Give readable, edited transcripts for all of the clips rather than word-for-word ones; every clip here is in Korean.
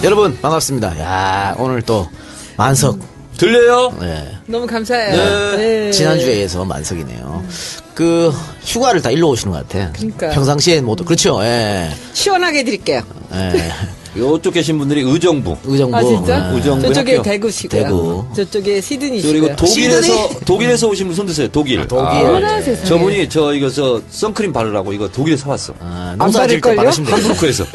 여러분 반갑습니다. 야, 오늘 또 만석 들려요? 네. 너무 감사해요. 네. 네. 지난주에 이어서 만석이네요. 그 휴가를 다 일로 오시는 것 같아. 그러니까. 평상시에 모두 그렇죠. 예. 시원하게 해드릴게요. 예. 요쪽 계신 분들이 의정부. 의정부. 아 진짜? 예. 의정부 저쪽에 학교. 대구시고요. 대구. 저쪽에 시드니시고요. 그리고 독일에서 오신 분 손 드세요. 독일. 독일. 어머나 세상에. 저분이 저 선크림 바르라고 이거 독일에서 사왔어. 아, 안 농사 지을 때 바를걸요? 바르시면 돼요. 함부르크에서.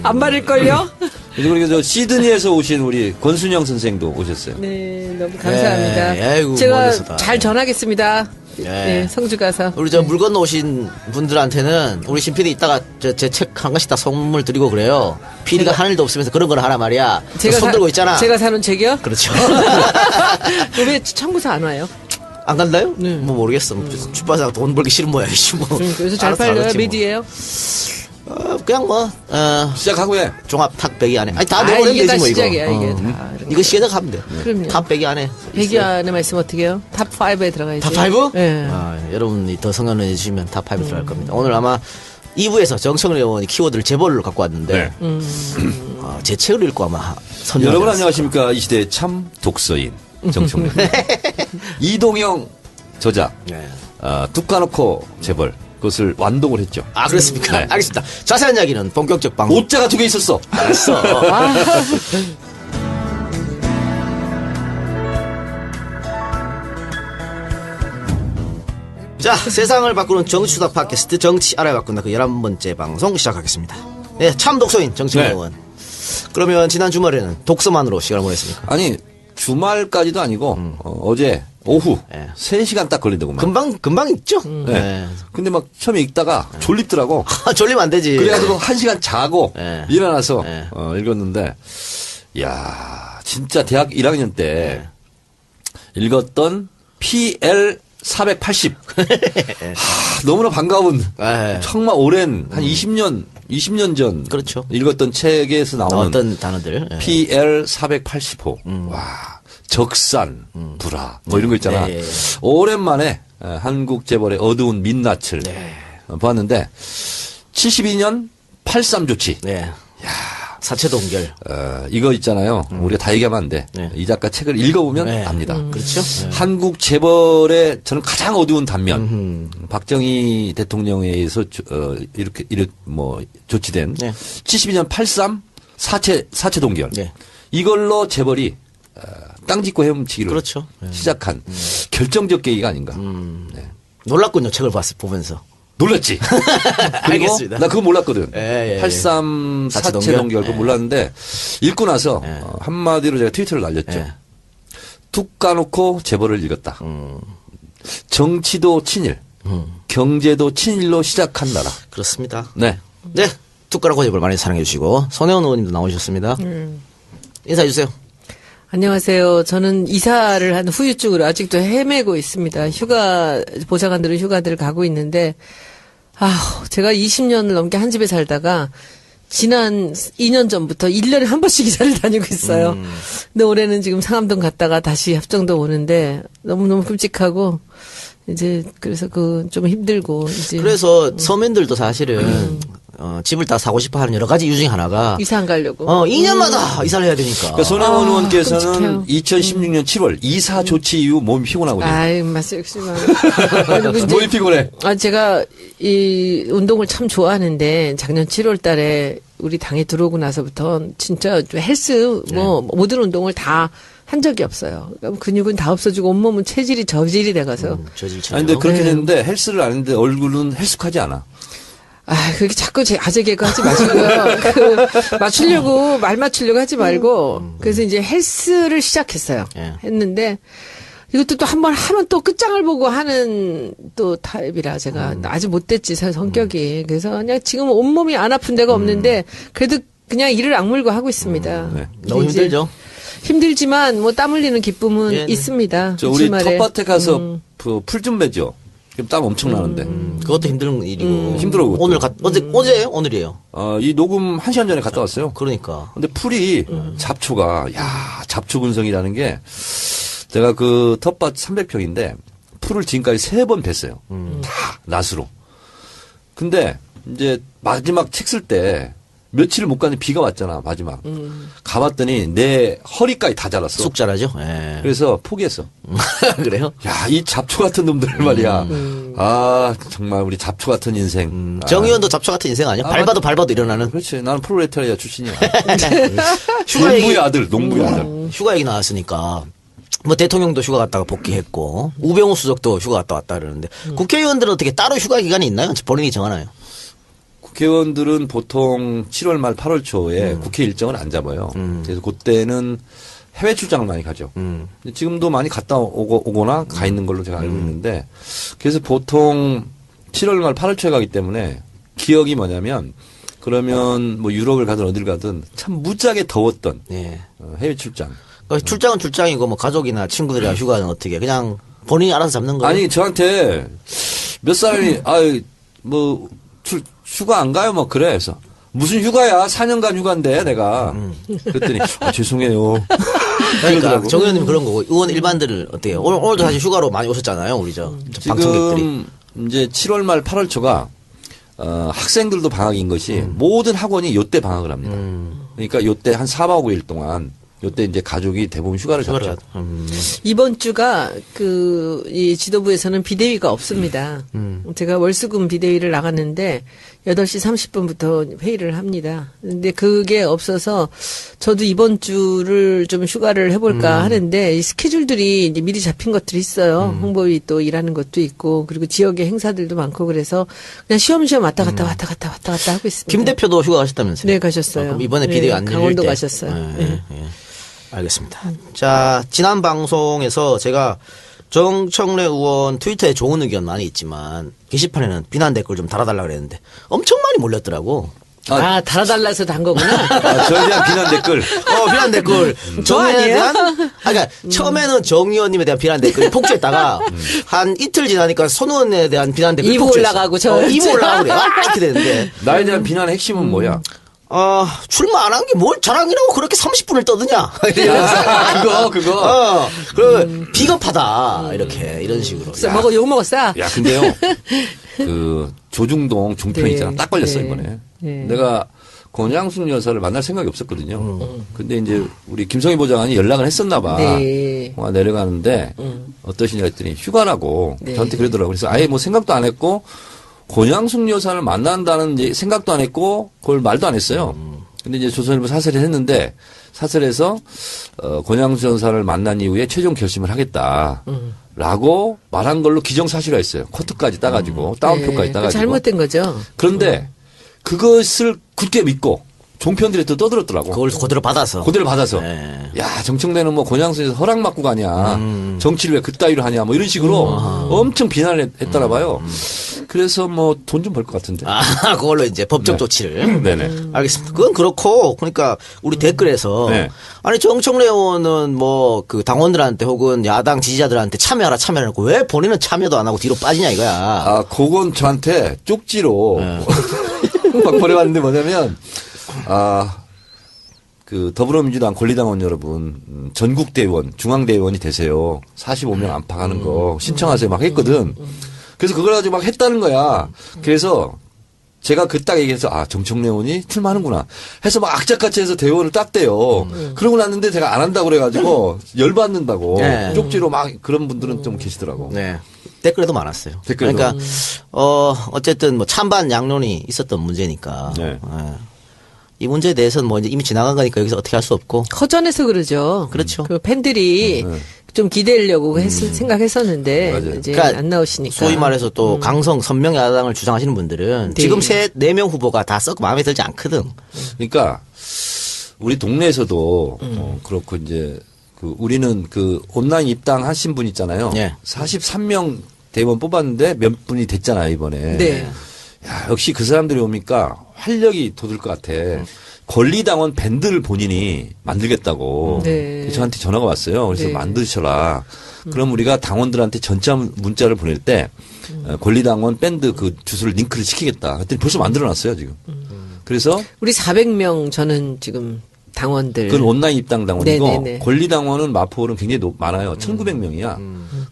안 바를걸요? 그리고 저 시드니에서 오신 우리 권순영 선생도 오셨어요. 네, 너무 감사합니다. 네, 아이고, 제가 멀리서다. 잘 전하겠습니다. 네. 네, 성주 가서. 우리 저 물 건너 오신 분들한테는 우리 신 PD 이따가 제 책 한 권씩 다 선물 드리고 그래요. PD가 한 일도 없으면서 그런 걸 하라 말이야. 손 들고 있잖아. 제가 사는 책이요? 그렇죠. 왜 청구서 안 와요? 안 간다요? 네. 뭐 모르겠어. 출판사가 돈 벌기 싫은 모양이지 뭐. 그래서 잘 알아서 팔려요? 하겠지 뭐. 미디예요? 그냥 뭐 시작하고 해. 종합 탑100위 안에. 아니 다 아, 내보내면 이게 다 되지 뭐 이거. 시작이야, 이게 다. 이거 시작하면 돼. 그럼요. 탑100위 안에. 100위 안에만 있으면 어떻게 해요? 탑5에 들어가야지. 탑5? 네. 아, 여러분이 더 성원을 해주시면 탑5에 들어갈 겁니다. 오늘 아마 2부에서 정청래 의원이 키워드를 제보를 갖고 왔는데 제 책을 읽고 아마 선정을 여러분 해놨을 안녕하십니까. 이 시대의 참 독서인 정청래. 이동영 저자. 네. 뚝 까놓고 재벌. 그것을 완독을 했죠. 아, 그렇습니까? 네. 알겠습니다. 자세한 이야기는 본격적 방송. 오자가 2개 있었어. 알았어. 자, 세상을 바꾸는 정치수다 팟캐스트 정치 알아야 바꾼다 그 11번째 방송 시작하겠습니다. 네, 참 독서인 정청래 네. 의원. 그러면 지난 주말에는 독서만으로 시간을 보냈습니까? 아니 주말까지도 아니고 어제 오후 네. 3시간 딱 걸린다고만. 금방 있죠? 네. 근데 막 처음에 읽다가 졸립더라고. 아, 졸리면 안 되지. 그래가지고 1시간 자고 네. 일어나서 네. 읽었는데, 야 진짜 대학 1학년 때 읽었던 PL 480. 너무나 반가운 네. 정말 오랜 한 20년 전 그렇죠. 읽었던 책에서 나오는 어떤 단어들. 네. PL 480호. 와, 적산, 불화, 뭐 이런 거 있잖아. 네. 오랜만에 한국 재벌의 어두운 민낯을 보았는데, 72년 83 조치. 네. 사체 동결. 이거 있잖아요. 우리가 다 얘기하면 안 돼. 네. 이 작가 책을 읽어보면 네. 압니다. 그렇죠? 네. 한국 재벌의 저는 가장 어두운 단면. 박정희 대통령에 의해서 이렇게 뭐 조치된 네. 72년 83 사체 동결. 네. 이걸로 재벌이 땅 짓고 헤엄치기를 그렇죠. 네. 시작한 결정적 계기가 아닌가. 네. 놀랐군요, 책을 보면서. 놀랐지. 그리고 알겠습니다. 나 그거 몰랐거든. 예, 예. 83 사체 사체 동결 그거 예. 몰랐는데 읽고 나서 한마디로 제가 트위터를 날렸죠. 예. 툭 까놓고 재벌을 읽었다. 정치도 친일, 경제도 친일로 시작한 나라. 그렇습니다. 네. 네. 툭가락 고집을 많이 사랑해 주시고 손혜원 의원님도 나오셨습니다. 인사해 주세요. 안녕하세요. 저는 이사를 한 후유증으로 아직도 헤매고 있습니다. 보좌관들은 휴가들을 가고 있는데, 제가 20년을 넘게 한 집에 살다가, 지난 2년 전부터 1년에 한 번씩 이사를 다니고 있어요. 근데 올해는 지금 상암동 갔다가 다시 합정동 오는데, 너무너무 끔찍하고, 이제, 그래서 좀 힘들고, 이제. 그래서 서민들도 사실은 집을 다 사고 싶어 하는 여러 가지 이유 중에 하나가 이사 안 가려고. 2년마다 이사를 해야 되니까. 그러니까 손혜원 의원께서는 끔찍해요. 2016년 7월 이사 조치 이후 몸이 피곤하거든요. 아이, 맞아요. 역시만. 몸이 피곤해. 제가 이 운동을 참 좋아하는데 작년 7월 달에 우리 당에 들어오고 나서부터 진짜 헬스 모든 운동을 다 한 적이 없어요. 그러니까 근육은 다 없어지고 온몸은 체질이 저질이 돼가서. 저질처럼. 아니, 근데 그렇게 네. 됐는데 헬스를 안 했는데 얼굴은 헬스하지 않아. 그렇게 자꾸 아재 개그 하지 마시고요. 말 맞추려고 하지 말고. 그래서 이제 헬스를 시작했어요. 예. 했는데, 이것도 또 한 번 하면 또 끝장을 보고 하는 또 타입이라 제가 아직 못됐지, 성격이. 그래서 그냥 지금 온몸이 안 아픈 데가 없는데, 그래도 그냥 이를 악물고 하고 있습니다. 네. 너무 이제 힘들죠. 힘들지만 땀 흘리는 기쁨은 예, 네. 있습니다. 저 우리 주말에. 텃밭에 가서 풀 좀 매죠. 그럼 땀 엄청 나는데. 그것도 힘든 일이고. 힘들어, 그것도. 오늘 어제예요? 오늘이에요. 이 녹음 1시간 전에 갔다 왔어요. 그러니까. 근데 풀이 잡초가 잡초 군성이라는 게 제가 그 텃밭 300평인데 풀을 지금까지 3번 뱄어요. 다 낫으로. 근데 이제 마지막 책 쓸 때 며칠을 못 갔는데 비가 왔잖아, 마지막. 가봤더니 내 허리까지 다 자랐어. 쑥 자라죠. 예. 그래서 포기했어. 그래요? 야, 이 잡초 같은 놈들 말이야. 아, 정말 우리 잡초 같은 인생. 정의원도 잡초 같은 인생 아니야? 밟아도 밟아도 일어나는. 그렇지. 나는 프로레타리아 출신이야. 휴가 얘기, 농부의 아들, 농부의 아들. 휴가 얘기 나왔으니까. 뭐 대통령도 휴가 갔다가 복귀했고 우병우 수석도 휴가 갔다 왔다 그러는데 국회의원들은 어떻게 따로 휴가 기간이 있나요? 본인이 정하나요? 국회의원들은 보통 7월 말 8월 초에 국회 일정을 안 잡아요. 그래서 그때는 해외 출장을 많이 가죠. 근데 지금도 많이 갔다 오거나 가 있는 걸로 제가 알고 있는데 그래서 보통 7월 말 8월 초에 가기 때문에 기억이 뭐냐면 그러면 뭐 유럽을 가든 어딜 가든 참 무지하게 더웠던 예. 해외 출장. 그러니까 출장은 출장이고 뭐 가족이나 친구들이랑 휴가는 어떻게 그냥 본인이 알아서 잡는 거예요? 아니 저한테 몇 사람이 뭐 휴가 안 가요 뭐 그래 그래서 무슨 휴가야 4년간 휴가인데 내가 그랬더니 죄송해요. 그러니까 정 의원님 그런 거고 의원 일반들을 어떻게 해요? 오늘도 사실 휴가로 많이 오셨잖아요 우리 저 방청객들이. 지금 이제 7월 말 8월 초가 학생들도 방학인 것이 모든 학원이 요때 방학을 합니다. 그러니까 요때 한 4박 5일 동안 요때 이제 가족이 대부분 휴가를 잡죠. 이번 주가 이 지도부에서는 비대위가 없습니다. 제가 월수금 비대위를 나갔는데 8시 30분부터 회의를 합니다. 근데 그게 없어서 저도 이번 주를 좀 휴가를 해볼까 하는데 이 스케줄들이 이제 미리 잡힌 것들이 있어요. 홍보위 또 일하는 것도 있고 그리고 지역의 행사들도 많고 그래서 그냥 쉬엄쉬엄 왔다 갔다 하고 있습니다. 김 대표도 휴가 가셨다면서요? 네, 가셨어요. 그럼 이번에 비대위 안 열릴 강원도 때. 가셨어요. 네. 알겠습니다. 자, 지난 방송에서 제가 정청래 의원 트위터에 좋은 의견 많이 있지만 게시판에는 비난 댓글 좀 달아달라 그랬는데 엄청 많이 몰렸더라고. 달아달라서 단 거구나. 저에 대한 비난 댓글. 비난 댓글. 정의에 대한, 그러니까 처음에는 정 의원님에 대한 비난 댓글이 폭주했다가 한 이틀 지나니까 손 의원에 대한 비난 댓글이 2부 올라가고 2부 올라가고 그래. 이렇게 되는데. 나에 대한 비난의 핵심은 뭐야? 출마 안 한 게 뭘 자랑이라고 그렇게 30분을 떠드냐. 그거. 비겁하다. 이런 식으로. 욕 먹었어. 야, 근데요. 조중동 종편 네. 있잖아. 딱 걸렸어, 네. 이번에. 네. 내가 권양숙 여사를 만날 생각이 없었거든요. 근데 이제 우리 김성희 보좌관이 연락을 했었나 봐. 네. 내려가는데 어떠시냐 했더니 휴가라고 네. 저한테 그러더라고요. 그래서 아예 뭐 생각도 안 했고 권양숙 여사를 만난다는 생각도 안 했고 그걸 말도 안 했어요. 근데 이제 조선일보 사설을 했는데 사설에서 권양숙 여사를 만난 이후에 최종 결심을 하겠다. 라고 말한 걸로 기정사실화했어요. 코트까지 따가지고 다운표까지 따가지고. 잘못된 거죠. 그런데 그것을 굳게 믿고 종편들이 또 떠들었더라고. 그걸 그대로 받아서. 네. 야, 정청래는 뭐 권양수에서 허락 받고 가냐. 정치를 왜 그따위로 하냐. 뭐 이런 식으로 엄청 비난을 했더라 봐요. 그래서 뭐 돈 좀 벌 것 같은데. 그걸로 이제 법적 조치를. 네네. 알겠습니다. 그건 그렇고, 그러니까 우리 댓글에서. 네. 아니, 정청래 의원은 뭐 그 당원들한테 혹은 야당 지지자들한테 참여하라 고 왜 본인은 참여도 안 하고 뒤로 빠지냐 이거야. 그건 저한테 쪽지로 막 보내왔는데 뭐냐면, 더불어민주당 권리당원 여러분, 전국대의원, 중앙대의원이 되세요. 45명 안팎하는 거 신청하세요 막 했거든. 그래서 그걸 가지고 막 했다는 거야. 그래서 제가 그 딱 얘기해서 정청래 의원이 출마하는구나 해서 막 악착같이 해서 대의원을 땄대요. 그러고 났는데 제가 안 한다고 그래가지고 열받는다고 네. 쪽지로 막 그런 분들은 좀 계시더라고. 네. 댓글에도 많았어요. 댓글에도. 그러니까 어쨌든 뭐 찬반 양론이 있었던 문제니까. 네. 이 문제에 대해서는 뭐 이제 이미 지나간 거니까 여기서 어떻게 할 수 없고. 허전해서 그러죠. 그렇죠. 그 팬들이 좀 기대려고 생각했었는데 맞아요. 이제 그러니까 안 나오시니까. 소위 말해서 또 강성 선명 야당을 주장하시는 분들은 네. 지금 4명 후보가 다 썩 마음에 들지 않거든. 그러니까 우리 동네에서도 그렇고 이제 우리는 온라인 입당하신 분 있잖아요. 네. 43명 대의원 뽑았는데 몇 분이 됐잖아요 이번에. 네. 야, 역시 그 사람들이 오니까 활력이 돋을 것 같아. 권리당원 밴드를 본인이 만들겠다고. 네. 저한테 전화가 왔어요. 그래서 네. 만드셔라. 그럼 우리가 당원들한테 전자 문자를 보낼 때 권리당원 밴드 주소를 링크를 시키겠다. 그랬더니 벌써 만들어놨어요 지금. 그래서 우리 400명 저는 지금 당원들. 그건 온라인 입당 당원이고 네네네. 권리당원은 마포는 굉장히 많아요. 1,900명이야.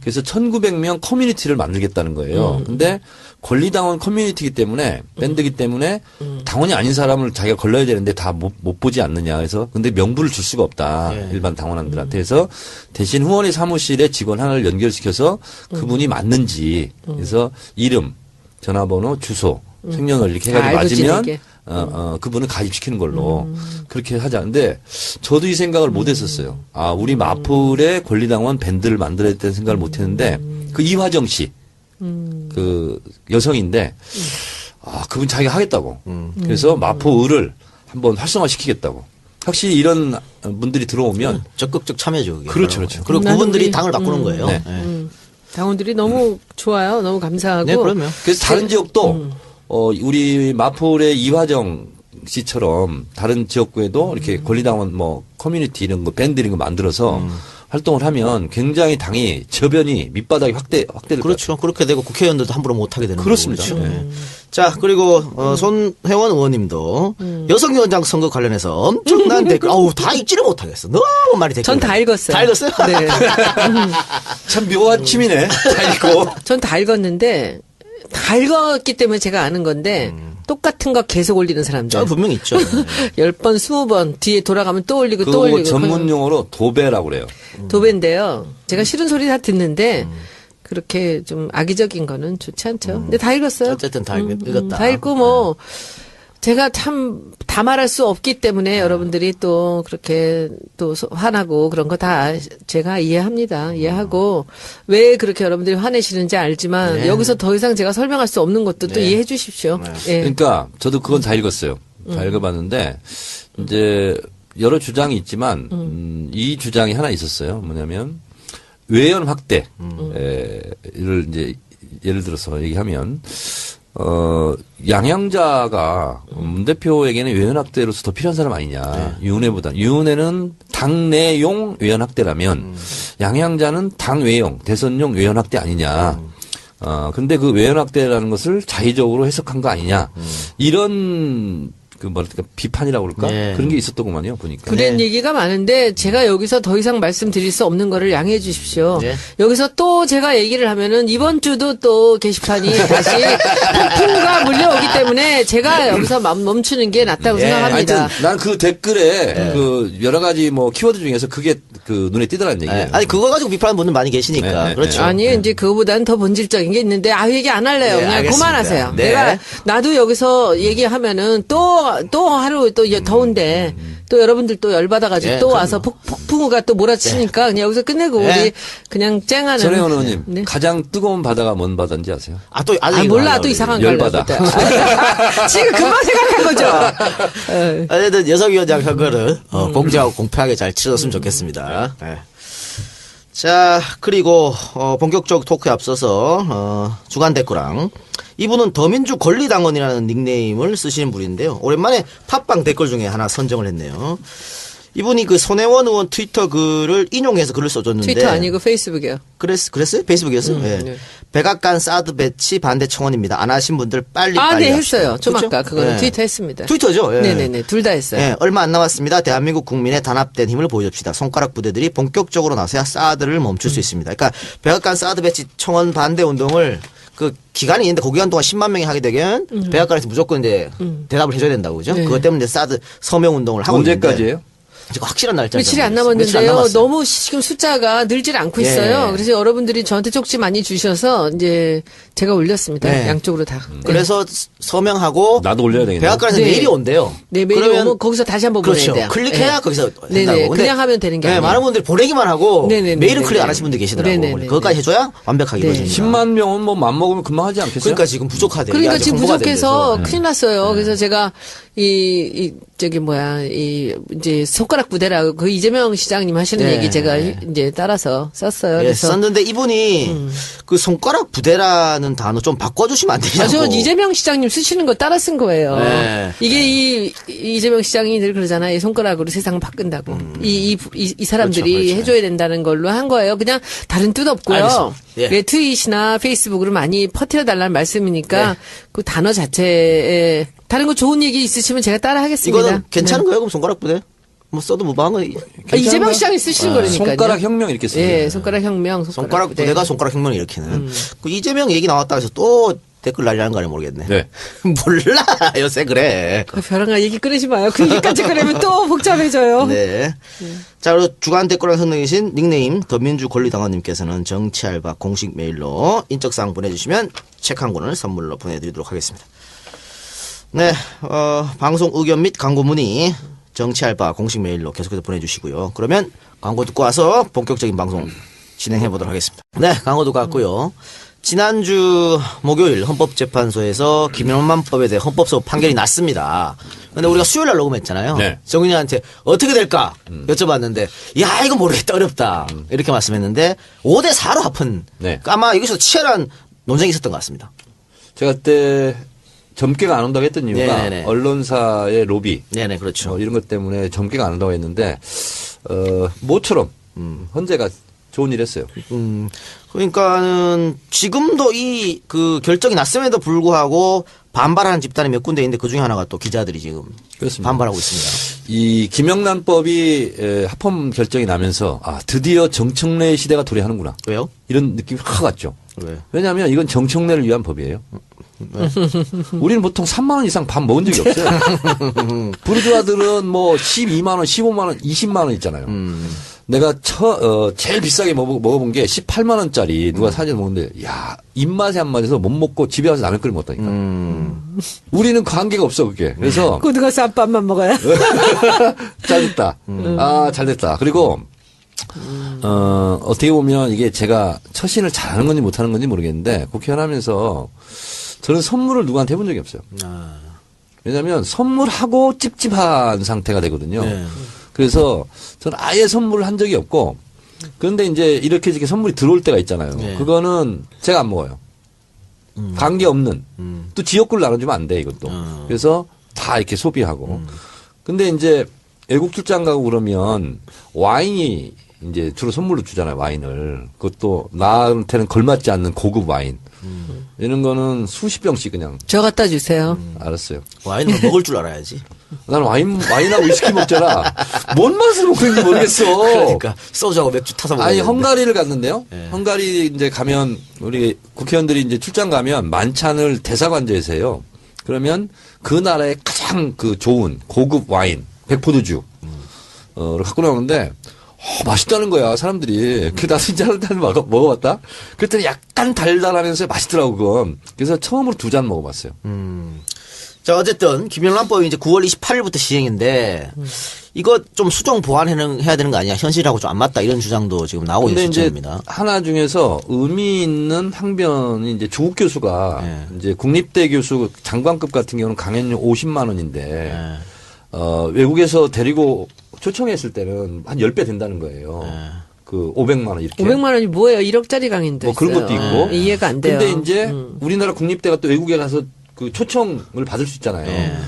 그래서 1,900명 커뮤니티를 만들겠다는 거예요. 근데 권리당원 커뮤니티이기 때문에 밴드이기 때문에 당원이 아닌 사람을 자기가 걸러야 되는데 다 못 보지 않느냐. 그래서 근데 명부를 줄 수가 없다. 일반 당원한들한테. 그래서 대신 후원회 사무실에 직원 하나를 연결시켜서 그분이 맞는지 그래서 이름, 전화번호, 주소, 생년월 이렇게 해가지고 알고 맞으면 지내게. 그분을 가입시키는 걸로 그렇게 하자. 근데 저도 이 생각을 못 했었어요. 아, 우리 마포의 권리당원 밴드를 만들어야 된다는 생각을 못 했는데 그 이화정 씨, 그 여성인데 아, 그분 자기가 하겠다고. 그래서 마포을을 한번 활성화시키겠다고. 확실히 이런 분들이 들어오면 적극적 참여죠. 그게. 그렇죠, 그렇죠. 그리고 나는 그분들이 우리- 당을 바꾸는 거예요. 네. 네. 당원들이 너무 좋아요. 너무 감사하고. 네, 그럼요. 그래서 다른 지역도 우리 마포의 이화정 씨처럼 다른 지역구에도 이렇게 권리당원 뭐 커뮤니티 이런 거 밴드 이런 거 만들어서 활동을 하면 굉장히 당이 저변이 밑바닥이 확대될 것 같아요. 그렇죠. 그렇게 되고 국회의원들도 함부로 못 하게 되는 그렇습니다. 거죠. 네. 자, 그리고 손혜원 의원님도 여성위원장 선거 관련해서 엄청난 댓글, 다 읽지를 못하겠어. 너무 많이 댓글. 전 다 읽었어요. 다 읽었어요? 네. 참 묘한 취미네. 다 읽고. 전 다 읽었는데 다 읽었기 때문에 제가 아는 건데 똑같은 거 계속 올리는 사람들. 분명히 있죠. 10번, 20번 뒤에 돌아가면 또 올리고 또 그거 올리고. 전문 용어로 도배라고 그래요. 도배인데요. 제가 싫은 소리 다 듣는데 그렇게 좀 악의적인 거는 좋지 않죠. 근데 다 읽었어요. 어쨌든 다 읽었다. 다 읽고 뭐 제가 참 다 말할 수 없기 때문에 여러분들이 또 그렇게 또 화나고 그런 거 다 제가 이해합니다. 이해하고 왜 그렇게 여러분들이 화내시는지 알지만 네. 여기서 더 이상 제가 설명할 수 없는 것도 또 네. 이해해 주십시오. 예. 그러니까 저도 그건 다 읽었어요. 다 읽어봤는데 이제 여러 주장이 있지만 이 주장이 하나 있었어요. 뭐냐면 외연 확대를 이제 예를 들어서 얘기하면 양양자가 문 대표에게는 외연 확대로서 더 필요한 사람 아니냐. 유은혜보다. 유은혜는 당내용 외연 확대라면 양양자는 당외용 대선용 외연 확대 아니냐. 근데 그 외연 확대라는 것을 자의적으로 해석한 거 아니냐. 이런 그 뭐랄까 비판이라고 그럴까? 네. 그런 게 있었더구만요. 보니까. 그런 얘기가 많은데 제가 여기서 더 이상 말씀드릴 수 없는 거를 양해해 주십시오. 네. 여기서 또 제가 얘기를 하면은 이번 주도 또 게시판이 다시 폭풍과 물려오기 때문에 제가 여기서 멈추는 게 낫다고 생각합니다. 하여튼 난 그 댓글에 그 여러 가지 뭐 키워드 중에서 그게 그 눈에 띄더라는 얘기예요. 아니, 그거 가지고 비판하는 분들 많이 계시니까. 네, 그렇죠. 아니 이제 그거보다는 더 본질적인 게 있는데 얘기 안 할래요. 네, 그냥 알겠습니다. 그만하세요. 네. 내가 나도 여기서 얘기하면은 또 하루 또 더운데 또 여러분들 또 열받아가지고 네, 또 그럼요. 와서 폭풍우가 또 몰아치니까 그냥 여기서 끝내고 네. 우리 그냥 쨍하는. 전혜원 의원님 네. 가장 뜨거운 바다가 뭔 바다인지 아세요? 아직 몰라 또 이상한 거 열받아. 지금 금방 생각한 거죠. 어쨌든 여성위원장 선거를 공정하고 공평하게 잘 치렀으면 좋겠습니다. 네. 자, 그리고 본격적 토크에 앞서서 주간 댓글왕 이분은 더민주 권리당원이라는 닉네임을 쓰시는 분인데요. 오랜만에 팟빵 댓글 중에 하나 선정을 했네요. 이분이 그 손혜원 의원 트위터 글을 인용해서 글을 써줬는데 트위터 아니고 페이스북이요. 그랬어요? 페이스북이었어요? 네. 네. 백악관 사드 배치 반대 청원입니다. 안 하신 분들 빨리 네, 합시다. 했어요. 좀 그렇죠? 아까 그거는 네. 트위터 했습니다. 트위터죠. 예. 네네네. 둘 다 했어요. 예, 얼마 안 남았습니다. 대한민국 국민의 단합된 힘을 보여줍시다. 손가락 부대들이 본격적으로 나서야 사드를 멈출 수 있습니다. 그러니까 백악관 사드 배치 청원 반대 운동을 그 기간이 있는데 그 기간 동안 10만 명이 하게 되면 백악관에서 무조건 이제 대답을 해줘야 된다고 그죠? 네. 그것 때문에 사드 서명 운동을 하고 언제까지예요? 지금 확실한 날짜 며칠이 안 남았는데요. 너무 지금 숫자가 늘질 않고 예. 있어요. 그래서 여러분들이 저한테 쪽지 많이 주셔서 이제 제가 올렸습니다. 네. 양쪽으로 다. 그래서 서명하고 나도 올려야 되겠네. 백악관에서 네. 메일이 온대요. 네, 메일이 그러면 오면 거기서 다시 한번 그렇죠. 보내야 돼요. 클릭해야 네. 거기서 네네. 된다고. 근데 그냥 하면 되는 게 네, 아니에요. 많은 분들이 보내기만 하고 네네네. 메일은 클릭 안 네네. 하신 분들 계시더라고요. 네네네. 그것까지 해줘야 완벽하게 네. 이루어집니다. 10만 명은 뭐 맘먹으면 금방 하지 않겠어요? 그러니까 지금 부족하대요. 그러니까 이게 아직 지금 홍보가 안 부족해서 돼서. 큰일 났어요. 그래서 제가 이제 손가락 부대라고 그 이재명 시장님 하시는 네. 얘기 제가 이제 따라서 썼어요. 예, 그래서 썼는데 이분이 그 손가락 부대라는 단어 좀 바꿔주시면 안 되냐고. 저 이재명 시장님 쓰시는 거 따라 쓴 거예요. 네. 이게 이재명 시장이 늘 그러잖아요. 이 손가락으로 세상을 바꾼다고. 이 사람들이 그렇죠, 그렇죠. 해줘야 된다는 걸로 한 거예요. 그냥 다른 뜻 없고요. 알겠습니다. 예. 예, 트윗이나 페이스북으로 많이 퍼뜨려달라는 말씀이니까 네. 그 단어 자체에 다른 거 좋은 얘기 있으시면 제가 따라 하겠습니다. 이거는 괜찮은 거예요? 그럼 손가락 부대? 뭐 써도 무방한 거. 이재명 시장이 쓰시는 거니까요. 손가락 혁명 이렇게 쓰요. 예, 손가락 혁명. 손가락 네. 부대가 손가락 혁명을 일으키는. 그 이재명 얘기 나왔다 해서 또 댓글 난리하는 거 아니야 모르겠네. 네. 몰라 요새 그래. 벼랑아 얘기 끊으지 마요. 그 얘기까지 그러면 또 복잡해져요. 네. 자, 그리고 주간 댓글에 선정이신 닉네임 더민주 권리당원님께서는 정치알바 공식 메일로 인적사항 보내주시면 책 한 권을 선물로 보내드리도록 하겠습니다. 네, 방송 의견 및 광고 문의 정치알바 공식 메일로 계속해서 보내주시고요. 그러면 광고 듣고 와서 본격적인 방송 진행해 보도록 하겠습니다. 네, 광고 듣고 왔고요. 지난주 목요일 헌법재판소에서 김영란법에 대해 헌법소 판결이 났습니다. 근데 우리가 수요일 날 녹음했잖아요. 네. 정윤이한테 어떻게 될까 여쭤봤는데 야 이거 모르겠다 어렵다 이렇게 말씀했는데 5대 4로 합은 네. 아마 여기서 치열한 논쟁이 있었던 것 같습니다. 제가 그때 점괘가 안 온다고 했던 이유가 네네네. 언론사의 로비 네네 그렇죠. 이런 것 때문에 점괘가 안 온다고 했는데 모처럼 헌재가 좋은 일 했어요. 그러니까는 지금도 이 그 결정이 났음에도 불구하고 반발하는 집단이 몇 군데 있는데 그 중에 하나가 또 기자들이 지금 그렇습니다. 반발하고 있습니다. 이 김영란법이 합헌 결정이 나면서 드디어 정청래 시대가 도래하는구나. 왜요? 이런 느낌이 확 왔죠. 왜? 왜냐하면 이건 정청래를 위한 법이에요. 우리는 보통 3만 원 이상 밥 먹은 적이 없어요. 부르주아들은 뭐 12만 원, 15만 원, 20만 원 있잖아요. 내가 제일 비싸게 먹어본 게 18만 원짜리 누가 사진 먹는데 야 입맛에 안 맞아서 못 먹고 집에 와서 라면 끓여 먹었다니까. 우리는 관계가 없어 그게. 그래서 고등어 쌈밥만 먹어요. 잘 됐다. 잘 됐다. 그리고 어떻게 보면 이게 제가 처신을 잘하는 건지 못하는 건지 모르겠는데 국회의원 하면서 저는 선물을 누구한테 해본 적이 없어요. 왜냐하면 선물하고 찝찝한 상태가 되거든요. 네. 그래서 저는 아예 선물을 한 적이 없고 그런데 이제 이렇게 선물이 들어올 때가 있잖아요. 네. 그거는 제가 안 먹어요. 관계없는. 또 지역구를 나눠주면 안 돼 이것도. 그래서 다 이렇게 소비하고. 근데 이제 외국 출장 가고 그러면 와인이 이제 주로 선물로 주잖아요. 와인을. 그것도 나한테는 걸맞지 않는 고급 와인. 이런 거는 수십 병씩 그냥. 저 갖다 주세요. 알았어요. 와인을 먹을 줄 알아야지. 난 와인하고 위스키 먹잖아. 뭔 맛을 먹는지 모르겠어. 그러니까 소주하고 맥주 타서 먹어야 아니 되는데. 헝가리를 갔는데요. 네. 헝가리 이제 가면 우리 국회의원들이 이제 출장 가면 만찬을 대사관제에서 해요. 그러면 그 나라의 가장 그 좋은 고급 와인, 백포도주 를 갖고 나오는데 맛있다는 거야 사람들이. 그 나도 진짜 한잔 먹어봤다. 그랬더니 약간 달달하면서 맛있더라고 그건. 그래서 처음으로 2잔 먹어봤어요. 자, 어쨌든 김영란법이 이제 9월 28일부터 시행인데 이거 좀 수정 보완해야 되는 거 아니야? 현실하고 좀 안 맞다 이런 주장도 지금 나오고 근데 있는 이제 시점입니다. 하나 중에서 의미 있는 항변이 이제 조국 교수가 네. 이제 국립대 교수 장관급 같은 경우는 강연료 50만 원인데 네. 외국에서 데리고 초청했을 때는 한 10배 된다는 거예요. 그 500만 원 이렇게. 500만 원이 뭐예요? 1억짜리 강의인데. 뭐 그런 것도 있고. 이해가 안 돼요. 근데 이제 우리나라 국립대가 또 외국에 가서 그 초청을 받을 수 있잖아요.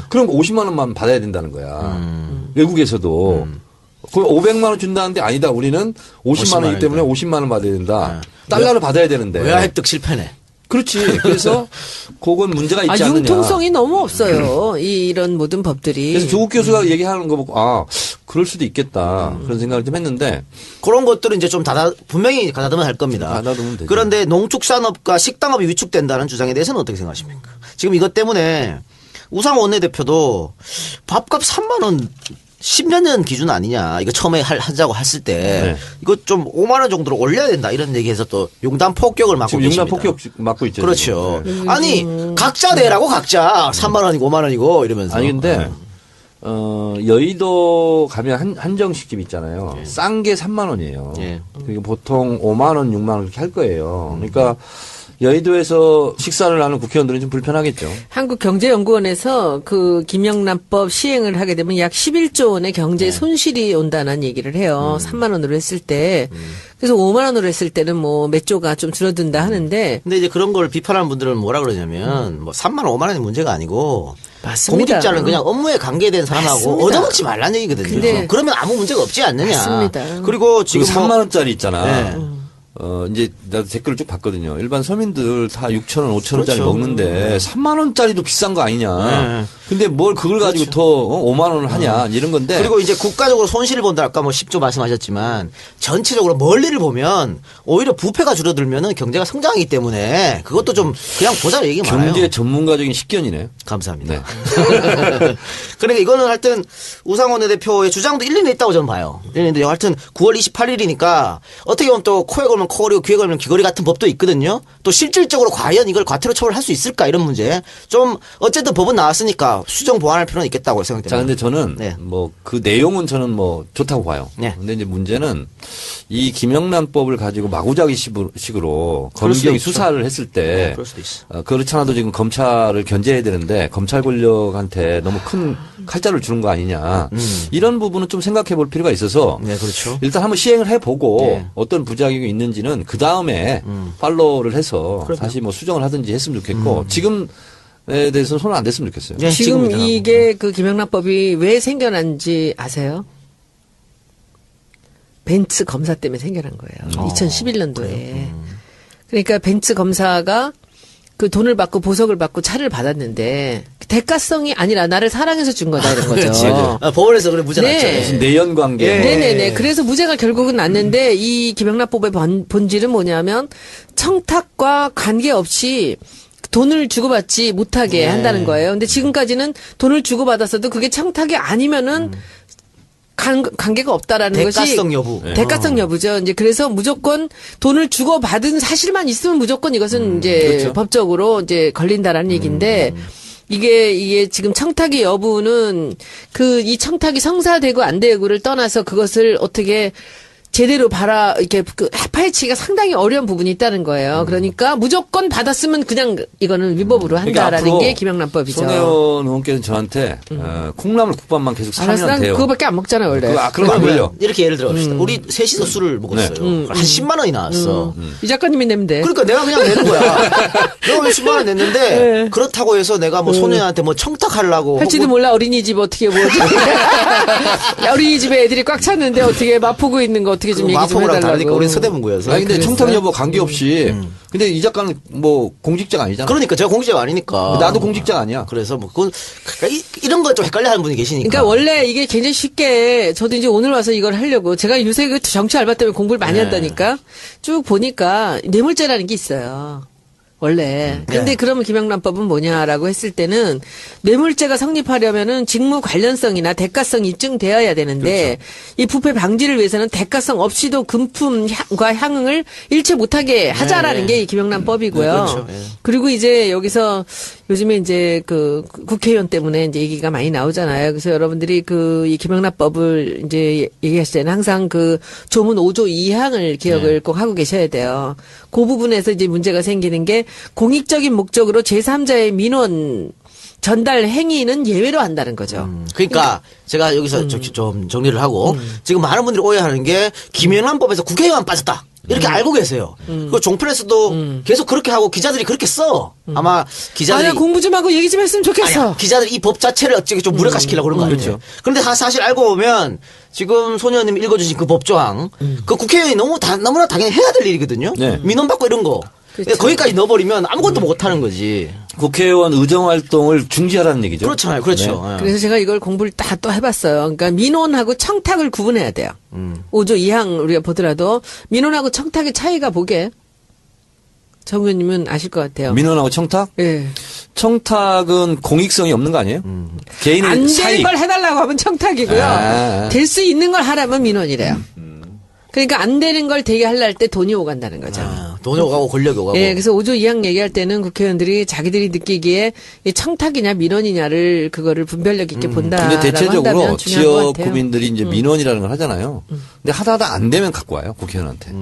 그럼 50만 원만 받아야 된다는 거야. 외국에서도. 그럼 500만 원 준다는데 아니다. 우리는 50만 원이기 때문에 50만 원 받아야 된다. 달러를 받아야 되는데. 외화 획득 실패네. 그렇지. 그래서 그건 문제가 있지 않느냐. 융통성이 너무 없어요. 이런 모든 법들이. 그래서 조국 교수가 얘기하는 거 보고 그럴 수도 있겠다. 그런 생각을 좀 했는데 그런 것들은 이제 좀 분명히 가다듬어 할 겁니다. 가다듬으면 되죠. 그런데 농축산업과 식당업이 위축된다는 주장에 대해서는 어떻게 생각하십니까? 지금 이것 때문에 우상호 원내대표도 밥값 3만 원 10년 전 기준 아니냐. 이거 처음에 하자고 했을 때 네. 이거 좀 5만 원 정도로 올려야 된다. 이런 얘기해서 또 용단 폭격을 맞고 지금 계십니다. 용단 폭격 맞고 있죠. 그렇죠. 지금. 네. 아니 각자 내라고 각자 3만 원이고 5만 원이고 이러면서. 아니 근데 여의도 가면 한정식집 있잖아요. 싼 게 3만 원이에요. 예. 그리고 보통 5만 원, 6만 원 그렇게 할 거예요. 그러니까 여의도에서 식사를 하는 국회의원들은 좀 불편하겠죠. 한국경제연구원에서 그 김영란법 시행을 하게 되면 약 11조 원의 경제 손실이 온다는 얘기를 해요. 3만 원으로 했을 때. 그래서 5만 원으로 했을 때는 뭐 몇 조가 좀 줄어든다 하는데. 근데 이제 그런 걸 비판하는 분들은 뭐라 그러냐면 뭐 3만 원, 5만 원이 문제가 아니고 맞습니다. 공직자는 그냥 업무에 관계된 사람하고 맞습니다. 얻어먹지 말라는 얘기거든요. 근데 그러면 아무 문제가 없지 않느냐. 맞습니다. 그리고 지금 지금 3만 원짜리 있잖아. 네. 이제 나도 댓글을 쭉 봤거든요. 일반 서민들 다 6천 원, 5천 원짜리 그렇죠. 먹는데 3만 원짜리도 비싼 거 아니냐. 네. 근데 뭘 그걸 가지고 더 5만 원을 하냐 이런 건데. 그리고 이제 국가적으로 손실을 본다 아까 뭐 10조 말씀하셨지만 전체적으로 멀리를 보면 오히려 부패가 줄어들면은 경제가 성장하기 때문에 그것도 좀 그냥 보자는 얘기가 많아요. 경제 전문가적인 식견이네요. 감사합니다. 네. 그러니까 이거는 하여튼 우상원 대표의 주장도 일리는 있다고 저는 봐요. 일리는데 하여튼 9월 28일이니까 어떻게 보면 또 코에 걸면 코걸이고 귀에 걸면 귀걸이 같은 법도 있거든요. 또 실질적으로 과연 이걸 과태료 처벌할 수 있을까 이런 문제. 좀 어쨌든 법은 나왔으니까 수정 보완할 필요는 있겠다고 생각됩니다. 자, 근데 저는 네. 뭐 그 내용은 저는 뭐 좋다고 봐요. 네. 근데 이제 문제는 이 김영란법을 가지고 마구잡이식으로 검경이 수사를 했을 때 그럴 수도 있어. 그렇지 않아도 지금 검찰을 견제해야 되는데 검찰 권력한테 너무 큰 칼자루를 주는 거 아니냐. 이런 부분은 좀 생각해 볼 필요가 있어서 네, 그렇죠. 일단 한번 시행을 해보고 네. 어떤 부작용이 있는지는 그 다음에 팔로우를 해서 다시 뭐 수정을 하든지 했으면 좋겠고 지금에 대해서는 손을 안 댔으면 좋겠어요. 네, 지금 지금 이게 그 김영란법이 왜 생겨난지 아세요? 벤츠 검사 때문에 생겨난 거예요. 2011년도에. 그러니까 벤츠 검사가 그 돈을 받고 보석을 받고 차를 받았는데 대가성이 아니라 나를 사랑해서 준 거다 이런 거죠. 그렇지. 법원에서 그래 무죄 났죠. 네. 무슨 내연 관계. 네네네. 그래서 무죄가 결국은 났는데 이 김영란법의 본질은 뭐냐면 청탁과 관계없이 돈을 주고받지 못하게 한다는 거예요. 근데 지금까지는 돈을 주고받았어도 그게 청탁이 아니면은 관계가 없다라는 것이 대가성 여부. 대가성 여부죠. 이제 그래서 무조건 돈을 주고 받은 사실만 있으면 무조건 이것은 이제 그렇죠. 법적으로 이제 걸린다라는 얘기인데 이게 지금 청탁의 여부는 그 이 청탁이 성사되고 안 되고를 떠나서 그것을 어떻게 제대로 이렇게 그 파헤치기가 상당히 어려운 부분이 있다는 거예요. 그러니까 무조건 받았으면 그냥 이거는 위법으로 한다라는 그러니까 게 김영란법이죠. 손혜원 의원께서는 저한테 콩나물 국밥만 계속 알았어, 사면 난 돼요. 그거밖에 안 먹잖아 원래. 그럼 안 걸려. 이렇게 예를 들어 봅시다. 우리 셋이서 술을 먹었어요. 한 10만 원이 나왔어. 이 작가님이 내면 돼. 그러니까 내가 그냥 내는 거야. 내가 10만 원 냈는데 그렇다고 해서 내가 뭐 소년한테 뭐 청탁하려고 할지도 혹은 몰라 어린이집 어떻게 뭐 어린이집에 애들이 꽉 찼는데 어떻게 마포구 있는 거 어떻게 좀 얘기 좀 마포구랑 다르니까 해달라고. 우리 서대문구여서. 아니 근데 그랬어요? 청탁 여부 관계없이 근데 이 작가는 뭐 공직자가 아니잖아. 그러니까 제가 공직자가 아니니까. 나도 공직자가 아니야. 그래서 뭐 그건 그러니까 이런 거 좀 헷갈려하는 분이 계시니까. 그러니까 원래 이게 굉장히 쉽게 저도 이제 오늘 와서 이걸 하려고 제가 요새 그 정치 알바 때문에 공부를 많이 네. 한다니까 쭉 보니까 뇌물죄라는 게 있어요. 원래. 근데 그러면 김영란법은 뭐냐라고 했을 때는 뇌물죄가 성립하려면은 직무 관련성이나 대가성이 입증되어야 되는데 이 부패 방지를 위해서는 대가성 없이도 금품과 향응을 일체 못하게 하자라는 게 이 김영란법이고요. 그렇죠. 예. 그리고 이제 여기서 요즘에 이제 그 국회의원 때문에 이제 얘기가 많이 나오잖아요. 그래서 여러분들이 이 김영란법을 이제 얘기하실 때는 항상 그 조문 5조 2항을 기억을 꼭 하고 계셔야 돼요. 그 부분에서 이제 문제가 생기는 게 공익적인 목적으로 제3자의 민원 전달 행위는 예외로 한다는 거죠. 그러니까 제가 여기서 좀 정리를 하고 지금 많은 분들이 오해하는 게 김영란법에서 국회의원 빠졌다. 이렇게 알고 계세요. 그 종편에서도 계속 그렇게 하고 기자들이 그렇게 써. 아마 기자들이 아니야 공부 좀 하고 얘기 좀 했으면 좋겠어. 아니야, 기자들이 이 법 자체를 어떻게 좀 무력화시키려고 그런 거 아니에요. 그렇죠. 그런데 사실 알고 보면 지금 소녀님 읽어주신 그 법조항 그 국회의원이 너무나 당연히 해야 될 일이거든요. 네. 민원 받고 이런 거. 그렇죠. 거기까지 넣어버리면 아무것도 못하는 거지. 국회의원 의정 활동을 중지하라는 얘기죠. 그렇잖아요. 그렇죠. 예. 그래서 제가 이걸 공부를 다 또 해봤어요. 그러니까 민원하고 청탁을 구분해야 돼요. 5조 2항 우리가 보더라도 민원하고 청탁의 차이가 뭐게? 정 의원님은 아실 것 같아요. 민원하고 청탁? 예. 청탁은 공익성이 없는 거 아니에요? 개인의 안 되는 사익. 걸 해달라고 하면 청탁이고요. 아. 될 수 있는 걸 하라면 민원이래요. 그러니까 안 되는 걸 되게 하려 할 때 돈이 오간다는 거죠. 아, 돈이 오가고 권력이 오가고. 예, 그래서 5조 2항 얘기할 때는 국회의원들이 자기들이 느끼기에 이 청탁이냐 민원이냐를 그거를 분별력 있게 본다라고 근데 대체적으로 한다면 중요한 것 지역 같아요. 구민들이 이제 민원이라는 걸 하잖아요. 근데 하다 안 되면 갖고 와요, 국회의원한테.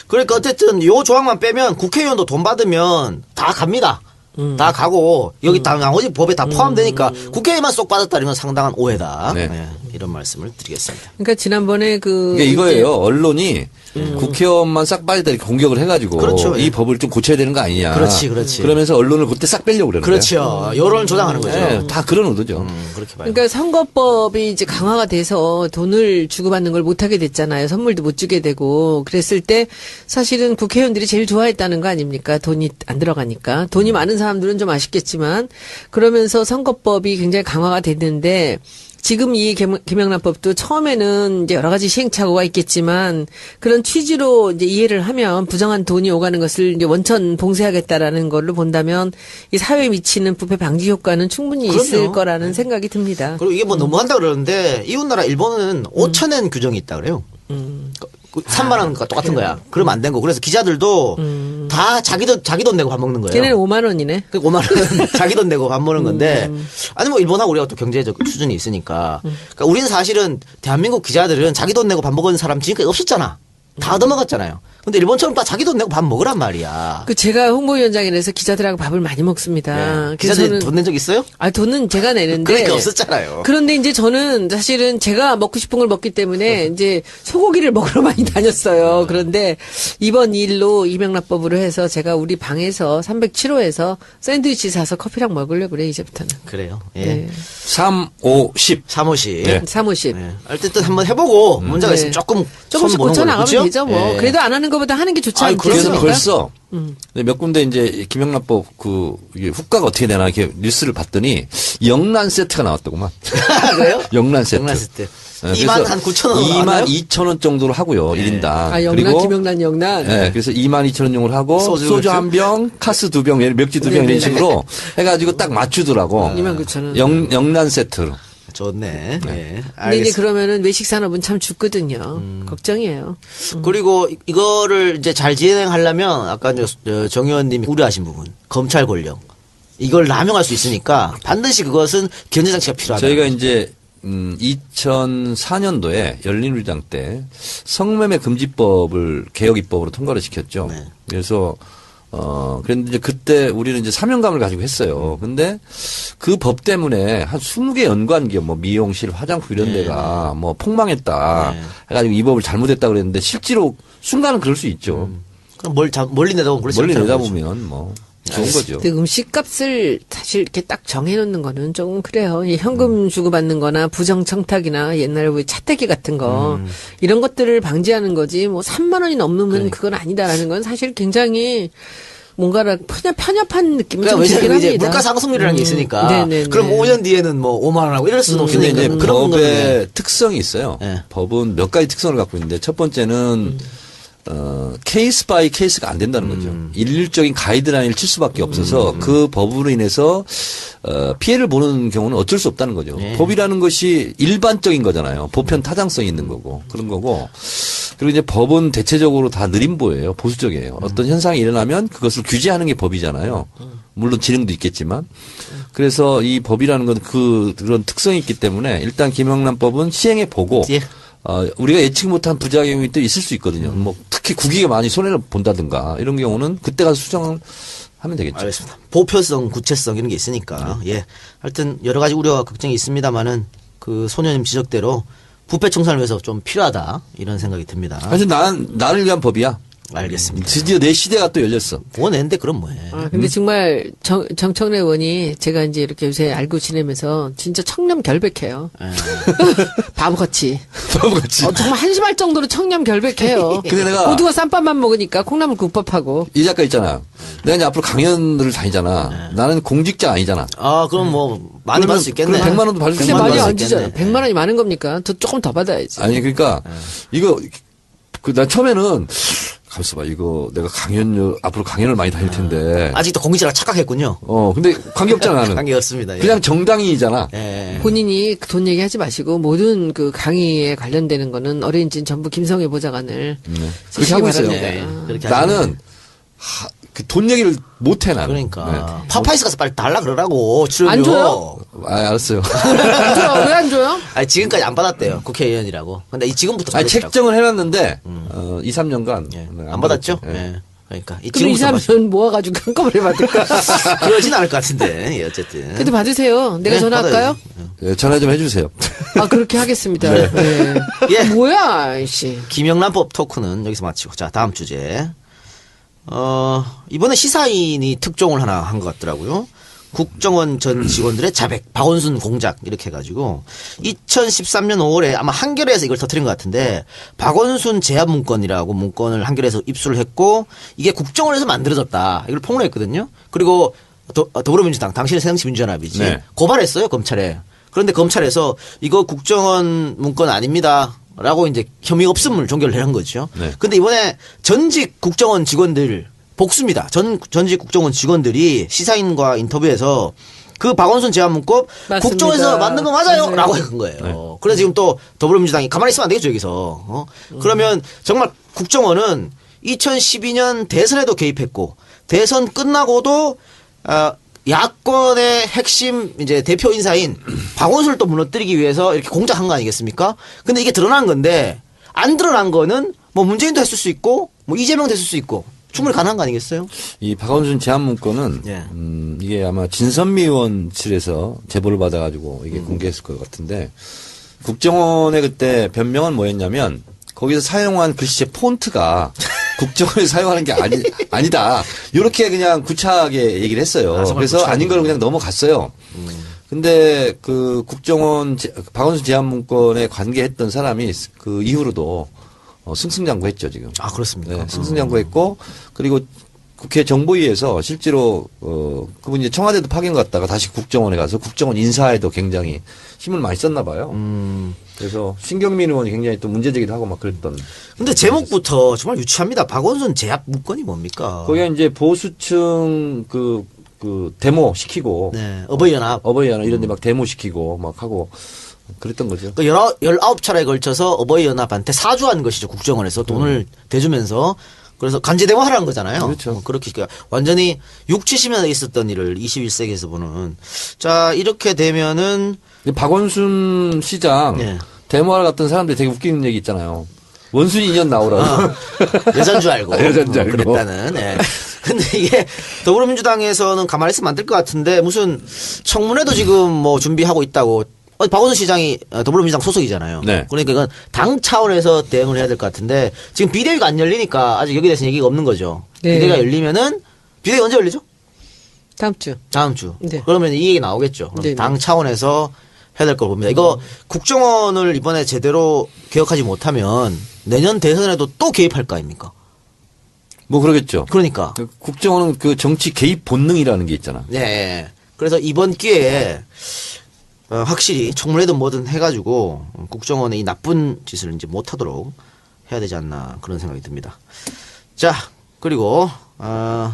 그러니까 어쨌든 요 조항만 빼면 국회의원도 돈 받으면 다 갑니다. 다 가고 여기 다 나머지 법에 다 포함되니까 국회의원만 쏙 받았다는 건 상당한 오해다. 네. 네. 이런 말씀을 드리겠습니다. 그러니까 지난번에 그러니까 이거예요. 언론이 국회의원만 싹 빠지다 이렇게 공격을 해가지고 그렇죠. 이 예. 법을 좀 고쳐야 되는 거 아니냐. 그렇지. 그러면서 언론을 그때 싹 빼려고 그러는 그렇죠. 여론을 조장하는 거죠. 거예요. 다 그런 의도죠. 그렇게 봐요. 그러니까 선거법이 이제 강화가 돼서 돈을 주고받는 걸 못하게 됐잖아요. 선물도 못 주게 되고 그랬을 때 사실은 국회의원들이 제일 좋아했다는 거 아닙니까? 돈이 안 들어가니까. 돈이 많은 사람들은 좀 아쉽겠지만 그러면서 선거법이 굉장히 강화가 됐는데 지금 이 김영란법도 처음에는 이제 여러 가지 시행착오가 있겠지만 그런 취지로 이제 이해를 하면 부정한 돈이 오가는 것을 이제 원천 봉쇄하겠다라는 걸로 본다면 이 사회에 미치는 부패 방지 효과는 충분히 있을 그럼요. 거라는 생각이 듭니다. 그리고 이게 뭐 너무한다 그러는데 이웃나라 일본은 5천엔 규정이 있다 그래요. 3만 원과 똑같은 거야. 그러면 안 된 거. 그래서 기자들도 다 자기 돈 내고 밥 먹는 거예요. 걔네는 5만 원이네. 그 5만 원 자기 돈 내고 밥 먹는 건데 아니 뭐 일본하고 우리가 또 경제적 수준이 있으니까 그러니까 우리는 사실은 대한민국 기자들은 자기 돈 내고 밥 먹은 사람 지금까지 없었잖아. 다 얻어먹었잖아요. 근데 일본처럼 다 자기 돈 내고 밥 먹으란 말이야. 그 제가 홍보위원장이라서 기자들하고 밥을 많이 먹습니다. 예. 그래서 기자들이 저는 돈 낸 적 있어요? 돈은 제가 내는데 그러니까 없었잖아요. 그런데 이제 저는 사실은 제가 먹고 싶은 걸 먹기 때문에 이제 소고기를 먹으러 많이 다녔어요. 그런데 이번 일로 이명락법으로 해서 제가 우리 방에서 307호에서 샌드위치 사서 커피랑 먹으려고 그래 이제부터는. 그래요. 예. 네. 3, 5, 10. 사무실. 네. 사무실. 네. 어쨌든 한번 해보고 문제가 있으면 조금 조금씩 손 보는 고쳐 걸로, 나가면 그죠? 되죠 뭐. 예. 그래도 안 하는 것보다 하는 게 좋지 아이, 그래서 않겠습니까? 벌써 몇 군데 이제 김영란법 이게 후과가 어떻게 되나 이렇게 뉴스를 봤더니 영란 세트가 나왔더구만. 그래요? 영란 세트. 영란 세트. 네, 2만 한 9천 원. 2만 2천 원 정도로 하고요. 1인당. 아 영란 그리고 김영란 영란. 네, 그래서 2만 2천 원 용을 하고 소주 소주 한 병, 카스 2병, 맥주 2병 네네. 이런 식으로 해가지고 딱 맞추더라고. 29,000원. 영란 세트로. 좋네. 예. 근데 이제 알겠습니다. 그러면은 외식 산업은 참 죽거든요. 걱정이에요. 그리고 이거를 이제 잘 진행하려면 아까 이제 정 의원님이 우려하신 부분 검찰 권력 이걸 남용할 수 있으니까 반드시 그것은 견제장치가 필요하다. 저희가 이제 2004년도에 열린우리당 때 성매매 금지법을 개혁 입법으로 통과를 시켰죠. 네. 그래서 그런데 이제 그때 우리는 이제 사명감을 가지고 했어요. 근데 그 법 때문에 한 20개 연관기업 뭐 미용실, 화장품 이런 데가 뭐 폭망했다. 해가지고 이 법을 잘못했다 그랬는데 실제로 순간은 그럴 수 있죠. 그럼 멀리 내다보면 그렇지 멀리 않다는 거죠. 내다보면 뭐 좋은 거죠. 근데 음식값을 사실 이렇게 딱 정해놓는 거는 조금 그래요. 이 현금 주고받는 거나 부정청탁이나 옛날에 왜 차태기 같은 거 이런 것들을 방지하는 거지 뭐 3만 원이 넘으면 그건 아니다라는 건 사실 굉장히 뭔가 편협한 느낌이 그러니까 좀 들긴 왜냐면 이제 합니다. 물가 상승률이라는 게 있으니까. 네네네. 그럼 5년 뒤에는 뭐 5만 원 하고 이럴 수는 근데 없으니까. 이제 그런 법의 거는 특성이 있어요. 네. 법은 몇 가지 특성을 갖고 있는데 첫 번째는 케이스 바이 케이스가 안 된다는 거죠. 일률적인 가이드라인을 칠 수밖에 없어서 그 법으로 인해서 피해를 보는 경우는 어쩔 수 없다는 거죠. 예. 법이라는 것이 일반적인 거잖아요. 보편 타당성이 있는 거고 그런 거고. 그리고 이제 법은 대체적으로 다 느림보예요. 보수적이에요. 어떤 현상이 일어나면 그것을 규제하는 게 법이잖아요. 물론 지능도 있겠지만. 그래서 이 법이라는 건 그런 특성이 있기 때문에 일단 김영란법은 시행해 보고 예. 우리가 예측 못한 부작용이 또 있을 수 있거든요. 뭐 특히 국익에 많이 손해를 본다든가 이런 경우는 그때 가서 수정을 하면 되겠죠. 알겠습니다. 보편성, 구체성 이런 게 있으니까. 예. 하여튼 여러 가지 우려와 걱정이 있습니다만은 그 소녀님 지적대로 부패 청산을 위해서 좀 필요하다 이런 생각이 듭니다. 사실 나를 위한 법이야. 알겠습니다. 드디어 내 시대가 또 열렸어. 원했는데 그럼 뭐해. 근데 정말 정청래 의원이 제가 이제 이렇게 요새 알고 지내면서 진짜 청렴 결백해요. 바보같이. 바보같이. 정말 한심할 정도로 청렴 결백해요. 근데 내가 고등어 쌈밥만 먹으니까 콩나물 국밥하고. 이 작가 있잖아. 내가 이제 앞으로 강연을 다니잖아. 나는 공직자 아니잖아. 아, 그럼 뭐 많이 받을 수 있겠네. 그럼 100만 원도 받을 수 근데 있는 많이 거야. 안 주잖아. 100만 원이 많은 겁니까? 더 조금 더 받아야지. 아니 그러니까 이거 난 처음에는 가만있어 봐. 이거 내가 앞으로 강연을 많이 다닐 텐데. 아직도 공직자라 착각했군요. 근데 관계없잖아 나는. 관계 없습니다. 예. 그냥 정당인이잖아. 예. 본인이 돈 얘기하지 마시고 모든 그 강의에 관련되는 거는 어린이집 전부 김성애 보좌관을 그렇게 쓰시기 하고 있어요. 바랍니다. 예, 그렇게 나는 하시면 그 돈 얘기를 못해 나는. 그러니까 파파이스 가서 빨리 달라 그러라고 출연료. 안 줘요? 알았어요. 안 줘요? 왜 안 줘요? 아니 지금까지 안 받았대요. 국회의원이라고. 근데 지금부터 아니 받으시라고. 책정을 해놨는데 2, 3년간 예. 안 받았죠? 예. 예. 그러니까 그럼 이 사람은 모아가지고 한꺼번에 받을까? 그러진 않을 것 같은데. 예, 어쨌든. 그래도 받으세요. 내가 네, 전화할까요? 네, 전화 좀 해주세요. 아, 그렇게 하겠습니다. 네. 예. 뭐야, 이씨. 김영란법 토크는 여기서 마치고. 자, 다음 주제. 이번에 시사인이 특종을 하나 한 것 같더라고요. 국정원 전 직원들의 자백, 박원순 공작 이렇게 해가지고 2013년 5월에 아마 한겨레에서 이걸 터뜨린 것 같은데 박원순 제압 문건이라고 문건을 한겨레에서 입수를 했고 이게 국정원에서 만들어졌다 이걸 폭로했거든요. 그리고 더불어민주당 당신의 새정치민주연합이지 네. 고발했어요 검찰에. 그런데 검찰에서 이거 국정원 문건 아닙니다. 라고 이제 혐의 없음을 종결을 한 거죠. 네. 근데 이번에 전직 국정원 직원들 복수입니다. 전직 국정원 직원들이 시사인과 인터뷰에서 그 박원순 제안문법 맞습니다. 국정에서 만든 거 맞아요? 맞아요. 라고 한 거예요. 네. 그래서 지금 또 더불어민주당이 가만히 있으면 안 되겠죠, 여기서. 그러면 정말 국정원은 2012년 대선에도 개입했고 대선 끝나고도 야권의 핵심 이제 대표 인사인 박원순을 또 무너뜨리기 위해서 이렇게 공작한 거 아니겠습니까? 근데 이게 드러난 건데 안 드러난 거는 뭐 문재인도 했을 수 있고 뭐 이재명도 했을 수 있고 충분히 가능한 거 아니겠어요? 이 박원순 제안 문건은 예. 이게 아마 진선미 의원실에서 제보를 받아가지고 이게 공개했을 것 같은데 국정원의 그때 변명은 뭐였냐면 거기서 사용한 글씨체 폰트가 국정원에 사용하는 게 아니다. 이렇게 그냥 구차하게 얘기를 했어요. 정말 그래서 구차하게. 아닌 걸 그냥 넘어갔어요. 근데 그 국정원 박원순 제안 문건에 관계했던 사람이 그 이후로도 승승장구했죠 지금. 아 그렇습니까? 네, 승승장구했고 그리고 국회 정보위에서 실제로 그분이 청와대도 파견 갔다가 다시 국정원에 가서 국정원 인사에도 굉장히 힘을 많이 썼나 봐요. 그래서 신경민 의원이 굉장히 또 문제제기도 하고 막 그랬던. 근데 제목부터 정말 유치합니다. 박원순 제압 문건이 뭡니까? 거기에 이제 보수층 그 데모 시키고 네, 어버이연합. 어버이연합 이런 데 막 데모 시키고 막 하고 그랬던 거죠. 그 19차례에 걸쳐서 어버이연합한테 사주한 것이죠. 국정원에서 돈을 대주면서. 그래서 간제 대화하라는 거잖아요. 그렇죠. 그렇게 완전히 6, 70년에 있었던 일을 21세기에서 보는. 자, 이렇게 되면은 박원순 시장 네. 데모하러 갔던 사람들이 되게 웃기는 얘기 있잖아요. 원순이 인연 나오라고. 여잔 줄 알고. 여잔 줄 알고. 그랬다는. 예. 근데 이게 더불어민주당에서는 가만히 있으면 안 될 것 같은데 무슨 청문회도 지금 뭐 준비하고 있다고. 박원순 시장이 더불어민주당 소속이잖아요. 네. 그러니까 이건 당 차원에서 대응을 해야 될 것 같은데 지금 비대위가 안 열리니까 아직 여기에 대해서 얘기가 없는 거죠. 네. 비대위가 열리면은 비대위 언제 열리죠? 다음 주. 다음 주. 네. 그러면 이 얘기 나오겠죠. 그럼 네, 당 차원에서 해야 될 걸 봅니다. 이거 국정원을 이번에 제대로 개혁하지 못하면 내년 대선에도 또 개입할 거 아닙니까? 뭐 그러겠죠. 그러니까. 그 국정원은 그 정치 개입 본능이라는 게 있잖아. 네. 그래서 이번 기회에 확실히 청문회든 뭐든 해가지고 국정원의 이 나쁜 짓을 이제 못하도록 해야 되지 않나 그런 생각이 듭니다. 자, 그리고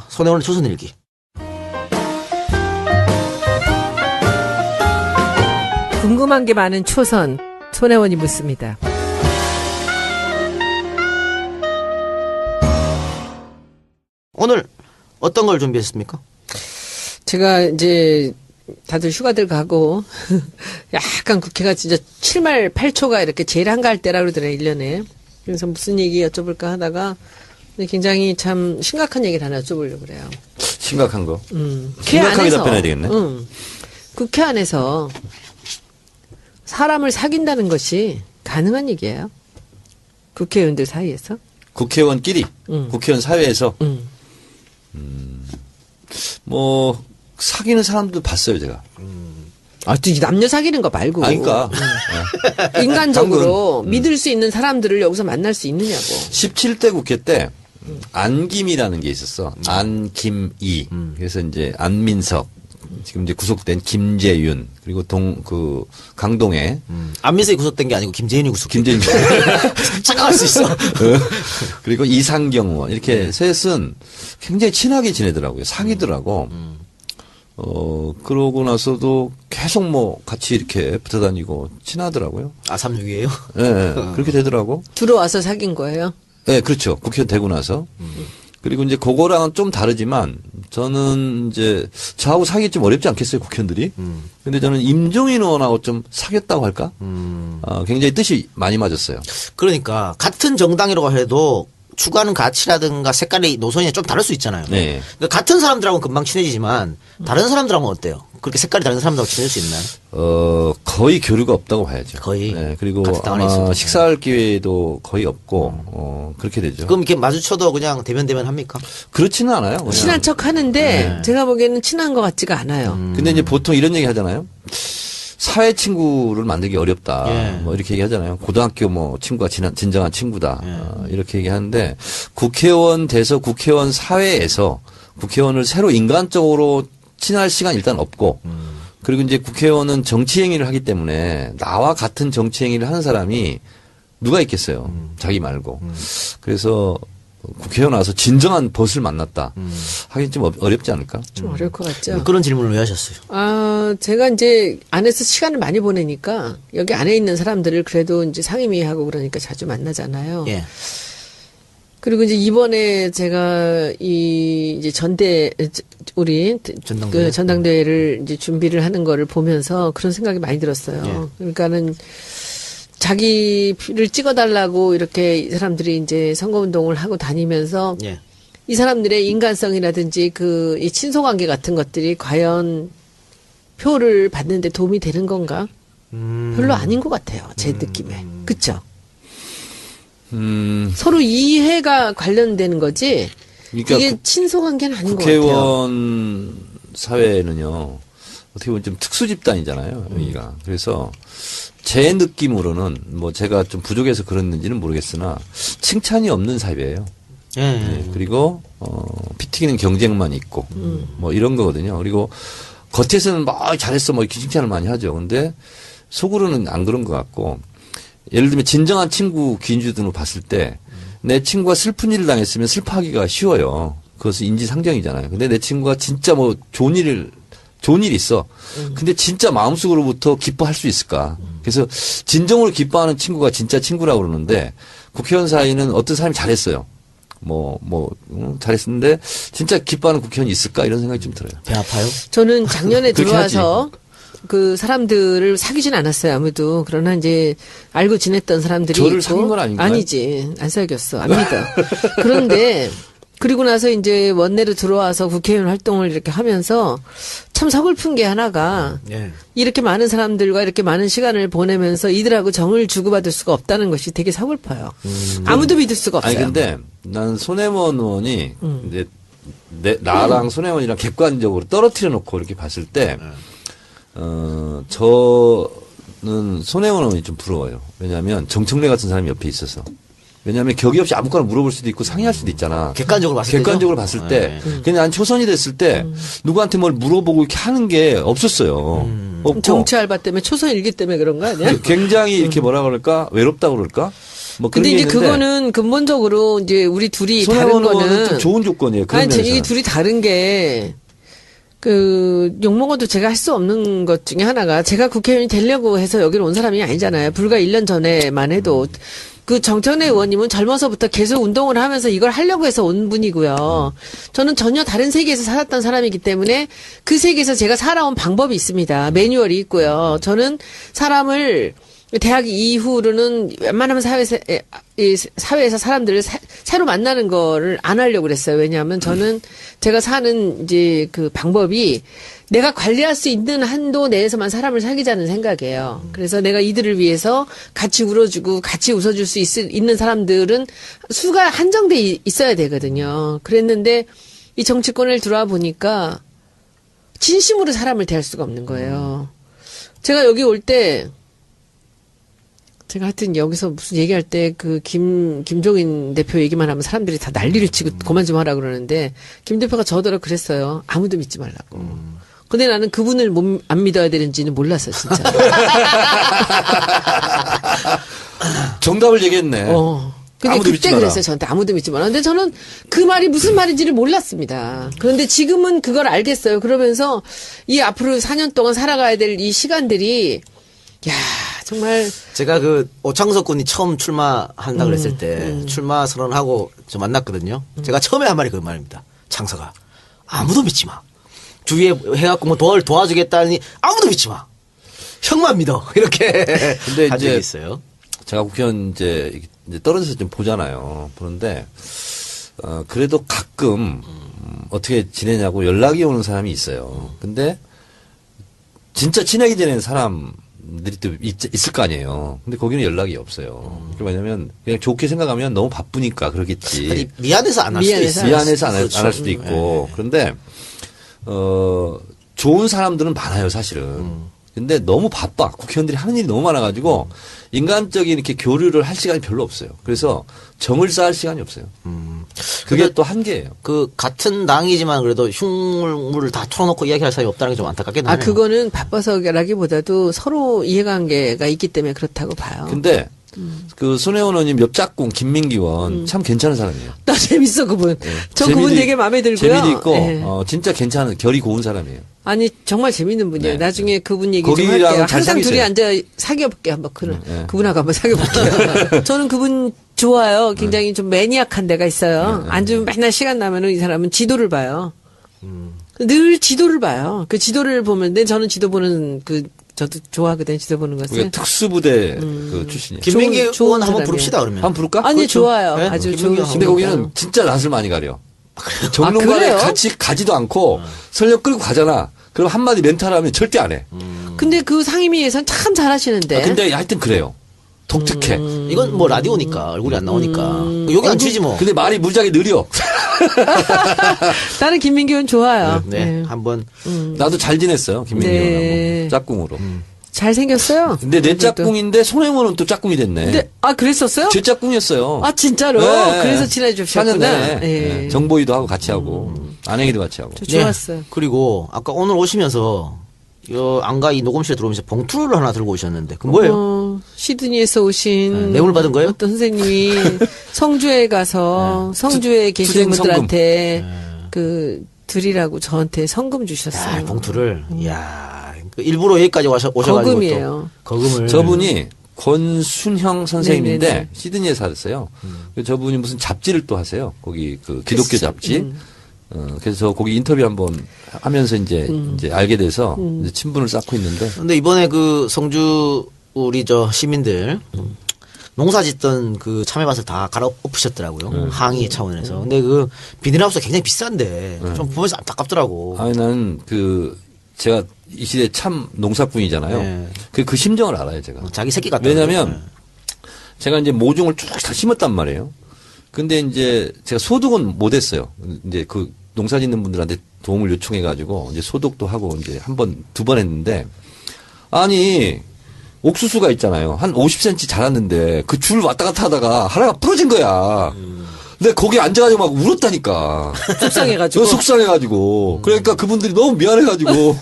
손혜원의 조선일기. 궁금한 게 많은 초선, 손혜원이 묻습니다. 오늘 어떤 걸 준비했습니까? 제가 이제 다들 휴가들 가고 약간 국회가 진짜 7말 8초가 이렇게 제일 한가할 때라 그러더래요, 1년에. 그래서 무슨 얘기 여쭤볼까 하다가 굉장히 참 심각한 얘기를 하나 여쭤보려고 그래요. 심각한 거. 국회 심각하게 안에서, 답변해야 되겠네. 국회 안에서 사람을 사귄다는 것이 가능한 얘기예요? 국회의원들 사이에서? 국회의원끼리, 국회의원 사회에서 뭐 사귀는 사람도 봤어요, 제가. 아, 또 남녀 사귀는 거 말고. 그러니까 인간적으로 믿을 수 있는 사람들을 여기서 만날 수 있느냐고. 17대 국회 때 안김이라는 게 있었어. 안김이. 그래서 이제 안민석, 지금 이제 구속된 김재윤, 그리고 강동애. 안민석이 구속된 게 아니고 김재인이 구속된 김재윤. 착각할 수 있어. 그리고 이상경 의원. 이렇게 셋은 굉장히 친하게 지내더라고요. 사귀더라고. 그러고 나서도 계속 뭐 같이 이렇게 붙어 다니고 친하더라고요. 아삼육이에요? 예, 네, 그렇게 되더라고. 들어와서 사귄 거예요? 네, 그렇죠. 국회의원 되고 나서. 그리고 이제 그거랑은 좀 다르지만 저는 이제 저하고 사귀기 좀 어렵지 않겠어요, 국회의원들이. 근데 저는 임종인 의원하고 좀 사귀었다고 할까? 굉장히 뜻이 많이 맞았어요. 그러니까 같은 정당이라고 해도 추구하는 가치라든가 색깔이 노선이 좀 다를 수 있잖아요. 네. 그러니까 같은 사람들하고는 금방 친해지지만 다른 사람들하고는 어때요? 그렇게 색깔이 다른 사람들하고 친해질 수 있나요? 거의 교류가 없다고 봐야죠. 거의. 네, 그리고 같은 땅 안에 아마 있어도. 식사할 기회도 거의 없고, 그렇게 되죠. 그럼 이렇게 마주쳐도 그냥 대면 합니까? 그렇지는 않아요. 그냥. 친한 척 하는데 제가 보기에는 친한 것 같지가 않아요. 근데 이제 보통 이런 얘기 하잖아요. 사회 친구를 만들기 어렵다. 예. 뭐 이렇게 얘기하잖아요. 고등학교 뭐 친구가 진정한 친구다. 이렇게 얘기하는데 국회의원 돼서 국회의원 사회에서 국회의원을 새로 인간적으로 친할 시간 일단 없고 그리고 이제 국회의원은 정치 행위를 하기 때문에 나와 같은 정치 행위를 하는 사람이 누가 있겠어요. 자기 말고. 그래서 국회의원 와서 진정한 벗을 만났다. 하긴 좀 어렵지 않을까? 좀 어려울 것 같죠. 그런 질문을 왜 하셨어요? 제가 이제 안에서 시간을 많이 보내니까 여기 안에 있는 사람들을 그래도 이제 상임위하고 그러니까 자주 만나잖아요. 예. 그리고 이제 이번에 제가 이제 우리 전당대회? 그 전당대회를 이제 준비를 하는 거를 보면서 그런 생각이 많이 들었어요. 예. 그러니까는 자기를 찍어달라고 이렇게 이 사람들이 이제 선거운동을 하고 다니면서 예. 이 사람들의 인간성이라든지 이 친소관계 같은 것들이 과연 표를 받는데 도움이 되는 건가? 별로 아닌 것 같아요. 제 느낌에. 그쵸? 서로 이해가 관련되는 거지. 그러니까 이게 친소관계는 아닌 것 같아요. 국회의원 사회는요, 어떻게 보면 좀 특수 집단이잖아요, 여기가. 그래서 제 느낌으로는 뭐 제가 좀 부족해서 그랬는지는 모르겠으나 칭찬이 없는 사회예요. 예. 네, 그리고 피 튀기는 경쟁만 있고 뭐 이런 거거든요. 그리고 겉에서는 막 잘했어 뭐 이렇게 칭찬을 많이 하죠. 근데 속으로는 안 그런 것 같고 예를 들면 진정한 친구 기인주등으로 봤을 때 내 친구가 슬픈 일을 당했으면 슬퍼하기가 쉬워요. 그것은 인지상정이잖아요. 근데 내 친구가 진짜 뭐 좋은 일이 있어. 근데 진짜 마음속으로부터 기뻐할 수 있을까? 그래서 진정으로 기뻐하는 친구가 진짜 친구라고 그러는데 국회의원 사이는 어떤 사람이 잘했어요. 잘했는데 진짜 기뻐하는 국회의원이 있을까? 이런 생각이 좀 들어요. 배 아파요? 저는 작년에 그렇게 들어와서 그 사람들을 사귀진 않았어요, 아무도. 그러나 이제 알고 지냈던 사람들이 저를 있고. 사귄 건 아닌가요? 아니지. 안 사귀었어. 안 믿어. 그런데 그리고 나서 이제 원내로 들어와서 국회의원 활동을 이렇게 하면서 참 서글픈 게 하나가 예. 이렇게 많은 사람들과 이렇게 많은 시간을 보내면서 이들하고 정을 주고받을 수가 없다는 것이 되게 서글퍼요. 아무도 믿을 수가 없어요. 아니 근데 난 손혜원 의원이 이제 나랑 손혜원이랑 객관적으로 떨어뜨려 놓고 이렇게 봤을 때 저는 손혜원 의원이 좀 부러워요. 왜냐하면 정청래 같은 사람이 옆에 있어서. 왜냐하면 격이 없이 아무거나 물어볼 수도 있고 상의할 수도 있잖아. 객관적으로 봤을 객관적으로 때죠? 봤을 때. 네. 그냥 난 초선이 됐을 때 누구한테 뭘 물어보고 이렇게 하는 게 없었어요. 없고. 정치 알바 때문에 초선 일기 때문에 그런 거 아니야? 굉장히 이렇게 뭐라 그럴까? 외롭다 그럴까? 뭐 그런 근데 게 이제 있는데 그거는 근본적으로 이제 우리 둘이 다른 손혜원 의원은 거는 좀 좋은 조건이에요. 그런 아니, 면에서는. 이 둘이 다른 게, 욕먹어도 제가 할 수 없는 것 중에 하나가 제가 국회의원이 되려고 해서 여기로 온 사람이 아니잖아요. 불과 1년 전에만 해도. 그 정청래 의원님은 젊어서부터 계속 운동을 하면서 이걸 하려고 해서 온 분이고요. 저는 전혀 다른 세계에서 살았던 사람이기 때문에 그 세계에서 제가 살아온 방법이 있습니다. 매뉴얼이 있고요. 저는 사람을 대학 이후로는 웬만하면 사회에서 사람들을 새로 만나는 거를 안 하려고 그랬어요. 왜냐하면 저는 제가 사는 이제 그 방법이 내가 관리할 수 있는 한도 내에서만 사람을 사귀자는 생각이에요. 그래서 내가 이들을 위해서 같이 울어주고 같이 웃어줄 수 있는 사람들은 수가 한정돼 있어야 되거든요. 그랬는데 이 정치권을 들어와 보니까 진심으로 사람을 대할 수가 없는 거예요. 제가 여기 올 때 제가 하여튼 여기서 무슨 얘기할 때 그 김종인 대표 얘기만 하면 사람들이 다 난리를 치고 그만 좀 하라 그러는데 김 대표가 저더러 그랬어요. 아무도 믿지 말라고. 근데 나는 그분을 안 믿어야 되는지는 몰랐어, 진짜. 정답을 얘기했네. 근데 아무도 믿지 그때 마라. 그랬어요. 저한테 아무도 믿지 마라. 근데 저는 그 말이 무슨 말인지를 몰랐습니다. 그런데 지금은 그걸 알겠어요. 그러면서 이 앞으로 4년 동안 살아가야 될 이 시간들이 야 정말 제가 그 오창석 군이 처음 출마한다 그랬을 때 출마 선언하고 저 만났거든요. 제가 처음에 한 말이 그 말입니다. 창석아, 아무도 믿지 마. 주위에 해갖고 뭐 도와주겠다니 아무도 믿지 마. 형만 믿어. 이렇게 근데 한 적이 이제 있어요. 제가 국회의원 이제 떨어져서 좀 보잖아요. 보는데, 그래도 가끔, 어떻게 지내냐고 연락이 오는 사람이 있어요. 근데, 진짜 친하게 지내는 사람들이 또 있을 거 아니에요. 근데 거기는 연락이 없어요. 그게 뭐냐면, 그냥 좋게 생각하면 너무 바쁘니까 그러겠지. 아니, 미안해서 안 할 수도 미안해서 있어요. 미안해서 안 그렇죠. 할 수도 있고. 그런데, 좋은 사람들은 많아요, 사실은. 근데 너무 바빠. 국회의원들이 하는 일이 너무 많아가지고, 인간적인 이렇게 교류를 할 시간이 별로 없어요. 그래서 정을 쌓을 시간이 없어요. 그게 또 한계예요. 그 같은 당이지만 그래도 흉물을 다 털어놓고 이야기할 사람이 없다는 게 좀 안타깝긴 하네요. 그거는 바빠서라기보다도 서로 이해관계가 있기 때문에 그렇다고 봐요. 근데, 그 손혜원 의원님 옆 짝꿍 김민기 의원 참 괜찮은 사람이에요. 나 재밌어 그분. 저 그분 되게 마음에 들고요. 재미도 있고, 예. 진짜 괜찮은, 결이 고운 사람이에요. 아니 정말 재밌는 분이에요. 네. 나중에 그분 얘기 좀 거기랑 할게요. 잘 항상 둘이 사귀세요. 앉아 사귀어볼게요. 한번 네. 그분하고 한번 사귀어볼게요. 저는 그분 좋아요. 굉장히 좀 매니악한 데가 있어요. 앉으면 맨날 시간 나면은 이 사람은 지도를 봐요. 늘 지도를 봐요. 그 지도를 보면, 근데 저는 지도 보는 저도 좋아하거든요. 지도 보는 그게 것을. 특수부대 그 출신이에요. 김민기 좋은 의원 한번 사람이에요. 부릅시다 그러면. 한번 부를까? 아니 그렇죠. 좋아요. 네? 아주 김민기 좋은. 의원 근데 한번 거기는 진짜 낯을 많이 가려. 정론관에 그래요? 같이 가지도 않고 설령 끌고 가잖아. 그럼 한마디 멘탈 하면 절대 안 해. 근데 그 상임위에선 참 잘하시는데. 근데 하여튼 그래요. 독특해. 이건 뭐 라디오니까 얼굴이 안 나오니까 여기 안 치지 뭐. 근데 말이 무지하게 느려. 나는 김민기 의원 좋아요. 네, 한번 나도 잘 지냈어요. 김민기 네. 의원하고 짝꿍으로. 잘 생겼어요. 근데 내 짝꿍인데 손혜원은 또 짝꿍이 됐네. 근데 그랬었어요? 제 짝꿍이었어요. 아 진짜로? 네. 그래서 친해지셨구나. 4년 내내. 예. 네. 정보위도 하고 같이 하고 안행이도 같이 하고. 저 좋았어요. 네. 그리고 아까 오늘 오시면서 안가 이 녹음실에 들어오면서 봉투를 하나 들고 오셨는데 그 뭐예요? 시드니에서 오신 뇌물 받은 거예요? 어떤 선생님이 성주에 가서 성주에 계신 투쟁 분들한테 그 드리라고 저한테 성금 주셨어요. 봉투를. 이야, 그 일부러 여기까지 오셔가지고 거금이에요. 또 거금을. 저분이 권순형 선생님인데 네네네. 시드니에 살았어요. 저분이 무슨 잡지를 또 하세요. 거기 그 기독교 잡지. 그래서 거기 인터뷰 한번 하면서 이제 알게 돼서 이제 친분을 쌓고 있는데. 근데 이번에 그 성주 우리 시민들 농사 짓던 그 참외밭을 다 갈아엎으셨더라고요. 항의 차원에서. 근데 그 비닐하우스가 굉장히 비싼데 좀 보면서 안타깝더라고. 아니 나는 제가 이 시대 참 농사꾼이잖아요. 네. 그 심정을 알아요, 제가. 자기 새끼 같다. 왜냐면 제가 이제 모종을 쭉 다 심었단 말이에요. 근데 이제 제가 소득은 못 했어요. 이제 그 농사 짓는 분들한테 도움을 요청해 가지고 이제 소독도 하고 이제 한 번, 두 번 했는데 아니 옥수수가 있잖아요. 한 50cm 자랐는데 그 줄 왔다 갔다 하다가 하나가 부러진 거야. 근데 거기 앉아가지고 막 울었다니까. 속상해가지고. 속상해가지고. 그러니까 그분들이 너무 미안해가지고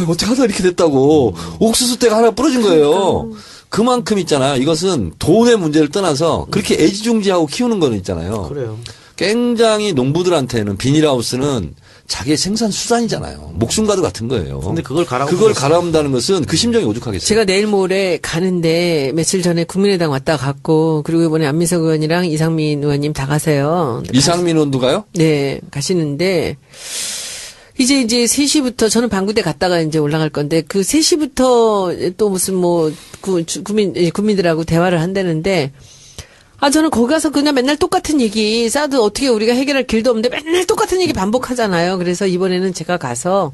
어떻게 하다 이렇게 됐다고. 옥수수 떼가 하나 부러진 거예요. 그만큼 있잖아요. 이것은 돈의 문제를 떠나서 그렇게 애지중지하고 키우는 거는 있잖아요. 그래요. 굉장히 농부들한테는 비닐하우스는 자기의 생산 수단이잖아요. 목숨과도 같은 거예요. 근데 그걸 갈아엎는다는 것은 그 심정이 오죽하겠어요. 제가 내일 모레 가는데 며칠 전에 국민의당 왔다 갔고 그리고 이번에 안민석 의원이랑 이상민 의원님 다 가세요. 이상민 의원도 가요? 네, 가시는데 이제 3시부터 저는 방구대 갔다가 이제 올라갈 건데 그 3시부터 또 무슨 국민들하고 대화를 한다는데 저는 거기 가서 그냥 맨날 똑같은 얘기, 사드 어떻게 우리가 해결할 길도 없는데 맨날 똑같은 얘기 반복하잖아요. 그래서 이번에는 제가 가서,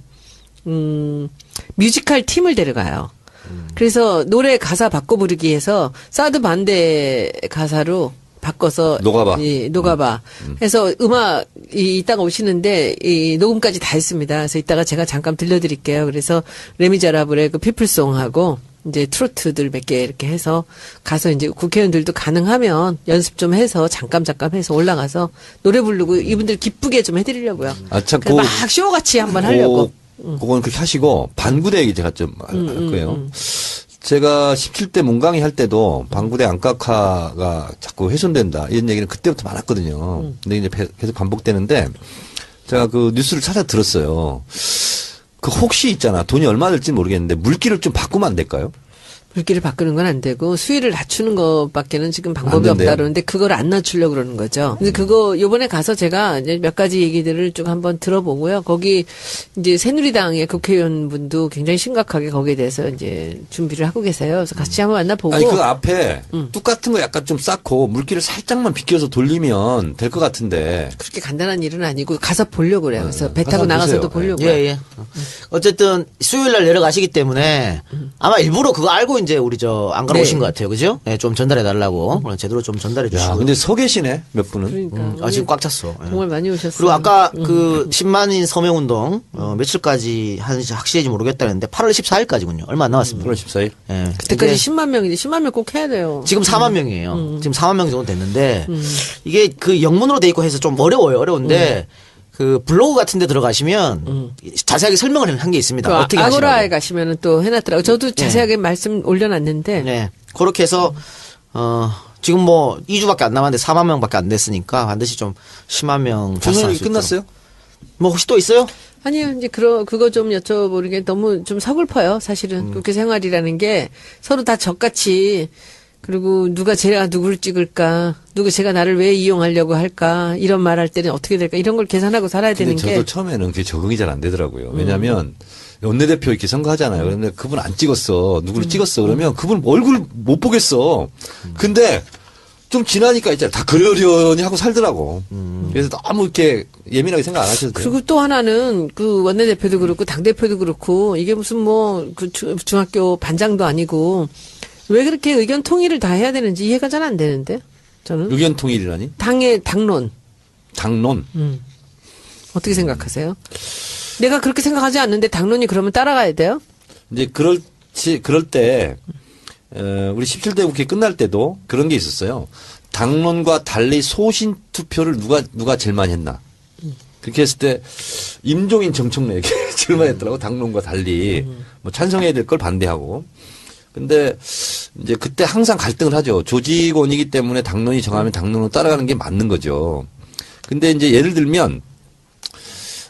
뮤지컬 팀을 데려가요. 그래서 노래 가사 바꿔 부르기 해서 사드 반대 가사로 바꿔서. 녹아봐. 녹아봐. 해서 이따가 오시는데, 녹음까지 다 했습니다. 그래서 이따가 제가 잠깐 들려드릴게요. 그래서 레미제라블의 그 피플송하고, 이제 트로트들 몇 개 이렇게 해서 가서 이제 국회의원들도 가능하면 연습 좀 해서 잠깐 해서 올라가서 노래 부르고 이분들 기쁘게 좀 해드리려고요. 참, 막 쇼같이 한번 하려고. 그건 그렇게 하시고 반구대 얘기 제가 좀 할 거예요. 제가 17대 문강위 할 때도 반구대 안팎화가 자꾸 훼손된다 이런 얘기는 그때부터 많았거든요. 근데 이제 계속 반복되는데 제가 그 뉴스를 찾아 들었어요. 그 혹시 있잖아. 돈이 얼마 될지 모르겠는데 물기를 좀 바꾸면 안 될까요? 물기를 바꾸는 건 안 되고 수위를 낮추는 것밖에는 지금 방법이 안 된대요. 없다 그러는데 그걸 안 낮추려고 그러는 거죠. 근데 그거 요번에 가서 제가 이제 몇 가지 얘기들을 쭉 한번 들어보고요. 거기 이제 새누리당의 국회의원분도 굉장히 심각하게 거기에 대해서 이제 준비를 하고 계세요. 그래서 같이 한번 만나보고. 아니 그 앞에 뚝 같은 거 약간 좀 쌓고 물기를 살짝만 비껴서 돌리면 될 것 같은데. 그렇게 간단한 일은 아니고 가서 보려고 그래요. 그래서 배 가서 타고 나가서도 보세요. 보려고요. 예, 예. 어쨌든 수요일 날 내려가시기 때문에 아마 일부러 그거 알고 이제 우리 안 가보신 네. 것 같아요. 그죠? 예, 좀 전달해 달라고. 제대로 좀 전달해 야, 주시고. 근데 서 계시네 몇 분은. 그러니까 지금 꽉 찼어. 예. 정말 많이 오셨어요. 그리고 아까 그 10만인 서명운동 며칠까지 하는지 확실히 모르겠다는데 8월 14일까지군요. 얼마 안 남았습니다. 8월 14일. 예. 그때까지 이게 10만 명인데 10만 명 꼭 해야 돼요. 지금 4만 명이에요. 지금 4만 명 정도 됐는데 이게 그 영문으로 돼 있고 해서 좀 어려워요. 어려운데 그 블로그 같은 데 들어가시면 자세하게 설명을 한 게 있습니다. 그 어떻게 아고라에 하시라고. 가시면은 또 해놨더라고요. 저도 자세하게 말씀 올려놨는데. 네. 그렇게 해서 지금 뭐 2주밖에 안 남았는데 4만 명밖에 안 됐으니까 반드시 좀 10만 명 조선이 끝났어요? 뭐 혹시 또 있어요? 아니요, 이제 그거 좀 여쭤보는 게 너무 좀 서글퍼요, 사실은. 국회 생활이라는 게 서로 다 적같이, 그리고 제가 누구를 찍을까, 제가 나를 왜 이용하려고 할까, 이런 말 할 때는 어떻게 될까, 이런 걸 계산하고 살아야 근데 되는 저도 게. 처음에는 그게 적응이 잘 안 되더라고요. 왜냐하면 원내대표 이렇게 선거하잖아요. 그런데 그분 안 찍었어. 누구를 찍었어. 그러면 그분 얼굴 못 보겠어. 근데 좀 지나니까 이제 다 그러려니 하고 살더라고. 그래서 너무 이렇게 예민하게 생각 안 하셔도 돼요. 그리고 또 하나는 그 원내대표도 그렇고 당대표도 그렇고 이게 무슨 뭐 그 중학교 반장도 아니고 왜 그렇게 의견 통일을 다 해야 되는지 이해가 잘 안 되는데 저는. 의견 통일이라니? 당의 당론. 당론. 어떻게 생각하세요? 내가 그렇게 생각하지 않는데 당론이 그러면 따라가야 돼요? 이제 그럴 때 우리 17대 국회 끝날 때도 그런 게 있었어요. 당론과 달리 소신 투표를 누가 제일 많이 했나. 그렇게 했을 때 임종인 정청래에게 제일 많이 했더라고. 당론과 달리 뭐 찬성해야 될 걸 반대하고. 근데 이제 그때 항상 갈등을 하죠. 조직원이기 때문에 당론이 정하면 당론으로 따라가는 게 맞는 거죠. 근데 이제 예를 들면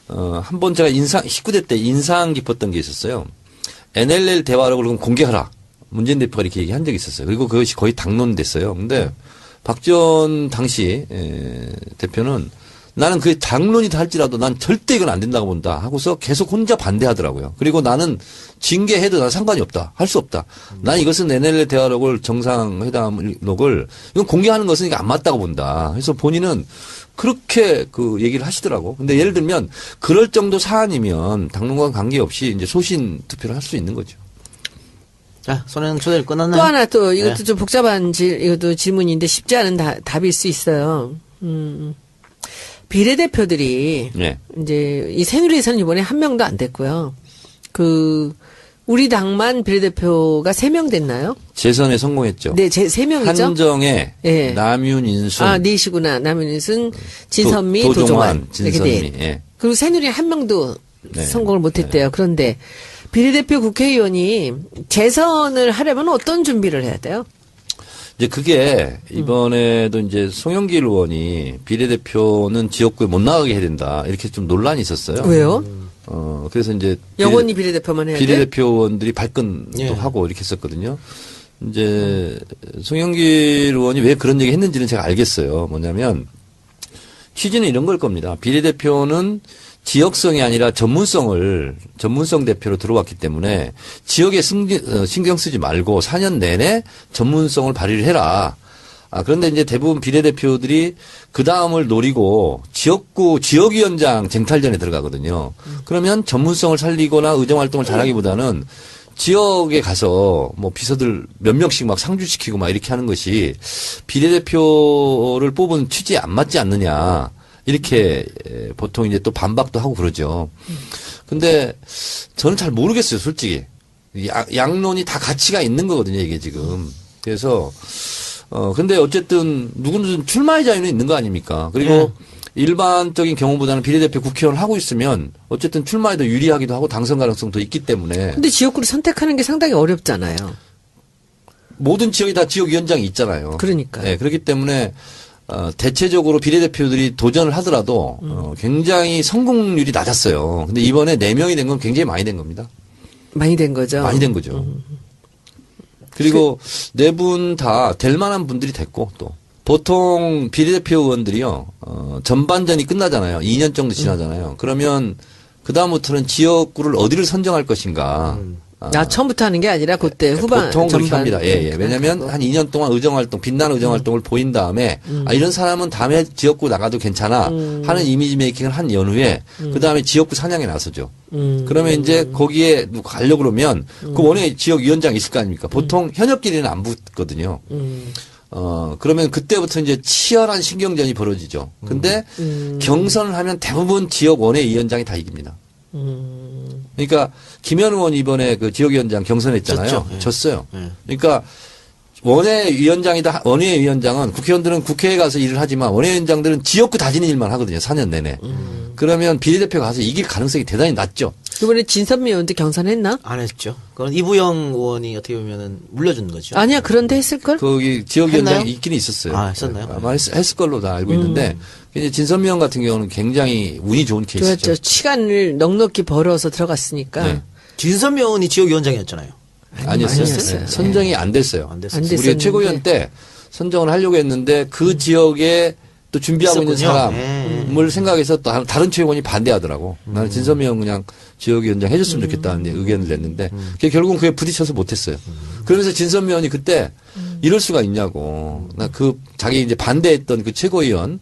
한 번 제가 19대 때 인상 깊었던 게 있었어요. NLL 대화록을 그럼 공개하라. 문재인 대표가 이렇게 얘기한 적이 있었어요. 그리고 그것이 거의 당론 됐어요. 근데 박지원 당시 대표는 나는 그게 당론이다 할지라도 난 절대 이건 안 된다고 본다 하고서 계속 혼자 반대하더라고요. 그리고 나는 징계해도 난 상관이 없다. 할 수 없다. 난 이것은 NLL 대화록을 정상회담록을 이건 공개하는 것은 이게 안 맞다고 본다. 그래서 본인은 그렇게 그 얘기를 하시더라고. 근데 예를 들면 그럴 정도 사안이면 당론과 관계없이 이제 소신 투표를 할 수 있는 거죠. 자, 손해는 초대를 끝났나요? 또 하나 또 이것도 네. 좀 복잡한 이것도 질문인데 쉽지 않은 답일 수 있어요. 비례대표들이 네. 이제 이 새누리에서는 이번에 한 명도 안 됐고요. 우리 당만 비례대표가 3명 됐나요? 재선에 성공했죠. 네, 3명이죠. 한정혜, 예. 남윤, 인순, 아, 넷이구나. 남윤순, 진선미, 도종환, 도종환. 이렇게 진선미. 넷. 예. 그리고 새누리 한 명도 네. 성공을 못했대요. 그런데 비례대표 국회의원이 재선을 하려면 어떤 준비를 해야 돼요? 이제 그게 이번에도 이제 송영길 의원이 비례대표는 지역구에 못 나가게 해야 된다. 이렇게 좀 논란이 있었어요. 왜요? 그래서 이제 영원히 비례대표만 해야 돼? 비례대표 의원들이 발끈도 예. 하고 이렇게 했었거든요. 이제 송영길 의원이 왜 그런 얘기 했는지는 제가 알겠어요. 뭐냐면 취지는 이런 걸 겁니다. 비례대표는 지역성이 아니라 전문성 대표로 들어왔기 때문에 지역에 신경 쓰지 말고 4년 내내 전문성을 발휘를 해라. 그런데 이제 대부분 비례대표들이 그 다음을 노리고 지역위원장 쟁탈전에 들어가거든요. 그러면 전문성을 살리거나 의정활동을 잘하기보다는 지역에 가서 뭐 비서들 몇 명씩 막 상주시키고 막 이렇게 하는 것이 비례대표를 뽑은 취지에 안 맞지 않느냐. 이렇게 보통 이제 또 반박도 하고 그러죠. 근데 저는 잘 모르겠어요, 솔직히. 양론이 다 가치가 있는 거거든요, 이게 지금. 그래서, 근데 어쨌든 누구든 출마의 자유는 있는 거 아닙니까? 그리고 일반적인 경우보다는 비례대표 국회의원을 하고 있으면 어쨌든 출마에도 유리하기도 하고 당선 가능성도 있기 때문에. 근데 지역구를 선택하는 게 상당히 어렵잖아요. 모든 지역이 다 지역위원장이 있잖아요. 그러니까요. 네, 그렇기 때문에 대체적으로 비례대표들이 도전을 하더라도 굉장히 성공률이 낮았어요. 근데 이번에 4명이 된 건 굉장히 많이 된 겁니다. 많이 된 거죠. 많이 된 거죠. 그리고 네 분 다 될 만한 분들이 됐고 또 보통 비례대표 의원들이요 전반전이 끝나잖아요. 2년 정도 지나잖아요. 그러면 그 다음부터는 지역구를 어디를 선정할 것인가. 처음부터 하는 게 아니라 그때 후반 보통 그렇게 전반. 합니다. 예. 왜냐하면 한 2년 동안 의정활동, 빛나는 의정활동을 보인 다음에 이런 사람은 다음에 지역구 나가도 괜찮아 하는 이미지 메이킹을 한 연후에 그 다음에 지역구 사냥에 나서죠. 그러면 이제 거기에 가려고 그러면 그 원외 지역위원장이 있을 거 아닙니까? 보통 현역끼리는 안 붙거든요. 그러면 그때부터 이제 치열한 신경전이 벌어지죠. 근데 경선을 하면 대부분 지역 원외위원장이 다 이깁니다. 그러니까 김현 의원 이번에 그 지역위원장 경선했잖아요. 졌어요. 그러니까 원외위원장은 국회의원들은 국회에 가서 일을 하지만 원외위원장들은 지역구 다지는 일만 하거든요. 4년 내내. 그러면 비례대표가 가서 이길 가능성이 대단히 낮죠. 이번에 진선미 의원도 경선했나? 안 했죠. 그건 이부영 의원이 어떻게 보면은 물려준 거죠. 아니야, 그런데 했을걸? 거기 지역위원장이 있긴 있었어요. 했었나요? 아마 했을 걸로 다 알고 있는데 이제 진선미 의원 같은 경우는 굉장히 운이 좋은 케이스죠. 좋았죠. 시간을 넉넉히 벌어서 들어갔으니까. 네. 진선미 의원이 지역위원장이었잖아요. 아니었어요. 아니었어요. 선정이 안 됐어요. 안 됐어요. 안 우리가 됐었는데. 최고위원 때 선정을 하려고 했는데 그 지역에 또 준비하고 있는 있었군요. 사람을 생각해서 또 다른 최고위원이 반대하더라고. 나는 진선미 의원 그냥 지역위원장 해줬으면 좋겠다는 의견을 냈는데 결국은 그게 부딪혀서 못했어요. 그러면서 진선미 의원이 그때 이럴 수가 있냐고. 나 자기 이제 반대했던 그 최고위원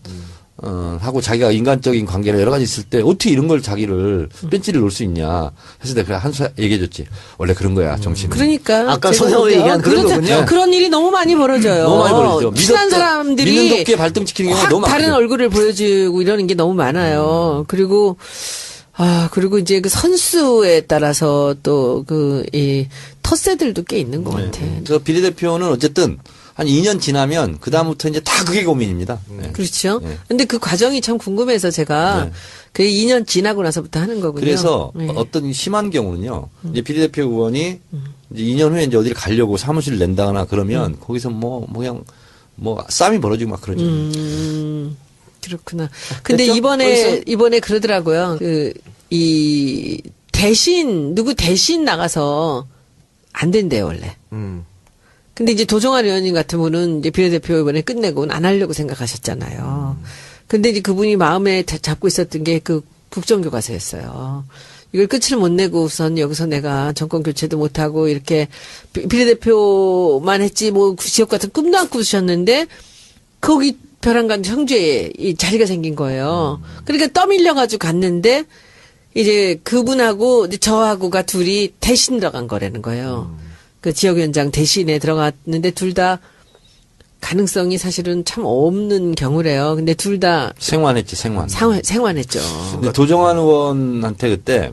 하고 자기가 인간적인 관계를 여러 가지 있을 때 어떻게 이런 걸 자기를 벤치를 놓을 수 있냐 해서 내가 한수 얘기해줬지. 원래 그런 거야 정치는. 그러니까 아까 제가 손혜원이 얘기한 그런 그렇죠. 거군요. 그런 일이 너무 많이 벌어져요. 너무 많이 벌어지죠. 친한 사람들이 믿는 도끼에 발등지키는 경우가 확 너무 다른 많거든요. 얼굴을 보여주고 이러는 게 너무 많아요. 그리고 이제 그 선수에 따라서 또 이 텃세들도 꽤 있는 것 같아. 그래서 비례대표는 어쨌든 한 2년 지나면 그다음부터 이제 다 그게 고민입니다. 네. 그렇죠. 네. 근데 그 과정이 참 궁금해서 제가 네. 그 2년 지나고 나서부터 하는 거군요. 그래서 네. 어떤 심한 경우는요. 이제 비례대표 의원이 이제 2년 후에 이제 어디를 가려고 사무실을 낸다거나 그러면 거기서 그냥 싸움이 벌어지고 막 그러죠. 그렇구나. 근데 됐죠? 이번에 그러더라고요. 누구 대신 나가서 안 된대요, 원래. 근데 이제 도종환 의원님 같은 분은 이제 비례대표 이번에 끝내고는 안 하려고 생각하셨잖아요. 근데 이제 그분이 마음에 잡고 있었던 게 그 국정교과서였어요. 이걸 끝을 못 내고 우선 여기서 내가 정권 교체도 못하고 이렇게 비례대표만 했지 지역 같은 꿈도 안 꾸셨는데 거기 벼랑간 청주에 이 자리가 생긴 거예요. 그러니까 떠밀려가지고 갔는데 이제 그분하고 이제 저하고가 둘이 대신 들어간 거라는 거예요. 그 지역위원장 대신에 들어갔는데 둘 다 가능성이 사실은 참 없는 경우래요. 근데 둘 다 생환했지, 생환. 생환했죠. 근데 도종환 의원한테 그때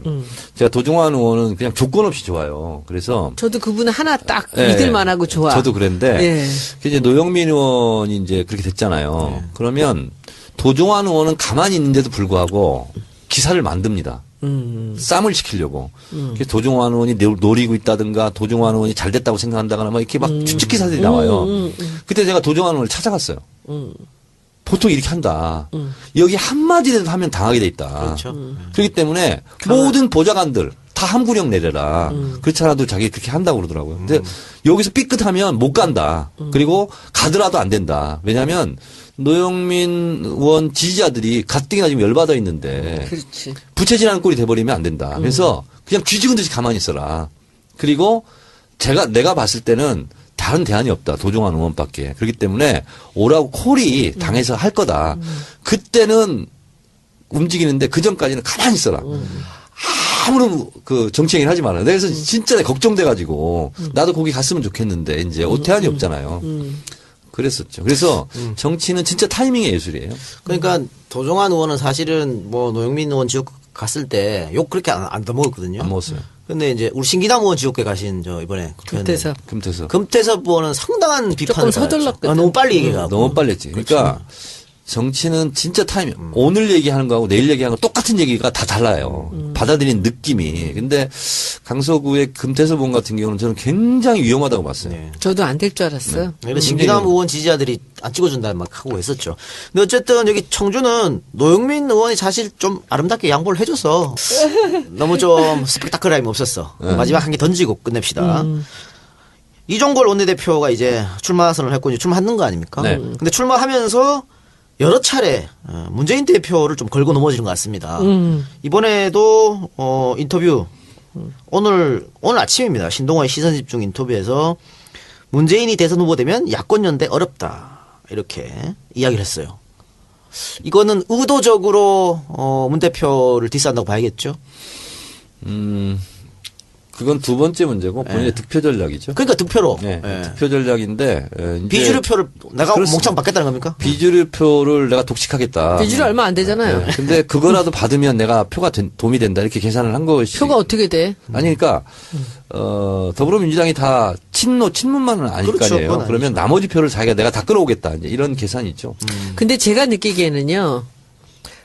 제가 도종환 의원은 그냥 조건 없이 좋아요. 그래서 저도 그분은 하나 딱 예, 믿을 만하고 좋아. 저도 그랬는데 예. 이제 노영민 의원이 이제 그렇게 됐잖아요. 그러면 도종환 의원은 가만히 있는데도 불구하고 기사를 만듭니다. 쌈을 시키려고. 그래서 도종환 의원이 노리고 있다든가 도종환 의원이 잘 됐다고 생각한다거나 막 이렇게 막 추측 기사들이 나와요. 그때 제가 도종환 의원을 찾아갔어요. 보통 이렇게 한다. 여기 한마디라도 하면 당하게 돼 있다. 그렇죠. 그렇기 때문에 모든 보좌관들 다 함구령 내려라. 그렇지 않아도 자기 그렇게 한다고 그러더라고요. 근데 여기서 삐끗하면 못 간다. 그리고 가더라도 안 된다. 왜냐하면 노영민 의원 지지자들이 가뜩이나 지금 열받아 있는데 그렇지. 부채질하는 꼴이 돼버리면 안 된다. 그래서 그냥 쥐죽은 듯이 가만히 있어라. 그리고 내가 봤을 때는 다른 대안이 없다. 도종환 의원밖에. 그렇기 때문에 오라고 콜이 당해서 할 거다. 그때는 움직이는데 그 전까지는 가만히 있어라. 아무런 그 정치 행위를 하지 마라. 그래서 진짜 걱정돼가지고 나도 거기 갔으면 좋겠는데 이제 대안이 없잖아요. 그랬었죠. 그래서 정치는 진짜 타이밍의 예술이에요. 그러니까 도종환 의원은 사실은 노영민 의원 지역 갔을 때 욕 그렇게 안 떠먹었거든요. 안 먹었어요. 근데 이제 우리 신기남 의원 지역에 가신 이번에 금태섭. 금태섭 의원은 상당한 비판을 조금 서둘렀거든. 너무 빨리 얘기하고. 너무 빨리 했지. 그러니까 정치는 진짜 타이밍. 오늘 얘기하는 거하고 내일 얘기하는 거 똑같은 얘기가 다 달라요. 받아들이는 느낌이. 근데 강서구의 금태섭 의원 같은 경우는 저는 굉장히 위험하다고 봤어요. 네. 저도 안 될 줄 알았어요. 그래서 신기남 의원 지지자들이 안 찍어준다 막 하고 했었죠. 근데 어쨌든 여기 청주는 노영민 의원이 사실 좀 아름답게 양보를 해줘서 너무 좀 스펙타클함이 없었어. 마지막 한 개 던지고 끝냅시다. 이종걸 원내대표가 이제 출마 선언을 했고 이제 출마하는 거 아닙니까? 네. 근데 출마하면서 여러 차례 문재인 대표를 좀 걸고 넘어지는 것 같습니다. 이번에도 인터뷰 오늘 아침입니다. 신동아의 시선집중 인터뷰에서 문재인이 대선 후보 되면 야권 연대 어렵다 이렇게 이야기를 했어요. 이거는 의도적으로 문 대표를 디스한다고 봐야겠죠. 그건 두 번째 문제고 본인의 득표 전략이죠. 그러니까 득표로 네, 예. 득표 전략인데 이제 비주류표를 내가 그렇습니다. 몽창 받겠다는 겁니까? 비주류표를 내가 독식하겠다. 비주류 얼마 안 되잖아요. 네, 근데 그거라도 받으면 내가 표가 도움이 된다 이렇게 계산을 한 것이. 표가 어떻게 돼? 아니 그러니까 더불어민주당이 다 친문만은 아닐 그렇죠, 거 아니에요. 그건 그러면 아니죠. 나머지 표를 자기가 내가 다 끌어오겠다 이제 이런 계산이 있죠. 근데 제가 느끼기에는요.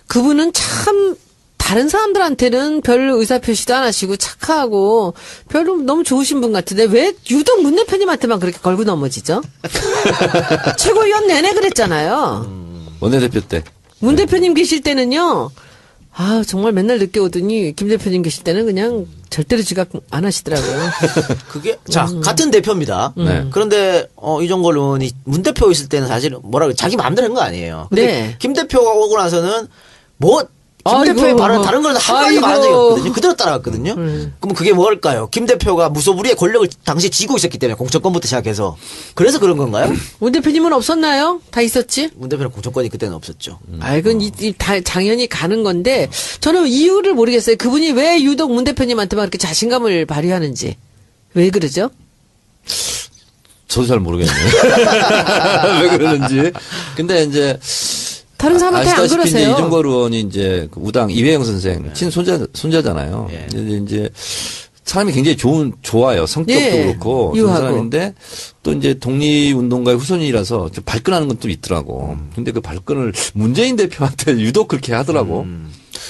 그분은 참 다른 사람들한테는 별 의사표시도 안 하시고 착하고 별로 너무 좋으신 분 같은데 왜 유독 문 대표님한테만 그렇게 걸고 넘어지죠? 최고위원 내내 그랬잖아요. 원내대표 때. 문 대표님 계실 때는요. 아 정말 맨날 늦게 오더니 김 대표님 계실 때는 그냥 절대로 지각 안 하시더라고요. 그게 자 같은 대표입니다. 네. 그런데 이종걸 의원이 문 대표 있을 때는 사실 뭐라고 자기 마음대로 한 거 아니에요. 근데 네. 김 대표가 오고 나서는 뭐 김 아이고. 대표의 발언 다른 거는 한 마디도 말한 적이 아이고. 없거든요. 그대로 따라갔거든요. 그럼 그게 뭘까요? 김 대표가 무소불위의 권력을 당시에 쥐고 있었기 때문에 공천권부터 시작해서 그래서 그런 건가요? 문 대표님은 없었나요? 다 있었지? 문 대표는 공천권이 그때는 없었죠. 아, 이건 다 당연히 가는 건데, 저는 이유를 모르겠어요. 그분이 왜 유독 문 대표님한테만 그렇게 자신감을 발휘하는지. 왜 그러죠? 저도 잘 모르겠네요. 왜 그러는지. 근데 이제 다른 사람한테 안 아시다시피 이제 그러세요. 이종걸 의원이 이제 그 우당 이회영 선생 친손자잖아요. 예. 이제 사람이 굉장히 좋아요. 성격도 예. 그렇고 좋은 유하고. 사람인데 또 이제 독립운동가의 후손이라서 좀 발끈하는 건 또 있더라고. 근데 그 발끈을 문재인 대표한테 유독 그렇게 하더라고.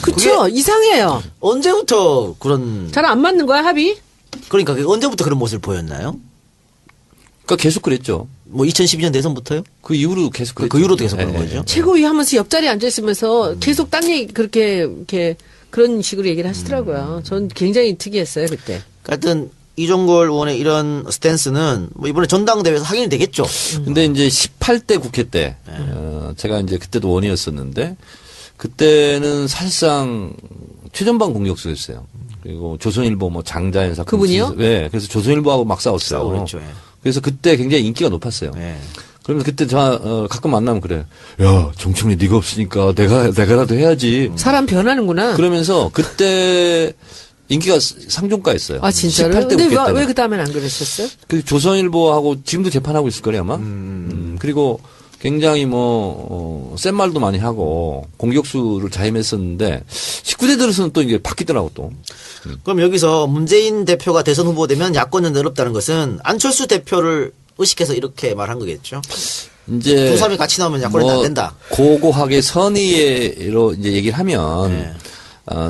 그쵸? 이상해요. 언제부터 그런 잘 안 맞는 거야, 합의? 그러니까 그게 언제부터 그런 모습을 보였나요? 그러니까 계속 그랬죠. 뭐 2012년 대선부터요? 그 이후로 계속 그랬죠. 그 이후로도 계속 그런 예, 거죠. 예. 최고위 하면서 옆자리에 앉아있으면서 계속 딴 얘기, 이렇게, 그런 식으로 얘기를 하시더라고요. 전 굉장히 특이했어요, 그때. 하여튼 이종걸 의원의 이런 스탠스는 뭐 이번에 전당대회에서 확인이 되겠죠. 근데 이제 18대 국회 때, 제가 이제 그때도 원이었었는데, 그때는 사실상 최전방 공격수였어요. 그리고 조선일보 뭐 장자연 사건. 그분이요? 네. 그래서 조선일보하고 막 싸웠어요. 그렇죠. 예. 그래서 그때 굉장히 인기가 높았어요. 예. 그러면 그때 가끔 만나면 그래. 야, 정청래 네가 없으니까 내가라도 해야지. 사람 변하는구나. 그러면서 그때 인기가 상종가였어요. 아, 진짜로? 18대 근데 국회 때는. 왜 그 다음엔 안 그러셨어요? 그 조선일보하고 지금도 재판하고 있을 거래 아마. 그리고 굉장히 센 말도 많이 하고 공격수를 자임했었는데 19대 들어서는 또 이게 바뀌더라고 또. 그럼 여기서 문재인 대표가 대선 후보 되면 야권은 어렵다는 것은 안철수 대표를 의식해서 이렇게 말한 거겠죠. 이제 두 사람이 같이 나오면 야권은 안 된다. 고고하게 선의로 이제 얘기를 하면 네.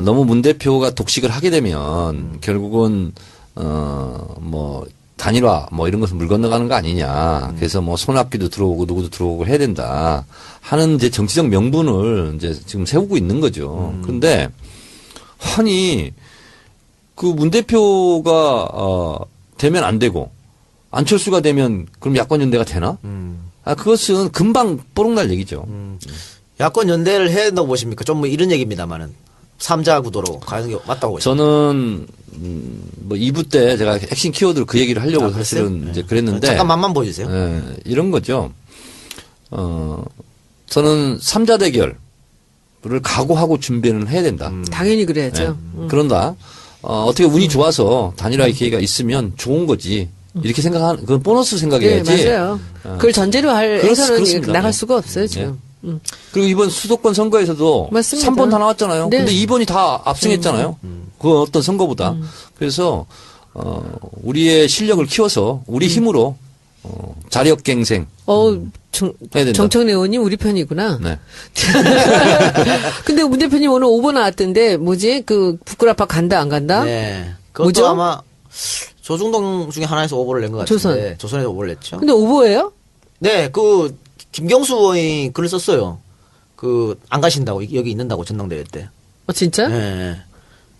너무 문 대표가 독식을 하게 되면 결국은 뭐 단일화 뭐 이런 것은 물 건너가는 거 아니냐. 그래서 뭐 손학규도 들어오고 누구도 들어오고 해야 된다 하는 이제 정치적 명분을 이제 지금 세우고 있는 거죠. 그런데 아니 그 문 대표가 되면 안 되고 안철수가 되면 그럼 야권 연대가 되나? 그것은 금방 뽀록날 얘기죠. 야권 연대를 해야 된다고 보십니까? 좀 뭐 이런 얘기입니다만은 3자 구도로 가는 게 맞다고 보십니까? 저는 뭐 2부 때 제가 핵심 키워드로 그 얘기를 하려고 아, 그랬어요? 사실은 네. 이제 그랬는데 잠깐 맛만 보여주세요. 이런 거죠. 저는 3자 대결을 각오하고 준비는 해야 된다. 당연히 그래야죠. 그런다. 어떻게 운이 좋아서 단일화의 기회가 있으면 좋은 거지. 이렇게 생각하는 그건 보너스 네, 생각해야지. 맞아요. 그걸 전제로 해서는 그렇습니다. 나갈 네. 수가 없어요, 지금. 그리고 이번 수도권 선거에서도 맞습니다. 3번 다 나왔잖아요. 네. 근데 2번이 다 압승했잖아요. 그 어떤 선거보다. 그래서 우리의 실력을 키워서 우리 힘으로 자력갱생 해야 된다. 정청래 의원님 우리 편이구나. 네. 근데 문 대표님 오늘 오버 나왔던데, 뭐지? 그, 부끄러파 간다, 안 간다? 네. 그것도 뭐죠? 아마 조중동 중에 하나에서 오보를 낸 것 같은데 조선에서 오보를 냈죠. 근데 오버예요? 네, 그 김경수 의원이 글을 썼어요. 그 안 가신다고 여기 있는다고 전당대회 때. 진짜? 네.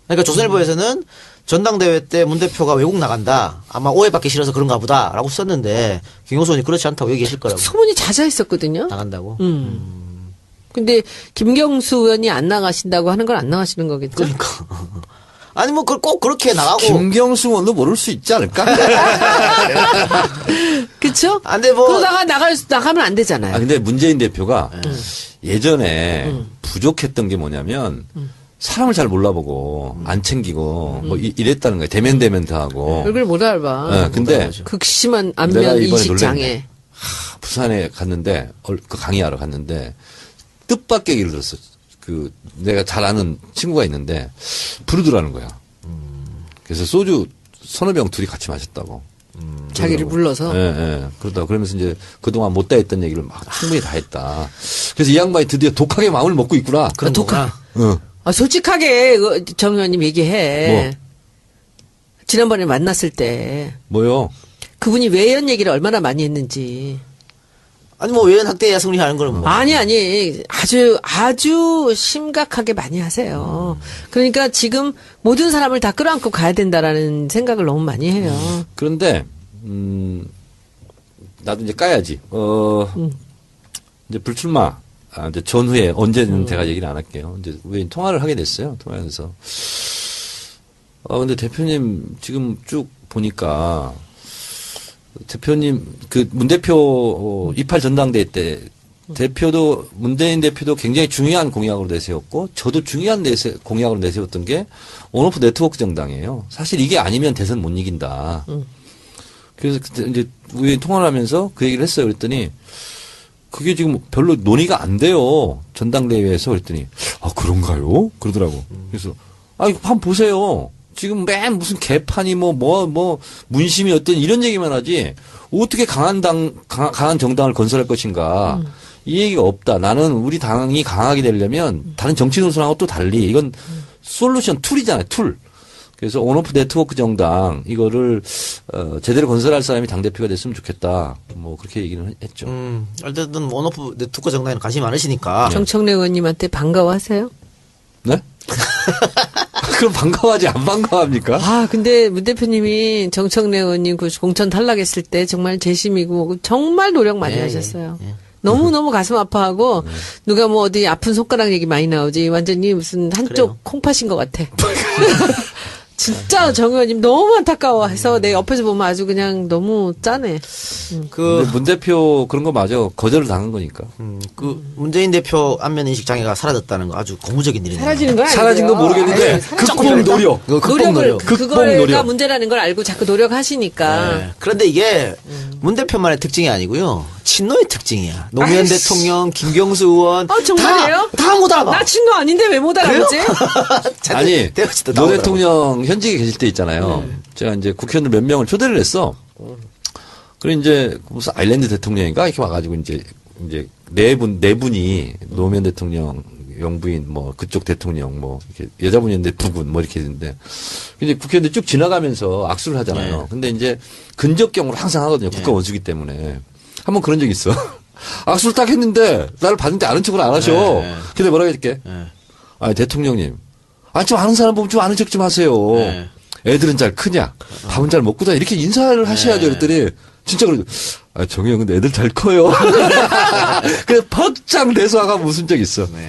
그러니까 조선일보에서는 전당대회 때 문 대표가 외국 나간다. 아마 오해받기 싫어서 그런가 보다라고 썼는데 김경수 의원이 그렇지 않다고 얘기하실 거라고. 소문이 자자했었거든요. 나간다고. 근데 김경수 의원이 안 나가신다고 하는 건 안 나가시는 거겠죠? 그러니까. 아니 뭐 꼭 그렇게 나가고. 김경수 의원도 모를 수 있지 않을까? 그쵸? 안 돼, 뭐. 그러다가 나가면 안 되잖아요. 아, 근데 문재인 대표가 예전에 부족했던 게 뭐냐면 사람을 잘 몰라보고 안 챙기고 뭐 이랬다는 거예요. 대면 더 하고. 얼굴 못 알아봐. 네, 근데 극심한 내가 안면 이번에 인식 놀랬네. 장애. 부산에 갔는데 그 강의하러 갔는데 뜻밖의 얘기를 들었어. 그 내가 잘 아는 친구가 있는데 부르더라는 거야. 그래서 소주 서너 병 둘이 같이 마셨다고. 자기를 불러서. 예, 예. 그러면서 이제 그동안 못다 했던 얘기를 막 충분히 다 했다. 그래서 이 양반이 드디어 독하게 마음을 먹고 있구나. 그런 거구나. 응. 솔직하게 정 의원님 얘기해. 뭐? 지난번에 만났을 때 뭐요? 그분이 외연 얘기를 얼마나 많이 했는지. 아니 뭐 외연 학대 승리하는 거는 뭐. 아니 아주 심각하게 많이 하세요. 그러니까 지금 모든 사람을 다 끌어안고 가야 된다라는 생각을 너무 많이 해요. 그런데 나도 이제 까야지. 이제 불출마 이제 전후에 언제는 제가 얘기를 안 할게요. 이제 우연히 통화를 하게 됐어요. 통화해서. 근데 대표님 지금 쭉 보니까 대표님 그 문 대표 28 전당대회 때 대표도 문재인 대표도 굉장히 중요한 공약으로 내세웠고 저도 중요한 공약으로 내세웠던 게 온오프 네트워크 정당이에요. 사실 이게 아니면 대선 못 이긴다. 그래서 그때 이제 우연히 통화를 하면서 그 얘기를 했어요. 그랬더니 그게 지금 별로 논의가 안 돼요. 전당대회에서 그랬더니 그런가요? 그러더라고. 그래서 한번 보세요. 지금 맨 무슨 개판이 뭐 문심이 어떤 이런 얘기만 하지 어떻게 강한 정당을 건설할 것인가 이 얘기가 없다. 나는 우리 당이 강하게 되려면 다른 정치 노선하고 또 달리 이건 솔루션 툴이잖아요. 툴. 그래서 온오프 네트워크 정당 이거를 제대로 건설할 사람이 당대표가 됐으면 좋겠다. 뭐 그렇게 얘기는 했죠. 어쨌든 온오프 네트워크 정당에는 관심이 많으시니까. 정청래 의원님한테 반가워하세요? 네? 그럼 반가워하지 안 반가워합니까? 근데 문 대표님이 정청래 의원님 그 공천 탈락했을 때 정말 재심이고 정말 노력 많이 하셨어요. 너무너무 가슴 아파하고 누가 뭐 어디 아픈 손가락 얘기 많이 나오지 완전히 무슨 한쪽 그래요. 콩팥인 것 같아. 진짜 정 의원님 너무 안타까워해서 내 옆에서 보면 아주 그냥 너무 짠해. 근데 문 대표 그런 거 맞아. 거절을 당한 거니까. 문재인 대표 안면 인식 장애가 사라졌다는 거 아주 고무적인 일이네요. 사라지는 건 사라진 건 모르겠는데 극복 노력. 노력을 극복 그거가 노력. 문제라는 걸 알고 자꾸 노력하시니까. 네. 그런데 이게 문 대표만의 특징이 아니고요. 친노의 특징이야. 노무현 아이씨. 대통령, 김경수 의원 정말이에요? 다 못 알아봐. 나 친구 아닌데 왜 못 알아보지? 아니, 노 대통령 현직에 계실 때 있잖아요. 제가 이제 국회의원들 몇 명을 초대를 했어. 그래 이제 무슨 아일랜드 대통령인가 이렇게 와가지고 이제 네 분이 노무현 대통령, 영부인 뭐 그쪽 대통령 뭐 이렇게 여자분이었는데 부군 뭐 이렇게 했는데 이제 국회의원들 쭉 지나가면서 악수를 하잖아요. 네. 근데 이제 근접경으로 항상 하거든요. 국가 원수기 때문에 한번 그런 적 있어. 악수를 딱 했는데 나를 봤는데 아는 척을 안 하셔. 네. 근데 뭐라고 해줄게. 대통령님. 좀 아는 사람 보면 좀 아는 척 좀 하세요. 네. 애들은 잘 크냐? 밥은 잘 먹고 다니. 이렇게 인사를 하셔야죠. 그랬더니 진짜 그러죠. 정희 형 근데 애들 잘 커요. 그래서 퍽장 대소하가 웃은 적 있어. 네.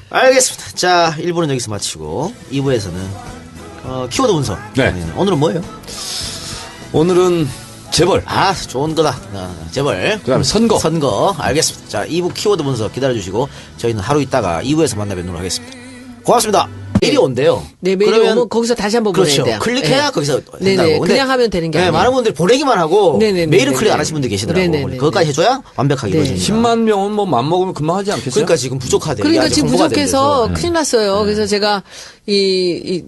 알겠습니다. 자, 1부는 여기서 마치고 2부에서는 키워드 분석. 네. 오늘은 뭐예요? 오늘은 재벌. 좋은 거다. 재벌. 그다음에 선거. 선거. 알겠습니다. 자, 2부 키워드 분석 기다려주시고 저희는 하루 있다가 2부에서 만나 뵙도록 하겠습니다. 고맙습니다. 메일이 온대요. 네, 메일이 그러면 오면 거기서 다시 한번 그렇죠. 보내야 돼요. 클릭해야 네. 거기서 네네. 한다고. 근데 그냥 하면 되는 게 네, 아니에요. 많은 분들이 보내기만 하고 네네네. 메일은 클릭 안 네네. 하신 분들 계시더라고요. 네네네. 그것까지 해줘야 완벽하게 네. 이루어집니다. 10만 명은 뭐 맘먹으면 금방 하지 않겠어요? 그러니까 지금 부족하대요. 그러니까 아직 지금 홍보가 안 부족해서 돼서. 큰일 났어요. 그래서 제가 이제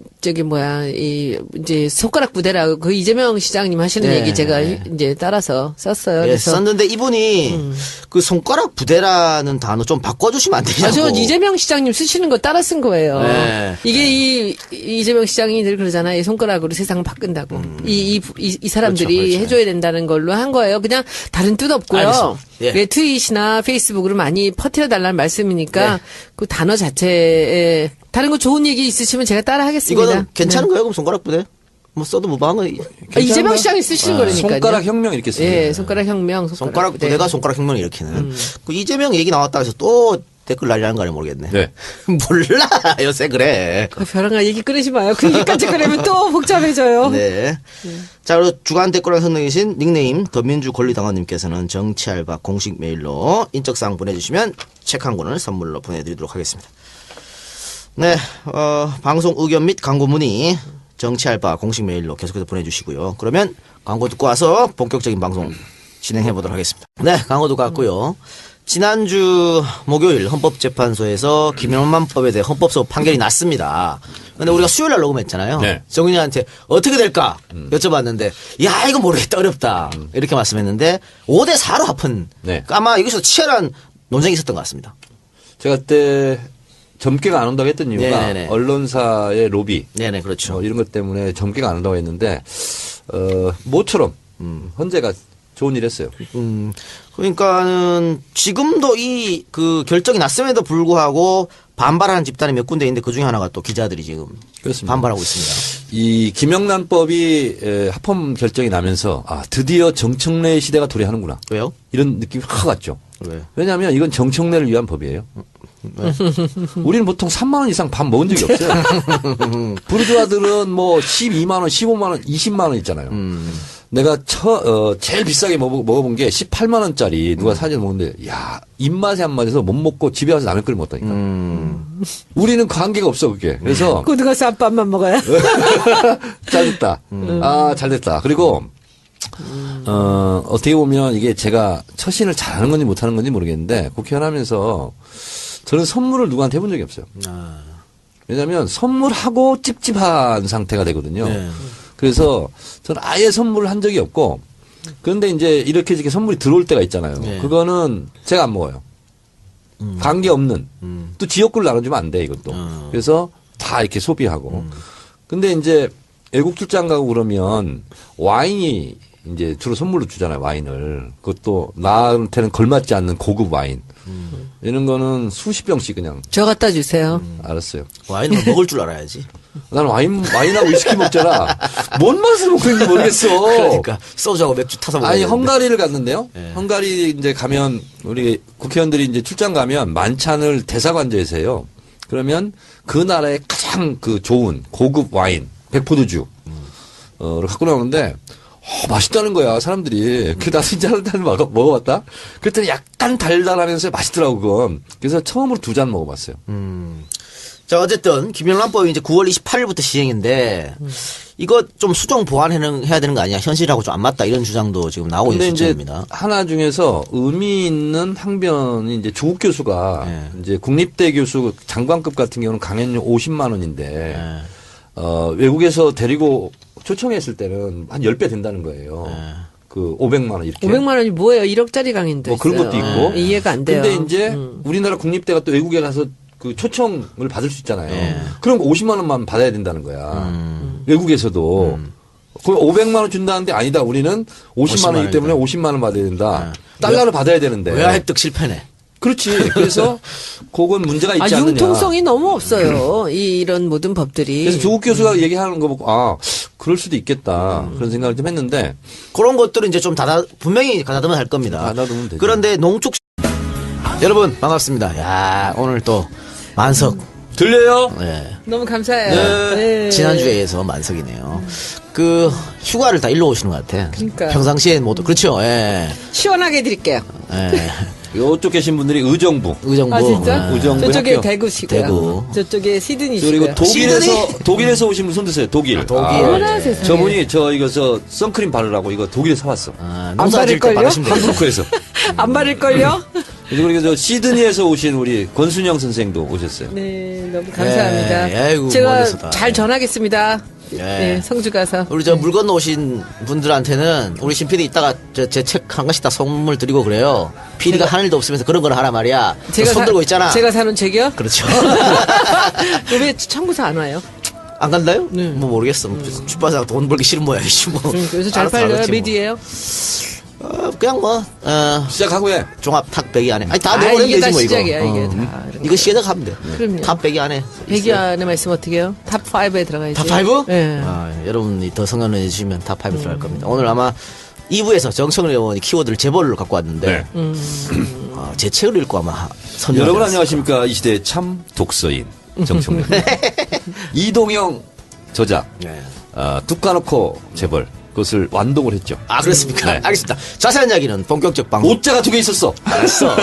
손가락 부대라고 그 이재명 시장님 하시는 네. 얘기 제가 이제 따라서 썼어요. 예, 그래서 썼는데 이분이 그 손가락 부대라는 단어 좀 바꿔주시면 안 되냐고. 저 이재명 시장님 쓰시는 거 따라 쓴 거예요. 네. 이게 이재명 시장이 늘 그러잖아요. 이 손가락으로 세상을 바꾼다고. 이 사람들이 그렇죠, 그렇죠. 해줘야 된다는 걸로 한 거예요. 그냥 다른 뜻 없고요. 알겠습니다. 예. 트윗이나 페이스북으로 많이 퍼뜨려 달라는 말씀이니까 네. 그 단어 자체에 다른 거 좋은 얘기 있으시면 제가 따라 하겠습니다. 이거는 괜찮은 거예요? 그럼 손가락 부대? 뭐 써도 무방한 거. 이재명 시장이 쓰시는 거라니까요. 손가락 혁명 이렇게 쓰요. 예, 손가락 혁명, 손가락 부대. 부대가 손가락 혁명을 일으키는. 그 이재명 얘기 나왔다 해서 또 댓글 난리나는 거 아니야 모르겠네. 네. 몰라 요새 그래. 벼랑아 얘기 끊으지 마요. 그 얘기까지 꺼내면 또 복잡해져요. 네. 자, 그리고 주간 댓글에 선정이신 닉네임 더민주 권리당원님께서는 정치알바 공식 메일로 인적사항 보내주시면 책 한 권을 선물로 보내드리도록 하겠습니다. 네, 방송 의견 및 광고 문의 정치알바 공식 메일로 계속해서 보내주시고요. 그러면 광고 듣고 와서 본격적인 방송 진행해 보도록 하겠습니다. 네, 광고 듣고 왔고요. 지난주 목요일 헌법재판소에서 김영란법에 대해 헌법소 판결이 났습니다. 근데 우리가 수요일 날 녹음했잖아요. 네. 정윤이한테 어떻게 될까 여쭤봤는데 야 이거 모르겠다 어렵다 이렇게 말씀했는데 5대4로 합은 네. 아마 여기서 치열한 논쟁이 있었던 것 같습니다. 제가 그때 점괘가 안 온다고 했던 이유가 네네네. 언론사의 로비 네네 그렇죠. 이런 것 때문에 점괘가 안 온다고 했는데 모처럼 헌재가 좋은 일 했어요. 그러니까는 지금도 이 그 결정이 났음에도 불구하고 반발하는 집단이 몇 군데 있는데 그 중에 하나가 또 기자들이 지금 그렇습니다. 반발하고 있습니다. 이 김영란법이 합헌 결정이 나면서 드디어 정청래 시대가 도래하는구나. 왜요? 이런 느낌이 확 왔죠. 왜? 왜냐하면 이건 정청래를 위한 법이에요. 우리는 보통 3만 원 이상 밥 먹은 적이 없어요. 부르주아들은 뭐 12만 원, 15만 원, 20만 원 있잖아요. 내가 제일 비싸게 먹어본 게 18만 원짜리 누가 사진 먹는데 야 입맛에 안 맞아서 못 먹고 집에 와서 라면 끓여 먹다니까. 우리는 관계가 없어 그게. 그래서 고등어 쌈밥만 먹어요. 잘 됐다. 잘 됐다. 그리고 어떻게 보면 이게 제가 처신을 잘하는 건지 못하는 건지 모르겠는데 국회의원 하면서 저는 선물을 누구한테 해본 적이 없어요. 왜냐하면 선물하고 찝찝한 상태가 되거든요. 네. 그래서 저는 아예 선물을 한 적이 없고 그런데 이제 이렇게 선물이 들어올 때가 있잖아요. 네. 그거는 제가 안 먹어요. 관계없는. 또 지역구를 나눠주면 안 돼 이것도. 그래서 다 이렇게 소비하고. 근데 이제 외국 출장 가고 그러면 와인이 이제 주로 선물로 주잖아요. 와인을. 그것도 나한테는 걸맞지 않는 고급 와인. 이런 거는 수십 병씩 그냥. 저 갖다 주세요. 알았어요. 와인을 먹을 줄 알아야지. 나는 와인하고 위스키 먹잖아. 뭔 맛을 먹는지 모르겠어. 그러니까 소주하고 맥주 타서 먹어야 아니, 되는데. 헝가리를 갔는데요. 네. 헝가리 이제 가면 우리 국회의원들이 이제 출장 가면 만찬을 대사관제에서 해요. 그러면 그 나라의 가장 그 좋은 고급 와인, 백포도주, 를 갖고 나오는데 맛있다는 거야, 사람들이. 그 나도 진짜 한 잔 먹어봤다? 그랬더니 약간 달달하면서 맛있더라고, 그건. 그래서 처음으로 2잔 먹어봤어요. 자, 어쨌든, 김영란법이 이제 9월 28일부터 시행인데, 이거 좀 수정 보완해야 되는 거 아니야? 현실하고 좀 안 맞다. 이런 주장도 지금 나오고 근데 있는 이제 시점입니다. 하나 중에서 의미 있는 항변이 이제 조국 교수가 네. 이제 국립대 교수 장관급 같은 경우는 강연료 50만 원인데, 네. 외국에서 데리고 초청했을 때는 한 10배 된다는 거예요. 그 500만 원 이렇게. 500만 원이 뭐예요? 1억짜리 강인도 뭐 그런 있어요. 것도 있고. 이해가 안 돼요. 근데 이제 우리나라 국립대가 또 외국에 가서 그 초청을 받을 수 있잖아요. 그럼 50만 원만 받아야 된다는 거야. 외국에서도. 그럼 500만 원 준다는데 아니다. 우리는 50만 원이기 때문에 50만 원 받아야 된다. 달러를 받아야 되는데. 외화 획득 실패네. 그렇지. 그래서 그건 문제가 있지 않느냐. 융통성이 너무 없어요. 이런 모든 법들이. 그래서 조국 교수가 얘기하는 거 보고 그럴 수도 있겠다. 그런 생각을 좀 했는데. 그런 것들은 이제 좀 분명히 가다듬어 할 겁니다. 가다듬으면 되죠. 그런데 농축 여러분 반갑습니다. 야 오늘 또 만석. 들려요? 네. 너무 감사해요. 네. 지난주에 이어서 만석이네요. 그 휴가를 다 일로 오시는 것 같아. 그러니까요. 평상시에 모두 그렇죠. 예. 시원하게 해드릴게요. 예. 이쪽 계신 분들이 의정부. 의정부. 아 진짜? 예. 의정부 저쪽에 학교. 대구시고요. 대구. 저쪽에 시드니시고요. 그리고 독일에서 오신 분 손 드세요. 독일. 어머나 세상에. 저분이 이거 선크림 바르라고 이거 독일에서 사왔어. 농사 지을 때 바를걸요? 바르시면 돼요. 함부르크에서. 안 바를걸요? 그리고 저 시드니에서 오신 우리 권순영 선생도 오셨어요. 네, 너무 감사합니다. 예, 아이고, 제가 멀리서 다. 잘 전하겠습니다. 예. 네, 성주 가서. 우리 물 건너 오신 분들한테는 우리 신 PD 이따가 제 책 한 권씩 다 선물 드리고 그래요. PD가 한 일도 없으면서 그런 걸 하라 말이야. 손 들고 있잖아. 제가 사는 책이요? 그렇죠. 왜 청구서 안 와요? 안 간다요? 네. 뭐 모르겠어. 출판사가 돈 벌기 싫은 모양이지 뭐. 그래서 잘 알아서 팔려요? 하겠지 몇 뭐. 위에요? 그냥 뭐 시작하고 해. 종합 탑 100위 안에. 아니 다 아, 내보내면 이게 다 되지 뭐 이거. 시작이야, 이게 다. 이거 시작하면 돼. 그럼요. 탑 100위 안에. 100위 안에만 있으면 어떻게 해요? 탑 5에 들어가야지. 탑 5? 네. 여러분이 더 성원을 해주시면 탑 5에 들어갈 겁니다. 오늘 아마 2부에서 정청래 의원이 키워드를 제보를 갖고 왔는데 제 책을 읽고 아마 선정하지 여러분 않았을까. 안녕하십니까. 이 시대의 참 독서인 정청래. 이동영 저자. 네. 뚝 까놓고 재벌. 그것을 완독을 했죠. 아 그렇습니까? 네. 알겠습니다. 자세한 이야기는 본격적 방송. 오자가 2개 있었어. 알았어.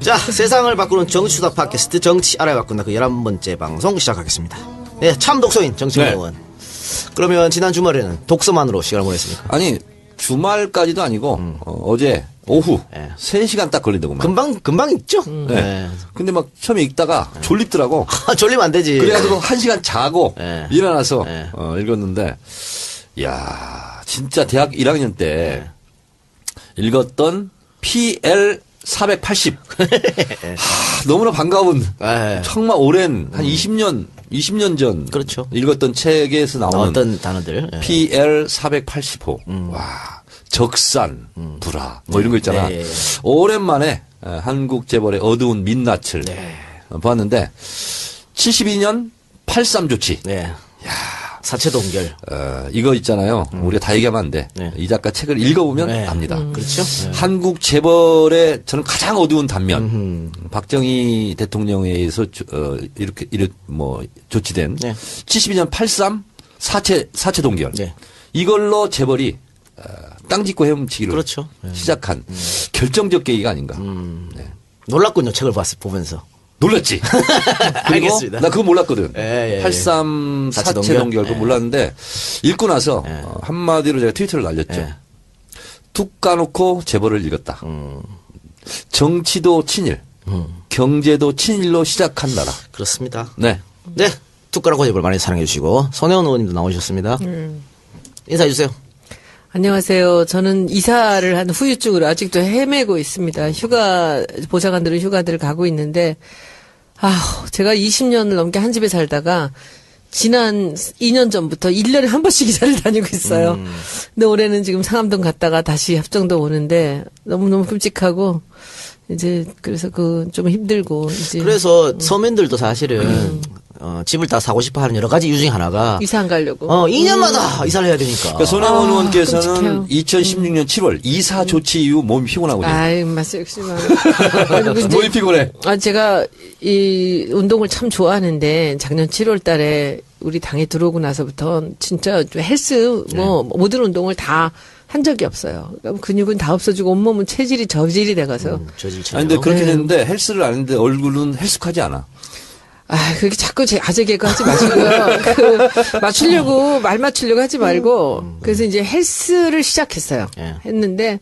자, 세상을 바꾸는 정치수다 팟캐스트 정치 알아야 바꾼다 그 11번째 방송 시작하겠습니다. 네, 참 독서인 정청래 네. 의원. 그러면 지난 주말에는 독서만으로 시간을 보냈습니까? 아니 주말까지도 아니고 어제 오후 네. 3시간 딱 걸린다고만. 금방 읽죠? 네. 근데 막 처음에 읽다가 졸립더라고. 졸리면 안 되지. 그래가지고 1시간 자고 네. 일어나서 네. 읽었는데, 야 진짜 대학 1학년 때 읽었던 PL 480. 너무나 반가운 네. 정말 오랜 한 20년 전 그렇죠. 읽었던 책에서 나오는 어떤 단어들. 예. PL 480호. 와, 적산, 불화. 뭐 이런 거 있잖아. 네. 오랜만에 한국 재벌의 어두운 민낯을 네. 봤는데 72년 83 조치. 네. 사체 동결. 이거 있잖아요. 우리가 다 얘기하면 안 돼. 네. 이 작가 책을 읽어보면 네. 압니다. 그렇죠. 네. 한국 재벌의 저는 가장 어두운 단면. 박정희 대통령에 의해서 이렇게 뭐 조치된 네. 72년 83 사체 동결. 네. 이걸로 재벌이 땅 짓고 헤엄치기를 그렇죠. 시작한 결정적 계기가 아닌가. 네. 놀랐군요. 책을 보면서. 놀랐지. 그리고 알겠습니다. 나 그거 몰랐거든. 예, 예, 83 사체 사체 동결? 동결 그거 예. 몰랐는데 읽고 나서 한마디로 제가 트위터를 날렸죠. 예. 툭 까놓고 재벌을 읽었다. 정치도 친일, 경제도 친일로 시작한 나라. 그렇습니다. 네. 네. 툭가락 집을 많이 사랑해 주시고 선혜원 의원님도 나오셨습니다. 인사해 주세요. 안녕하세요. 저는 이사를 한 후유증으로 아직도 헤매고 있습니다. 휴가, 보좌관들은 휴가들을 가고 있는데, 제가 20년을 넘게 한 집에 살다가, 지난 2년 전부터 1년에 한 번씩 이사를 다니고 있어요. 근데 올해는 지금 상암동 갔다가 다시 합정동 오는데, 너무너무 끔찍하고, 이제, 그래서 좀 힘들고, 이제. 그래서 서민들도 사실은 집을 다 사고 싶어 하는 여러 가지 이유 중에 하나가 이사 안 가려고. 2년마다 이사를 해야 되니까. 그러니까 손혜원 의원께서는 끔찍해요. 2016년 7월 이사 조치 이후 몸이 피곤하거든요. 아이, 맞아요. 역시만. 몸이 피곤해. 제가 이 운동을 참 좋아하는데 작년 7월 달에 우리 당에 들어오고 나서부터 진짜 좀 헬스 모든 운동을 다 한 적이 없어요. 그러니까 근육은 다 없어지고 온몸은 체질이 저질이 돼가서. 저질처럼. 아니 근데 그렇게 네. 됐는데 헬스를 안 했는데 얼굴은 헬스하지 않아. 그렇게 자꾸 아재 개그 하지 마시고요. 맞추려고, 말 맞추려고 하지 말고. 그래서 이제 헬스를 시작했어요. 예. 했는데,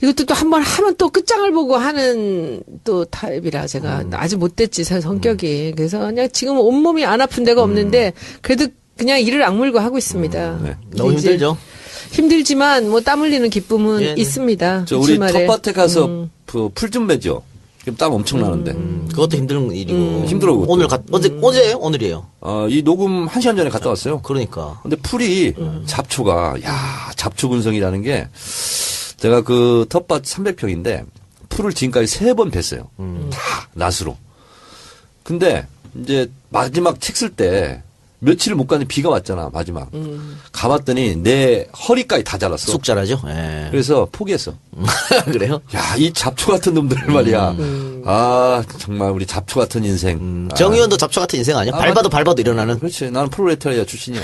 이것도 또 한 번 하면 또 끝장을 보고 하는 또 타입이라 제가 아직 못됐지, 성격이. 그래서 그냥 지금 온몸이 안 아픈 데가 없는데, 그래도 그냥 이를 악물고 하고 있습니다. 네. 너무 이제 힘들죠. 힘들지만 뭐 땀 흘리는 기쁨은 예, 네. 있습니다. 저 우리 주말에. 텃밭에 가서 풀 좀 매죠. 그럼 땀 엄청 나는데. 그것도 힘든 일이고. 힘들어, 그것도. 오늘 어제예요? 오늘이에요. 이 녹음 1시간 전에 갔다 왔어요. 그러니까. 근데 풀이 잡초가 잡초 분석이라는 게 제가 그 텃밭 300평인데 풀을 지금까지 3번 뱄어요. 다 낫으로. 근데 이제 마지막 책 쓸 때 며칠을 못 갔는데 비가 왔잖아 마지막. 가봤더니 내 허리까지 다 자랐어. 쑥 자라죠. 예. 그래서 포기했어. 그래요? 야, 이 잡초 같은 놈들 말이야. 정말 우리 잡초 같은 인생. 정의원도 잡초 같은 인생 아니야? 밟아도 일어나는. 그렇지. 나는 프로레타리아 출신이야.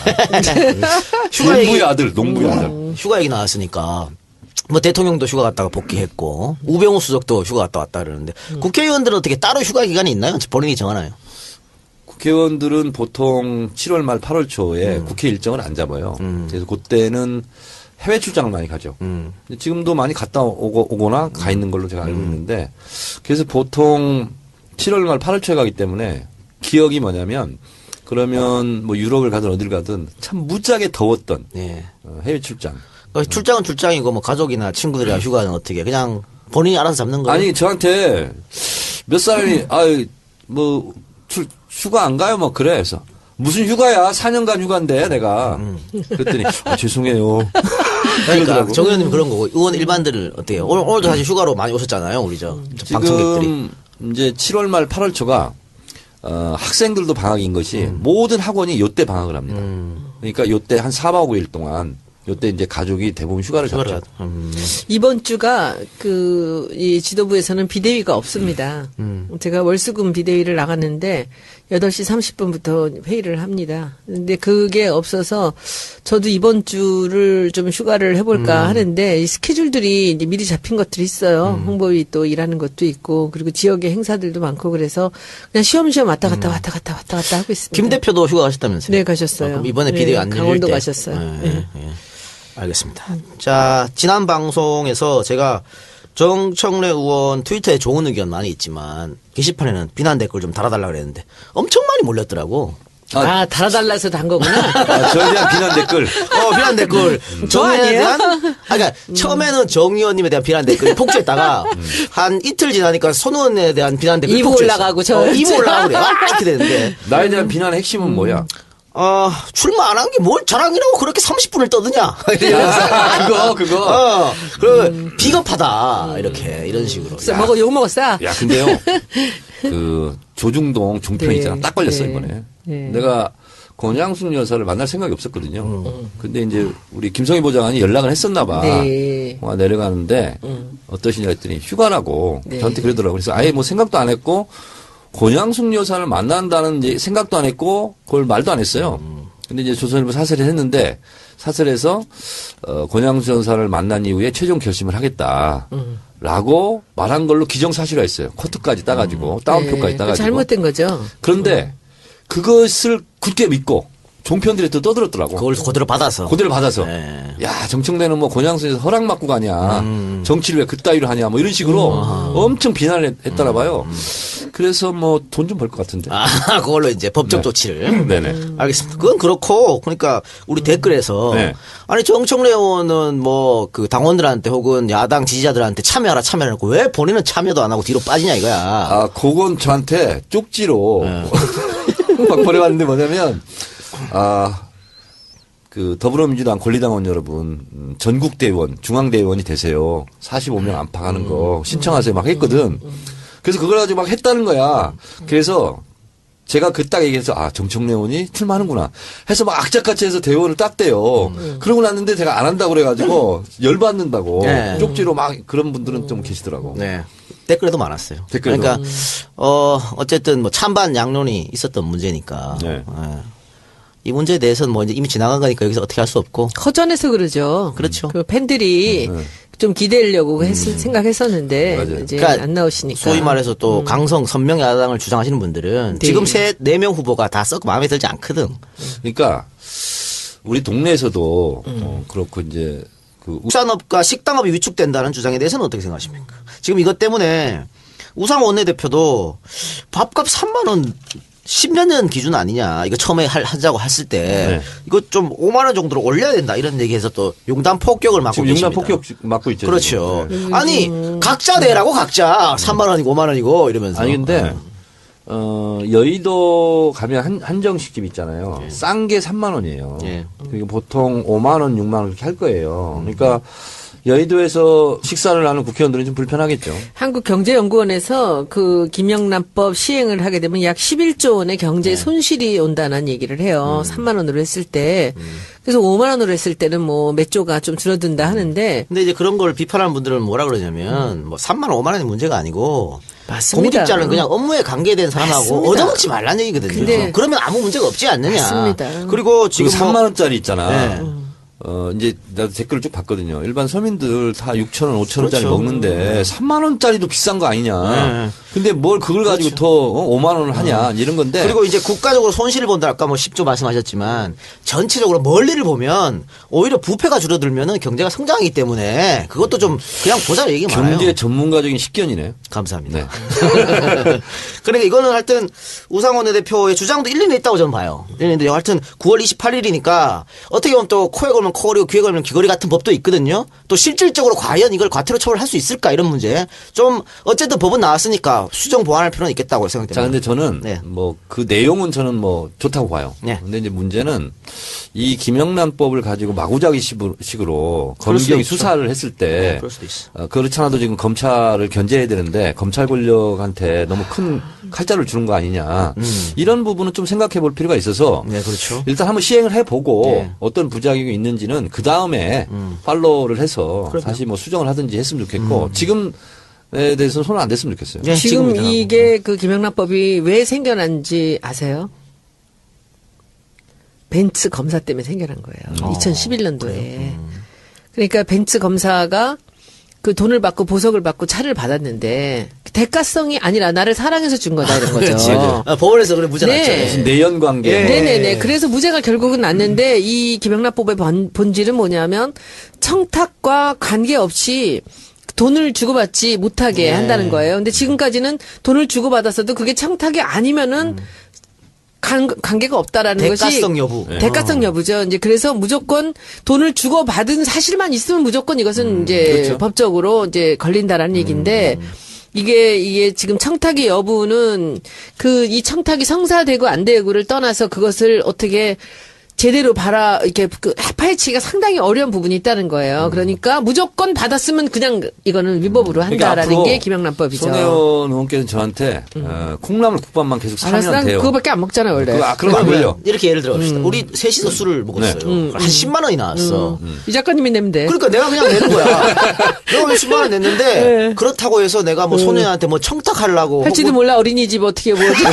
휴가 얘기, 농부의 아들. 휴가 얘기 나왔으니까. 뭐 대통령도 휴가 갔다가 복귀했고 우병우 수석도 휴가 갔다 왔다 그러는데 국회의원들은 어떻게 따로 휴가 기간이 있나요? 본인이 정하나요? 국회의원들은 보통 7월 말 8월 초에 국회 일정을 안 잡아요. 그래서 그때는 해외 출장을 많이 가죠. 근데 지금도 많이 갔다 오거나 가 있는 걸로 제가 알고 있는데 그래서 보통 7월 말 8월 초에 가기 때문에 기억이 뭐냐면 그러면 뭐 유럽을 가든 어딜 가든 참 무지하게 더웠던 예. 해외 출장. 출장은 출장이고 뭐 가족이나 친구들이랑 휴가는 어떻게 그냥 본인이 알아서 잡는 거예요? 아니 저한테 몇 사람이 휴가 안 가요? 뭐 그래. 그래서 무슨 휴가야? 4년간 휴가인데 내가. 그랬더니 죄송해요. 그러니까 그러더라고. 정 의원님 그런 거고 의원 일반들은 어때요? 오늘도 사실 휴가로 많이 오셨잖아요, 우리 저 방청객들이. 지금 이제 7월 말 8월 초가 학생들도 방학인 것이 모든 학원이 요때 방학을 합니다. 그러니까 요때 한 4박 5일 동안 요때 이제 가족이 대부분 휴가를 잡죠. 이번 주가 이 지도부에서는 비대위가 없습니다. 제가 월수금 비대위를 나갔는데 8시 30분부터 회의를 합니다. 근데 그게 없어서 저도 이번 주를 좀 휴가를 해볼까 하는데 이 스케줄들이 이제 미리 잡힌 것들이 있어요. 홍보위 또 일하는 것도 있고 그리고 지역의 행사들도 많고 그래서 그냥 쉬엄쉬엄 왔다 갔다 하고 있습니다. 김 대표도 휴가 가셨다면서요? 네, 가셨어요. 그럼 이번에 비대위 안 열릴 강원도 때. 가셨어요. 네. 알겠습니다. 자, 지난 방송에서 제가 정청래 의원 트위터에 좋은 의견 많이 있지만 게시판에는 비난 댓글 좀 달아달라 그랬는데 엄청 많이 몰렸더라고. 달아달라서 단 거구나. 저에 대한 비난 댓글. 비난 댓글. 정의에 대한, 그러니까 처음에는 정 의원님에 대한 비난 댓글이 폭주했다가 한 이틀 지나니까 손 의원에 대한 비난 댓글이 입이 폭주했어. 올라가고 입이 올라가고 그래. 이렇게 되는데. 나에 대한 비난의 핵심은 뭐야? 출마 안 한 게 뭘 자랑이라고 그렇게 30분을 떠드냐. 그거. 비겁하다. 이렇게, 이런 식으로. 욕 먹었어. 야, 근데요. 조중동 종편 있잖아. 딱 걸렸어, 이번에. 내가 권양순 여사를 만날 생각이 없었거든요. 근데 이제 우리 김성희 보좌관이 연락을 했었나 봐. 네. 내려가는데 어떠시냐 했더니 휴가라고 저한테 그러더라고요. 그래서 아예 뭐 생각도 안 했고 권양순 여사를 만난다는 이제 생각도 안 했고 그걸 말도 안 했어요. 근데 이제 조선일보 사설을 했는데 사설에서 권양순 여사를 만난 이후에 최종 결심을 하겠다. 라고 말한 걸로 기정사실화했어요. 코트까지 따가지고 다운표까지 따가지고. 잘못된 거죠. 그런데 그것을 굳게 믿고 종편들이 또 떠들었더라고. 그걸 그대로 받아서. 그대로 받아서. 네. 야, 정청래는 뭐 권양순에서 허락 맞고 가냐. 정치를 왜 그따위로 하냐. 뭐 이런 식으로 엄청 비난을 했다나 봐요. 그래서 뭐 돈 좀 벌 것 같은데. 그걸로 이제 법적 조치를. 네네. 알겠습니다. 그건 그렇고, 그러니까 우리 댓글에서. 네. 아니, 정청래 의원은 뭐 그 당원들한테 혹은 야당 지지자들한테 참여하라고 왜 본인은 참여도 안 하고 뒤로 빠지냐 이거야. 그건 저한테 쪽지로 막 보내왔는데 뭐냐면, 더불어민주당 권리당원 여러분, 전국대의원, 중앙대의원이 되세요. 45명 안팎하는 거 신청하세요 막 했거든. 그래서 그걸 가지고 막 했다는 거야. 그래서 제가 그 딱 얘기해서 정청래 의원이 출마하는구나 해서 막 악착같이 해서 대의원을 땄대요. 그러고 났는데 제가 안 한다고 그래가지고 열받는다고 네. 쪽지로 막 그런 분들은 좀 계시더라고. 네. 댓글에도 많았어요. 댓글에도. 그러니까, 어쨌든 뭐 찬반 양론이 있었던 문제니까. 네. 이 문제에 대해서는 뭐 이제 이미 지나간 거니까 여기서 어떻게 할 수 없고. 허전해서 그러죠. 그렇죠. 그 팬들이 좀 기대려고 생각했었는데 맞아요. 이제 그러니까 안 나오시니까. 소위 말해서 또 강성 선명 야당을 주장하시는 분들은 네. 지금 4명 후보가 다 썩 마음에 들지 않거든. 그러니까 우리 동네에서도 그렇고 이제 우산업과 식당업이 위축된다는 주장에 대해서는 어떻게 생각하십니까? 지금 이것 때문에 우상 원내대표도 밥값 3만 원 10년 전 기준 아니냐. 이거 처음에 하자고 했을 때 네. 이거 좀 5만 원 정도로 올려야 된다. 이런 얘기해서 또 용단 폭격을 맞고 지금 계십니다. 용단 폭격 맞고 있죠. 그렇죠. 지금. 아니 각자 내라고 각자 3만 원이고 5만 원이고 이러면서. 아니 근데 여의도 가면 한정식집 있잖아요. 싼 게 3만 원이에요. 예. 그리고 보통 5만 원, 6만 원 그렇게 할 거예요. 그러니까 여의도에서 식사를 하는 국회의원들은 좀 불편하겠죠. 한국경제연구원에서 그 김영란법 시행을 하게 되면 약 11조 원의 경제 손실이 온다는 얘기를 해요. 3만 원으로 했을 때. 그래서 5만 원으로 했을 때는 뭐 몇 조가 좀 줄어든다 하는데. 근데 이제 그런 걸 비판하는 분들은 뭐라 그러냐면 뭐 3만 원, 5만 원이 문제가 아니고 맞습니다. 공직자는 그냥 업무에 관계된 사람하고 맞습니다. 얻어먹지 말라는 얘기거든요. 근데 그러면 아무 문제가 없지 않느냐. 맞습니다. 그리고 지금 지금 3만 원짜리 있잖아. 네. 이제 나도 댓글을 쭉 봤거든요. 일반 서민들 다 6천 원, 5천 원짜리 그렇죠. 먹는데 3만 원짜리도 비싼 거 아니냐. 네. 근데 뭘 그걸 가지고 더 5만 원을 하냐 이런 건데. 그리고 이제 국가적으로 손실을 본다 아까 뭐 10조 말씀하셨지만 전체적으로 멀리를 보면 오히려 부패가 줄어들면은 경제가 성장하기 때문에 그것도 좀 그냥 보자 얘기 많아요. 경제 전문가적인 식견이네. 감사합니다. 네. 그러니까 이거는 하여튼 우상원 대표의 주장도 일리는 있다고 저는 봐요. 일리는 있는데 하여튼 9월 28일이니까 어떻게 보면 또 코에 걸면 커리고 기회 걸면 귀걸이 같은 법도 있거든요. 또 실질적으로 과연 이걸 과태료 처벌할 수 있을까 이런 문제. 좀 어쨌든 법은 나왔으니까 수정 보완할 필요는 있겠다고 생각됩니다. 자, 근데 저는 네. 뭐 그 내용은 저는 뭐 좋다고 봐요. 네. 근데 이제 문제는 이 김영란법을 가지고 마구잡이 식으로 그럴 수도 검경이 있죠. 수사를 했을 때 그럴 수도 있어. 그렇지 않아도 지금 검찰을 견제해야 되는데 검찰 권력한테 너무 큰 칼자를 주는 거 아니냐. 이런 부분은 좀 생각해 볼 필요가 있어서 네, 그렇죠. 일단 한번 시행을 해보고 네. 어떤 부작용이 있는지는 그 다음에 팔로우를 해서 그럼요. 다시 뭐 수정을 하든지 했으면 좋겠고 지금에 대해서는 손을 안 댔으면 좋겠어요. 네, 지금 지금은 이게 그 김영란법이 왜 생겨난지 아세요? 벤츠 검사 때문에 생겨난 거예요. 2011년도에. 그러니까 벤츠 검사가 그 돈을 받고 보석을 받고 차를 받았는데 대가성이 아니라 나를 사랑해서 준 거다 이런 거죠. 그렇지. 법원에서 그래 무죄 났죠. 네. 무슨 내연 관계. 예. 뭐. 네네네. 그래서 무죄가 결국은 났는데 이 김영란법의 본질은 뭐냐면 청탁과 관계없이 돈을 주고받지 못하게 한다는 거예요. 근데 지금까지는 돈을 주고받았어도 그게 청탁이 아니면은 관계가 없다라는 것이 대가성 여부. 대가성 여부죠. 이제 그래서 무조건 돈을 주고 받은 사실만 있으면 무조건 이것은 이제 그렇죠. 법적으로 이제 걸린다라는 얘기인데 이게 지금 청탁의 여부는 그 이 청탁이 성사되고 안 되고를 떠나서 그것을 어떻게 제대로 이렇게 그 파헤치기가 상당히 어려운 부분이 있다는 거예요. 그러니까 무조건 받았으면 그냥 이거는 위법으로 그러니까 한다라는 앞으로 게 김영란법이죠. 손혜원 의원께서는 저한테 콩나물 국밥만 계속 알았어, 사면 난 돼요. 그거밖에 안 먹잖아 원래. 그럼 안 걸려. 그러면 이렇게 예를 들어 봅시다. 우리 셋이서 술을 먹었어요. 한 10만 원이 나왔어. 이 작가님이 내면 돼. 그러니까 내가 그냥 내는 거야. 내가 10만 원 냈는데 그렇다고 해서 내가 뭐 소녀한테 뭐 청탁하려고 할지도 몰라 어린이집 어떻게 뭐지?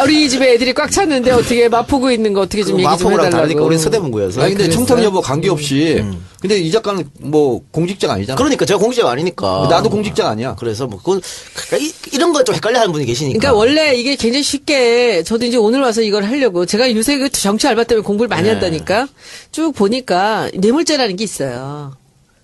어린이집에 애들이 꽉 찼는데 어떻게 맛보고 있는 거 어떻게 좀 얘기 좀 마포구랑 다르니까 해달라고. 우리 서대문구여서. 아니 근데 그랬어요? 청탁 여부 관계없이 근데 이 작가는 뭐 공직자가 아니잖아. 그러니까 제가 공직자가 아니니까. 나도 공직자가 아니야. 그래서 뭐 그건 그러니까 이런 거 좀 헷갈려하는 분이 계시니까. 그러니까 원래 이게 굉장히 쉽게 저도 이제 오늘 와서 이걸 하려고 제가 요새 그 정치 알바 때문에 공부를 많이 한다니까 쭉 보니까 뇌물죄라는 게 있어요.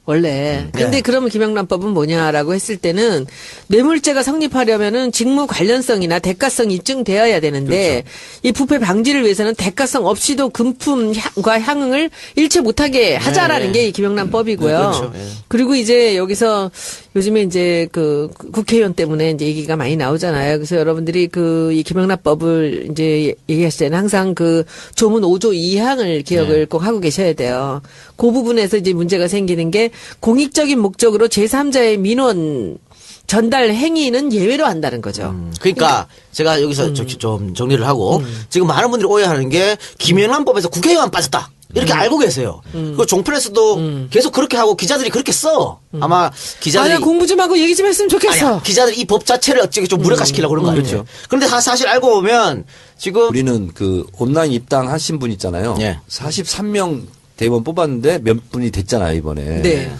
원래. 근데 네. 그러면 김영란법은 뭐냐라고 했을 때는 뇌물죄가 성립하려면은 직무 관련성이나 대가성이 입증되어야 되는데 이 부패 방지를 위해서는 대가성 없이도 금품과 향응을 일체 못하게 하자라는 게 이 김영란법이고요. 네, 그렇죠. 예. 그리고 이제 여기서 요즘에 이제 그 국회의원 때문에 이제 얘기가 많이 나오잖아요. 그래서 여러분들이 그 이 김영란법을 이제 얘기하실 때는 항상 그 조문 5조 2항을 기억을 꼭 하고 계셔야 돼요. 그 부분에서 이제 문제가 생기는 게 공익적인 목적으로 제3자의 민원 전달 행위는 예외로 한다는 거죠. 그러니까 제가 여기서 좀 정리를 하고 지금 많은 분들이 오해하는 게 김영란법에서 국회의원 빠졌다. 이렇게 알고 계세요. 그 종편에서도 계속 그렇게 하고 기자들이 그렇게 써. 아마 기자들이 아니야 공부 좀 하고 얘기 좀 했으면 좋겠어. 아니야, 기자들이 이 법 자체를 어떻게 좀 무력화시키려고 그런 거 아니에요. 그렇죠. 그런데 사실 알고 보면 지금 우리는 그 온라인 입당하신 분 있잖아요. 예. 43명 대의원 뽑았는데 몇 분이 됐잖아요 이번에. 네.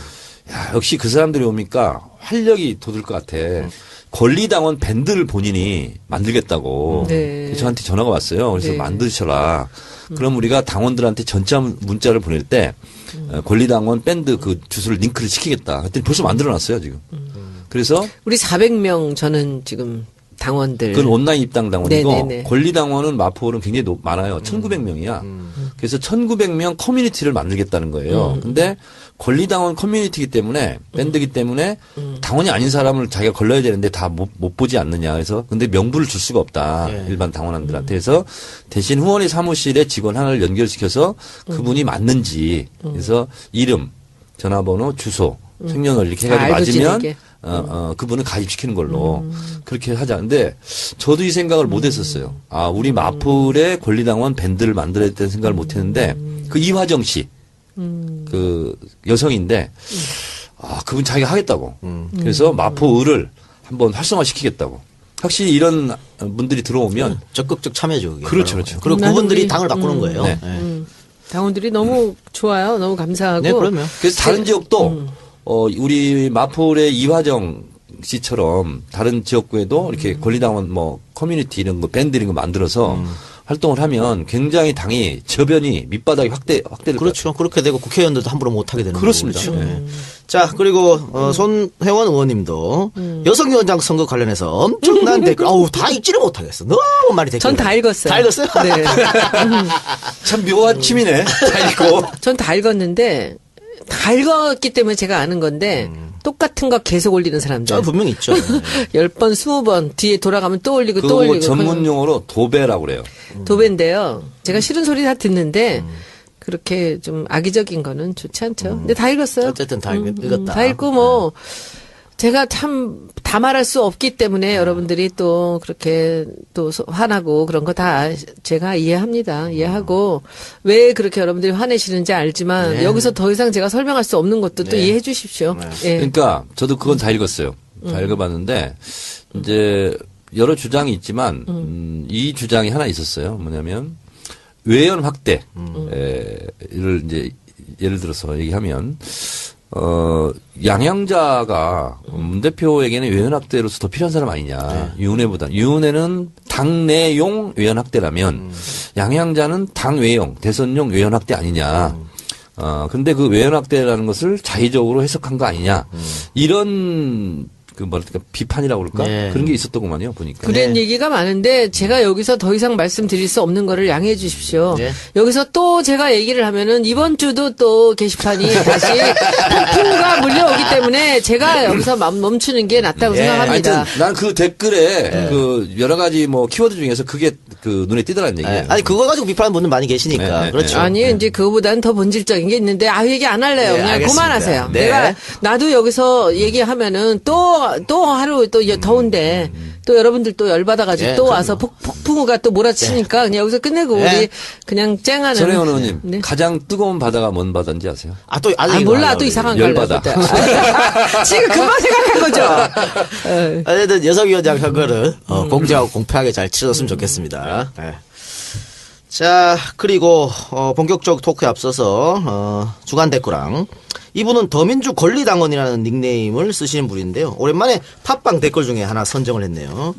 야, 역시 그 사람들이 오니까 활력이 돋을 것 같아. 권리당원 밴드를 본인이 만들겠다고 네. 저한테 전화가 왔어요. 그래서 네. 만드셔라. 그럼 우리가 당원들한테 전자 문자를 보낼 때 권리당원 밴드 그 주소를 링크를 시키겠다. 그랬더니 벌써 만들어놨어요 지금. 그래서 우리 400명 저는 지금 당원들. 그건 온라인 입당 당원이고 네네네. 권리당원은 마포는 굉장히 많아요. 1900명이야. 그래서 1900명 커뮤니티를 만들겠다는 거예요. 근데 권리당원 커뮤니티이기 때문에 밴드이기 때문에 당원이 아닌 사람을 자기가 걸러야 되는데 다 못 보지 않느냐. 그래서 근데 명부를 줄 수가 없다. 일반 당원한들한테. 그래서 대신 후원의 사무실에 직원 하나를 연결시켜서 그분이 맞는지 그래서 이름, 전화번호, 주소, 생년월일 이렇게 해가지고 알고 맞으면 지내게. 그분을 가입시키는 걸로 그렇게 하자. 근데 저도 이 생각을 못 했었어요. 아, 우리 마포의 권리당원 밴드를 만들어야 된다는 생각을 못 했는데 그 이화정 씨, 그 여성인데 아, 그분 자기가 하겠다고. 그래서 마포의를 한번 활성화시키겠다고. 확실히 이런 분들이 들어오면 적극적 참여죠. 그게. 그렇죠, 그렇죠. 그리고 나는 그분들이 우리- 당을 바꾸는 거예요. 네. 네. 당원들이 너무 좋아요. 너무 감사하고. 네, 그러면. 그래서 다른 지역도 우리 마포의 이화정 씨처럼 다른 지역구에도 이렇게 권리당원 뭐 커뮤니티 이런 거 밴드 이런 거 만들어서 활동을 하면 굉장히 당이 저변이 밑바닥이 확대될 그렇죠. 그렇게 되고 국회의원들도 함부로 못하게 되는 그렇습니다. 거죠. 네. 자, 그리고 손혜원 의원님도 여성위원장 선거 관련해서 엄청난 댓글, 다 읽지를 못하겠어. 너무 많이 댓글. 전 다 읽었어요. 다 읽었어요? 네. 참 묘한 취미네. 다 읽고. 전 다 읽었는데 다 읽었기 때문에 제가 아는 건데 똑같은 거 계속 올리는 사람들. 분명히 있죠. 10번, 20번 뒤에 돌아가면 또 올리고 또 그거 올리고. 전문 용어로 도배라고 그래요. 도배인데요. 제가 싫은 소리 다 듣는데 그렇게 좀 악의적인 거는 좋지 않죠. 근데 다 읽었어요. 어쨌든 다 읽었다. 다 읽고 뭐 제가 참 다 말할 수 없기 때문에 여러분들이 또 그렇게 또 화나고 그런 거 다 제가 이해합니다. 이해하고 왜 그렇게 여러분들이 화내시는지 알지만 네. 여기서 더 이상 제가 설명할 수 없는 것도 또 이해해 주십시오. 예. 그러니까 저도 그건 다 읽었어요. 다 읽어봤는데 이제 여러 주장이 있지만 이 주장이 하나 있었어요. 뭐냐면 외연 확대를 이제 예를 들어서 얘기하면 양양자가 문 대표에게는 외연 확대로서 더 필요한 사람 아니냐. 유은혜보다. 유은혜는 당내용 외연 확대라면 양양자는 당외용 대선용 외연 확대 아니냐. 근데 그 외연 확대라는 것을 자의적으로 해석한 거 아니냐. 이런 그 뭐랄까 비판이라고 그럴까? 네. 그런 게 있었더구만요. 보니까. 그런 얘기가 많은데 제가 여기서 더 이상 말씀드릴 수 없는 거를 양해해 주십시오. 네. 여기서 또 제가 얘기를 하면은 이번 주도 또 게시판이 다시 폭풍과 물려오기 때문에 제가 여기서 멈추는 게 낫다고 생각합니다. 하여튼 난 그 댓글에 그 여러 가지 뭐 키워드 중에서 그게 그 눈에 띄더라는 얘기예요. 아니, 그거 가지고 비판하는 분들 많이 계시니까. 네, 그렇죠. 아니 이제 그거보다는 더 본질적인 게 있는데 얘기 안 할래요. 네, 그냥 알겠습니다. 그만하세요. 네. 내가 나도 여기서 얘기하면은 또 하루 또 더운데 또 여러분들 또 열받아가지고 네, 또 그럼요. 와서 폭풍우가 또 몰아치니까 그냥 여기서 끝내고 네. 우리 그냥 쨍하는. 전혜원 의원님 네. 가장 뜨거운 바다가 뭔 바다인지 아세요? 또, 아직 이거 몰라 하려고 또 이상한 그래요. 거 열받아. 지금 금방 생각한 거죠. 어쨌든 여성위원장 선거를 공정하고 공평하게 잘 치렀으면 좋겠습니다. 네. 자, 그리고 본격적 토크에 앞서서 주간 댓글왕 이분은 더민주 권리당원이라는 닉네임을 쓰시는 분인데요. 오랜만에 팟빵 댓글 중에 하나 선정을 했네요.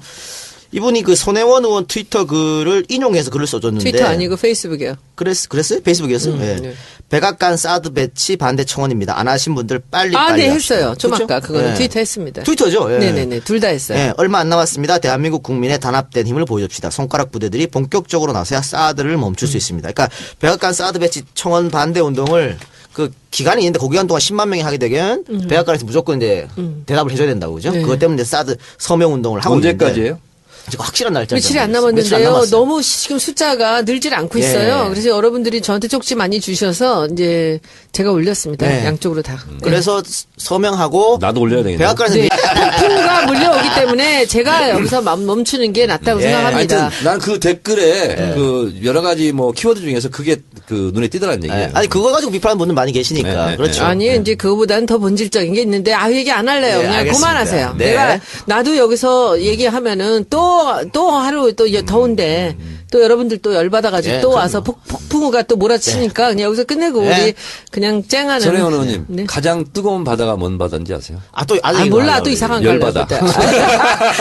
이분이 그 손혜원 의원 트위터 글을 인용해서 글을 써줬는데 트위터 아니고 페이스북이요. 그랬어요? 페이스북이었어요? 네. 네. 백악관 사드 배치 반대 청원입니다. 안 하신 분들 빨리 네, 합시다. 했어요. 좀 그렇죠? 아까 그거는 네. 트위터 했습니다. 트위터죠. 예. 네네네. 둘 다 했어요. 예, 얼마 안 남았습니다. 대한민국 국민의 단합된 힘을 보여줍시다. 손가락 부대들이 본격적으로 나서야 사드를 멈출 수 있습니다. 그러니까 백악관 사드 배치 청원 반대 운동을 그 기간이 있는데 그 기간 동안 10만 명이 하게 되면 백악관에서 무조건 이제 대답을 해줘야 된다고 그죠? 네. 그것 때문에 이제 사드 서명 운동을 하고 언제까지예요? 있는데 지금 확실한 날짜 며칠이 안 남았는데요. 너무 지금 숫자가 늘질 않고 예. 있어요. 그래서 여러분들이 저한테 쪽지 많이 주셔서 이제 제가 올렸습니다. 네. 양쪽으로 다. 그래서 서명하고 나도 올려야 되겠네. 백악관에서 네. 폭풍우가 물려오기 때문에 제가 여기서 멈추는 게 낫다고 생각합니다. 하여튼 난 그 댓글에 그 여러 가지 뭐 키워드 중에서 그게 그 눈에 띄더라는 얘기예요. 예. 아니 그거 가지고 비판하는 분들 많이 계시니까 네, 네, 그렇죠. 아니 이제 그거보다는 더 본질적인 게 있는데 얘기 안 할래요. 네, 그냥 알겠습니다. 그만하세요. 네. 내가 나도 여기서 얘기하면은 또 하루 또 더운데 또 여러분들 또 열받아가지고 네, 또 와서 폭풍우가 또 몰아치니까 그냥 여기서 끝내고 네. 우리 그냥 쨍하는. 전혜원 의원님 네. 가장 뜨거운 바다가 뭔 바다인지 아세요? 또 아직 이거 몰라 하려고 또 이상한 거 열받아. 하려고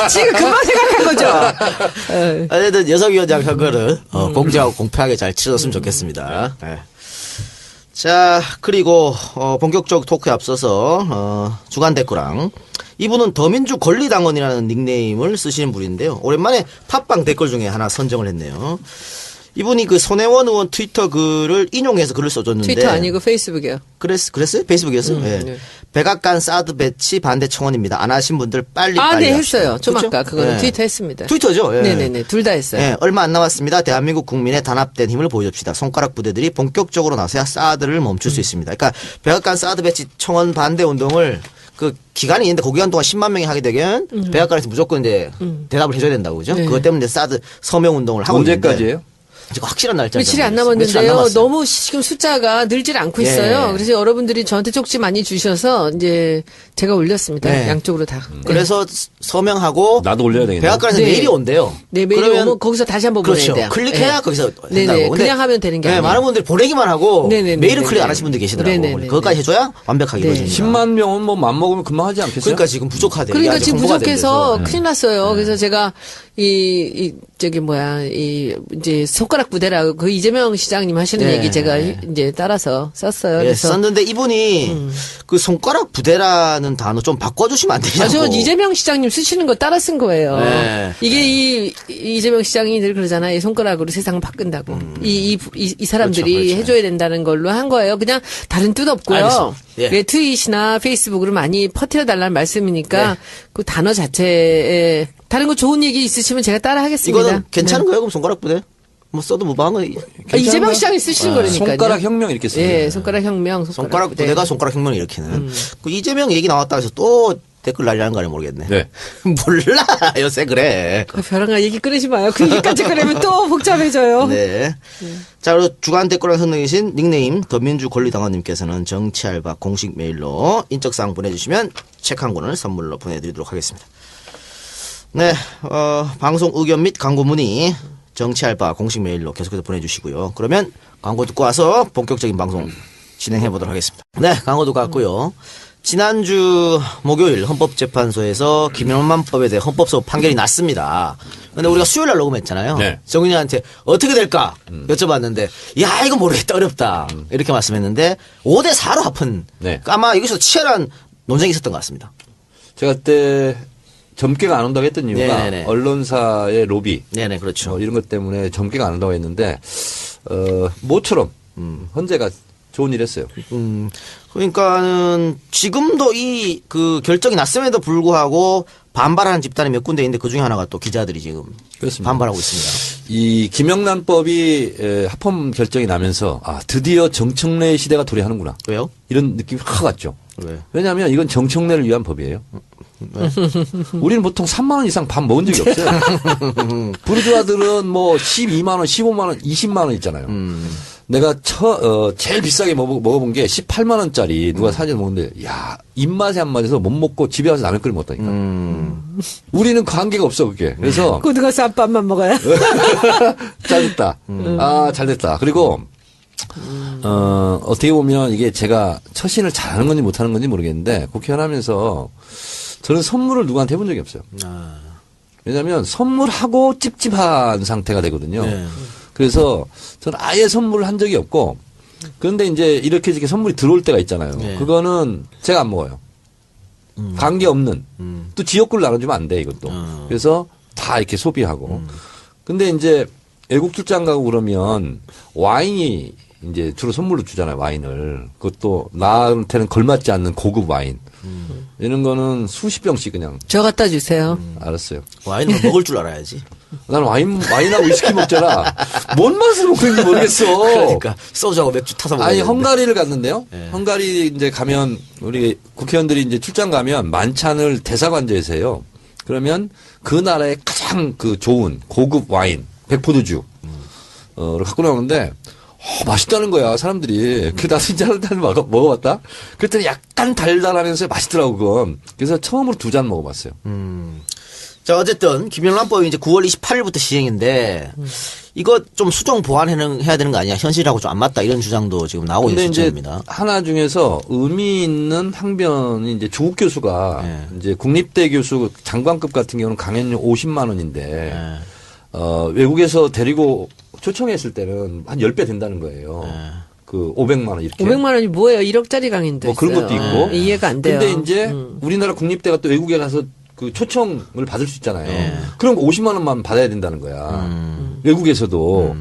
지금 금방 생각한 거죠. 어쨌든 여성위원장 선거를 공정하고 공평하게 잘 치렀으면 좋겠습니다. 네. 자, 그리고 본격적 토크에 앞서서 주간 댓글왕 이분은 더민주 권리당원이라는 닉네임을 쓰시는 분인데요. 오랜만에 팟빵 댓글 중에 하나 선정을 했네요. 이분이 그 손혜원 의원 트위터 글을 인용해서 글을 써줬는데 트위터 아니고 페이스북이요. 그랬어요? 페이스북이었어요? 예. 네. 백악관 사드 배치 반대 청원입니다. 안 하신 분들 빨리 네, 합시다. 했어요. 좀 그렇죠? 아까 그거는 예. 트위터 했습니다. 트위터죠. 예. 네네네. 둘 다 했어요. 예, 얼마 안 남았습니다. 대한민국 국민의 단합된 힘을 보여줍시다. 손가락 부대들이 본격적으로 나서야 사드를 멈출 수 있습니다. 그러니까 백악관 사드 배치 청원 반대 운동을 그 기간이 있는데 그 기간 동안 10만 명이 하게 되면 백악관에서 무조건 이제 대답을 해줘야 된다고 그죠? 네. 그것 때문에 이제 사드 서명 운동을 하고 있는데 언제까지예요? 지금 확실한 날짜. 며칠이 안 남았는데요. 너무 지금 숫자가 늘질 않고 예. 있어요. 그래서 여러분들이 저한테 쪽지 많이 주셔서 이제 제가 올렸습니다. 네. 양쪽으로 다. 그래서 서명하고 나도 올려야 되겠네. 백악관에서 네. 메일이 온대요. 네, 메일이 그러면 오면 거기서 다시 한번 그렇죠. 보내야 돼요. 클릭해야 네. 거기서 네네. 된다고. 근데 그냥 하면 되는 게 네, 아니에요. 많은 분들이 보내기만 하고 네네네. 메일은 클릭 안 네네. 하시는 분들 계시더라고요. 네네네. 그것까지 해줘야 완벽하게 네. 이루어집니다. 10만 명은 뭐 맘먹으면 금방 하지 않겠어요? 그러니까 지금 부족하대요. 그러니까 이게 아직 지금 홍보가 안 부족해서 돼서. 큰일 났어요. 그래서 제가 이제 손가락 부대라고 그 이재명 시장님 하시는 네. 얘기 제가 이제 따라서 썼어요. 예, 그래서 썼는데 이분이 그 손가락 부대라는 단어 좀 바꿔주시면 안 되냐고. 저 이재명 시장님 쓰시는 거 따라 쓴 거예요. 네. 이게 이재명 시장이 늘 그러잖아요. 이 손가락으로 세상을 바꾼다고. 이 사람들이 그렇죠, 그렇죠. 해줘야 된다는 걸로 한 거예요. 그냥 다른 뜻 없고요. 알겠습니다. 예. 네, 트윗이나 페이스북으로 많이 퍼뜨려 달라는 말씀이니까 네. 그 단어 자체에 다른 거 좋은 얘기 있으시면 제가 따라 하겠습니다. 이거는 괜찮은 네. 거예요? 그럼 손가락 부대? 뭐 써도 무방한 거. 이재명 시장이 쓰시는 거라니까요. 손가락 혁명 이렇게 써요. 예, 손가락 혁명, 손가락 부대. 부대가 손가락 혁명을 일으키는. 그 이재명 얘기 나왔다 해서 또 댓글 날리는 거 아니야 모르겠네. 네. 몰라. 요새 그래. 벼랑아 얘기 끊으지 마요. 그 얘기까지 끊으면 또 복잡해져요. 네. 자, 그리고 주간 댓글에 선정이신 닉네임 더민주 권리당원님께서는 정치알바 공식 메일로 인적사항 보내주시면 책 한 권을 선물로 보내드리도록 하겠습니다. 네, 방송 의견 및 광고 문의 정치알바 공식 메일로 계속해서 보내주시고요. 그러면 광고 듣고 와서 본격적인 방송 진행해 보도록 하겠습니다. 네, 광고 듣고 왔고요. 지난주 목요일 헌법재판소에서 김영만법에 대해 헌법소 판결이 났습니다. 근데 우리가 수요일 날 녹음했잖아요. 네. 정윤이한테 어떻게 될까 여쭤봤는데 야 이거 모르겠다 어렵다 이렇게 말씀했는데 5대 4로 합은 네. 아마 여기서 치열한 논쟁이 있었던 것 같습니다. 제가 그때 점괘가 안 온다고 했던 이유가 네네네. 언론사의 로비 네네 그렇죠. 이런 것 때문에 점괘가 안 온다고 했는데 모처럼 헌재가 좋은 일 했어요. 그러니까는 지금도 이 그 결정이 났음에도 불구하고 반발하는 집단이 몇 군데 있는데 그 중에 하나가 또 기자들이 지금 그렇습니다. 반발하고 있습니다. 이 김영란법이 합헌 결정이 나면서 드디어 정청래 시대가 도래하는구나. 왜요? 이런 느낌이 확 왔죠. 왜? 왜냐하면 이건 정청래를 위한 법이에요. 우리는 보통 3만 원 이상 밥 먹은 적이 없어요. 부르주아들은 뭐 12만 원, 15만 원, 20만 원 있잖아요. 내가 제일 비싸게 먹어본 게 18만 원짜리 누가 사진 먹는데 야 입맛에 안 맞아서 못 먹고 집에 와서 라면 끓여 먹었다니까. 우리는 관계가 없어 그게. 그래서 고등어 쌈밥만 먹어요. 잘됐다. 잘 됐다. 그리고 어떻게 보면 이게 제가 처신을 잘하는 건지 못하는 건지 모르겠는데 국회의원 하면서 저는 선물을 누구한테 해본 적이 없어요. 왜냐하면 선물하고 찝찝한 상태가 되거든요. 네. 그래서 저는 아예 선물을 한 적이 없고 그런데 이제 이렇게 선물이 들어올 때가 있잖아요. 네. 그거는 제가 안 먹어요. 관계없는. 또 지역구를 나눠주면 안 돼 이것도. 그래서 다 이렇게 소비하고. 근데 이제 외국 출장 가고 그러면 와인이 이제 주로 선물로 주잖아요. 와인을. 그것도 나한테는 걸맞지 않는 고급 와인. 이런 거는 수십 병씩 그냥. 저 갖다 주세요. 알았어요. 와인을 먹을 줄 알아야지. 난 와인하고 위스키 먹잖아. 뭔 맛을 먹는지 모르겠어. 그러니까 소주하고 맥주 타서 먹어야 아니, 되는데. 헝가리를 갔는데요. 네. 헝가리 이제 가면 우리 국회의원들이 이제 출장 가면 만찬을 대사관저에서 해요. 그러면 그 나라의 가장 그 좋은 고급 와인, 백포도주, 를 갖고 나오는데, 맛있다는 거야, 사람들이. 그 나도 이제 한 잔 먹어봤다? 그랬더니 약간 달달하면서 맛있더라고, 그건. 그래서 처음으로 2잔 먹어봤어요. 자, 어쨌든, 김영란법이 이제 9월 28일부터 시행인데, 이거 좀 수정 보완해야 되는 거 아니야? 현실하고 좀 안 맞다. 이런 주장도 지금 나오고 근데 있는 이제 시점입니다. 하나 중에서 의미 있는 항변이 이제 조국 교수가 네. 이제 국립대 교수 장관급 같은 경우는 강연료 50만 원인데, 네. 외국에서 데리고 초청했을 때는 한 10배 된다는 거예요. 그 500만 원 이렇게. 500만 원이 뭐예요? 1억짜리 강인도 뭐 그런 있어요. 것도 있고. 이해가 안 돼요. 근데 이제 우리나라 국립대가 또 외국에 가서 그 초청을 받을 수 있잖아요. 그럼 50만 원만 받아야 된다는 거야. 외국에서도.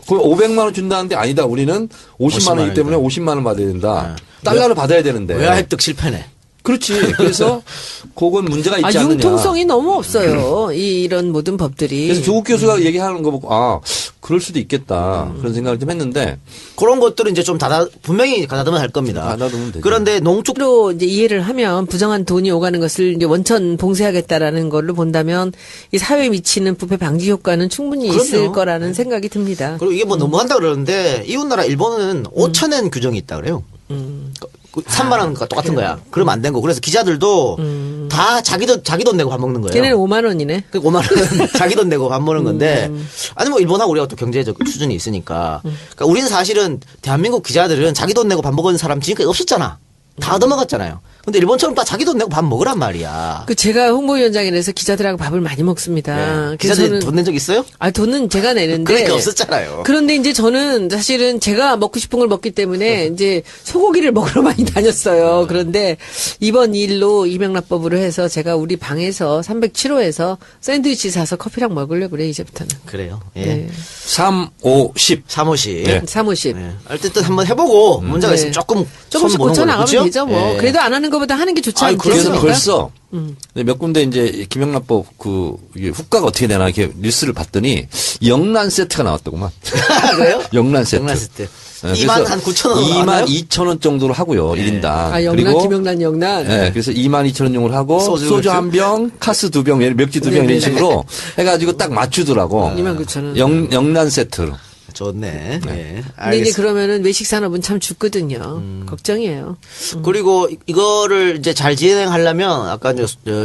그럼 500만 원 준다는데 아니다. 우리는 50만 원이기 때문에 50만 원 받아야 된다. 달러를 받아야 되는데. 외화 획득 실패네. 그렇지. 그래서 그건 문제가 있지 않느냐. 융통성이 너무 없어요. 이런 모든 법들이. 그래서 조국 교수가 얘기하는 거 보고 그럴 수도 있겠다. 그런 생각을 좀 했는데 그런 것들은 이제 좀 분명히 가다듬어 할 겁니다. 가다듬으면 되죠. 그런데 농축 로 이제 이해를 하면 부정한 돈이 오가는 것을 이제 원천 봉쇄하겠다라는 걸로 본다면 이 사회에 미치는 부패 방지 효과는 충분히 있을 그럼요. 거라는 생각이 듭니다. 그리고 이게 뭐 너무한다 그러는데 이웃나라 일본은 5천엔 규정이 있다 그래요. 3만 원과 똑같은 거야. 그러면 안 된 거. 그래서 기자들도 다 자기 돈 내고 밥 먹는 거예요. 걔네는 5만 원이네. 그 5만 원 자기 돈 내고 밥 먹는 건데 아니 뭐 일본하고 우리가 또 경제적 수준이 있으니까 그러니까 우리는 사실은 대한민국 기자들은 자기 돈 내고 밥 먹은 사람 지금까지 없었잖아. 다 얻어먹었잖아요. 근데 일본처럼 다 자기 돈 내고 밥 먹으란 말이야. 그 제가 홍보위원장이라서 기자들하고 밥을 많이 먹습니다. 네. 그래서 기자들 저는- 돈 낸 적 있어요? 돈은 제가 내는데. 그러니까 없었잖아요. 그런데 이제 저는 사실은 제가 먹고 싶은 걸 먹기 때문에 이제 소고기를 먹으러 많이 다녔어요. 그런데 이번 일로 이명납법으로 해서 제가 우리 방에서 307호에서 샌드위치 사서 커피랑 먹으려고 그래, 이제부터는. 그래요. 예. 네. 3, 5, 10. 사무실. 네. 사무실. 네. 어쨌든 한번 해보고 문제가 네. 있으면 조금씩 조금씩 고쳐나가면 되죠, 뭐. 예. 그래도 안 하는 것보다 하는 게 좋지 아이, 그래서 않겠습니까? 벌써 몇 군데 이제 김영란법 이게 후과가 어떻게 되나 이렇게 뉴스를 봤더니 영란 세트가 나왔더구만. 그래요? 영란 세트. 영란 세트. 네, 2만 한 9천 원 2만 2천 원 정도로 하고요. 1인당. 영란, 김영란, 영란. 네, 그래서 2만 2천 원 용을 하고 소주 소주 맥주? 한 병, 카스 2병, 맥주 2병 이런 네네. 식으로 해가지고 딱 맞추더라고. 29,000원. 영란 세트로. 좋네. 예. 근데 이제 알겠습니다. 그러면은 외식 산업은 참 죽거든요. 걱정이에요. 그리고 이거를 이제 잘 진행하려면 아까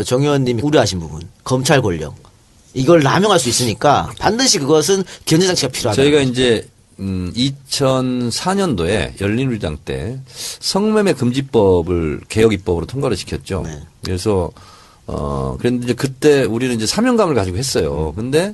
정 의원님이 우려하신 부분 검찰 권력 이걸 남용할 수 있으니까 반드시 그것은 견제 장치가 필요하다. 저희가 이제 2004년도에 열린우리당 때 성매매 금지법을 개혁 입법으로 통과를 시켰죠. 네. 그래서 그런데 이제 그때 우리는 이제 사명감을 가지고 했어요. 근데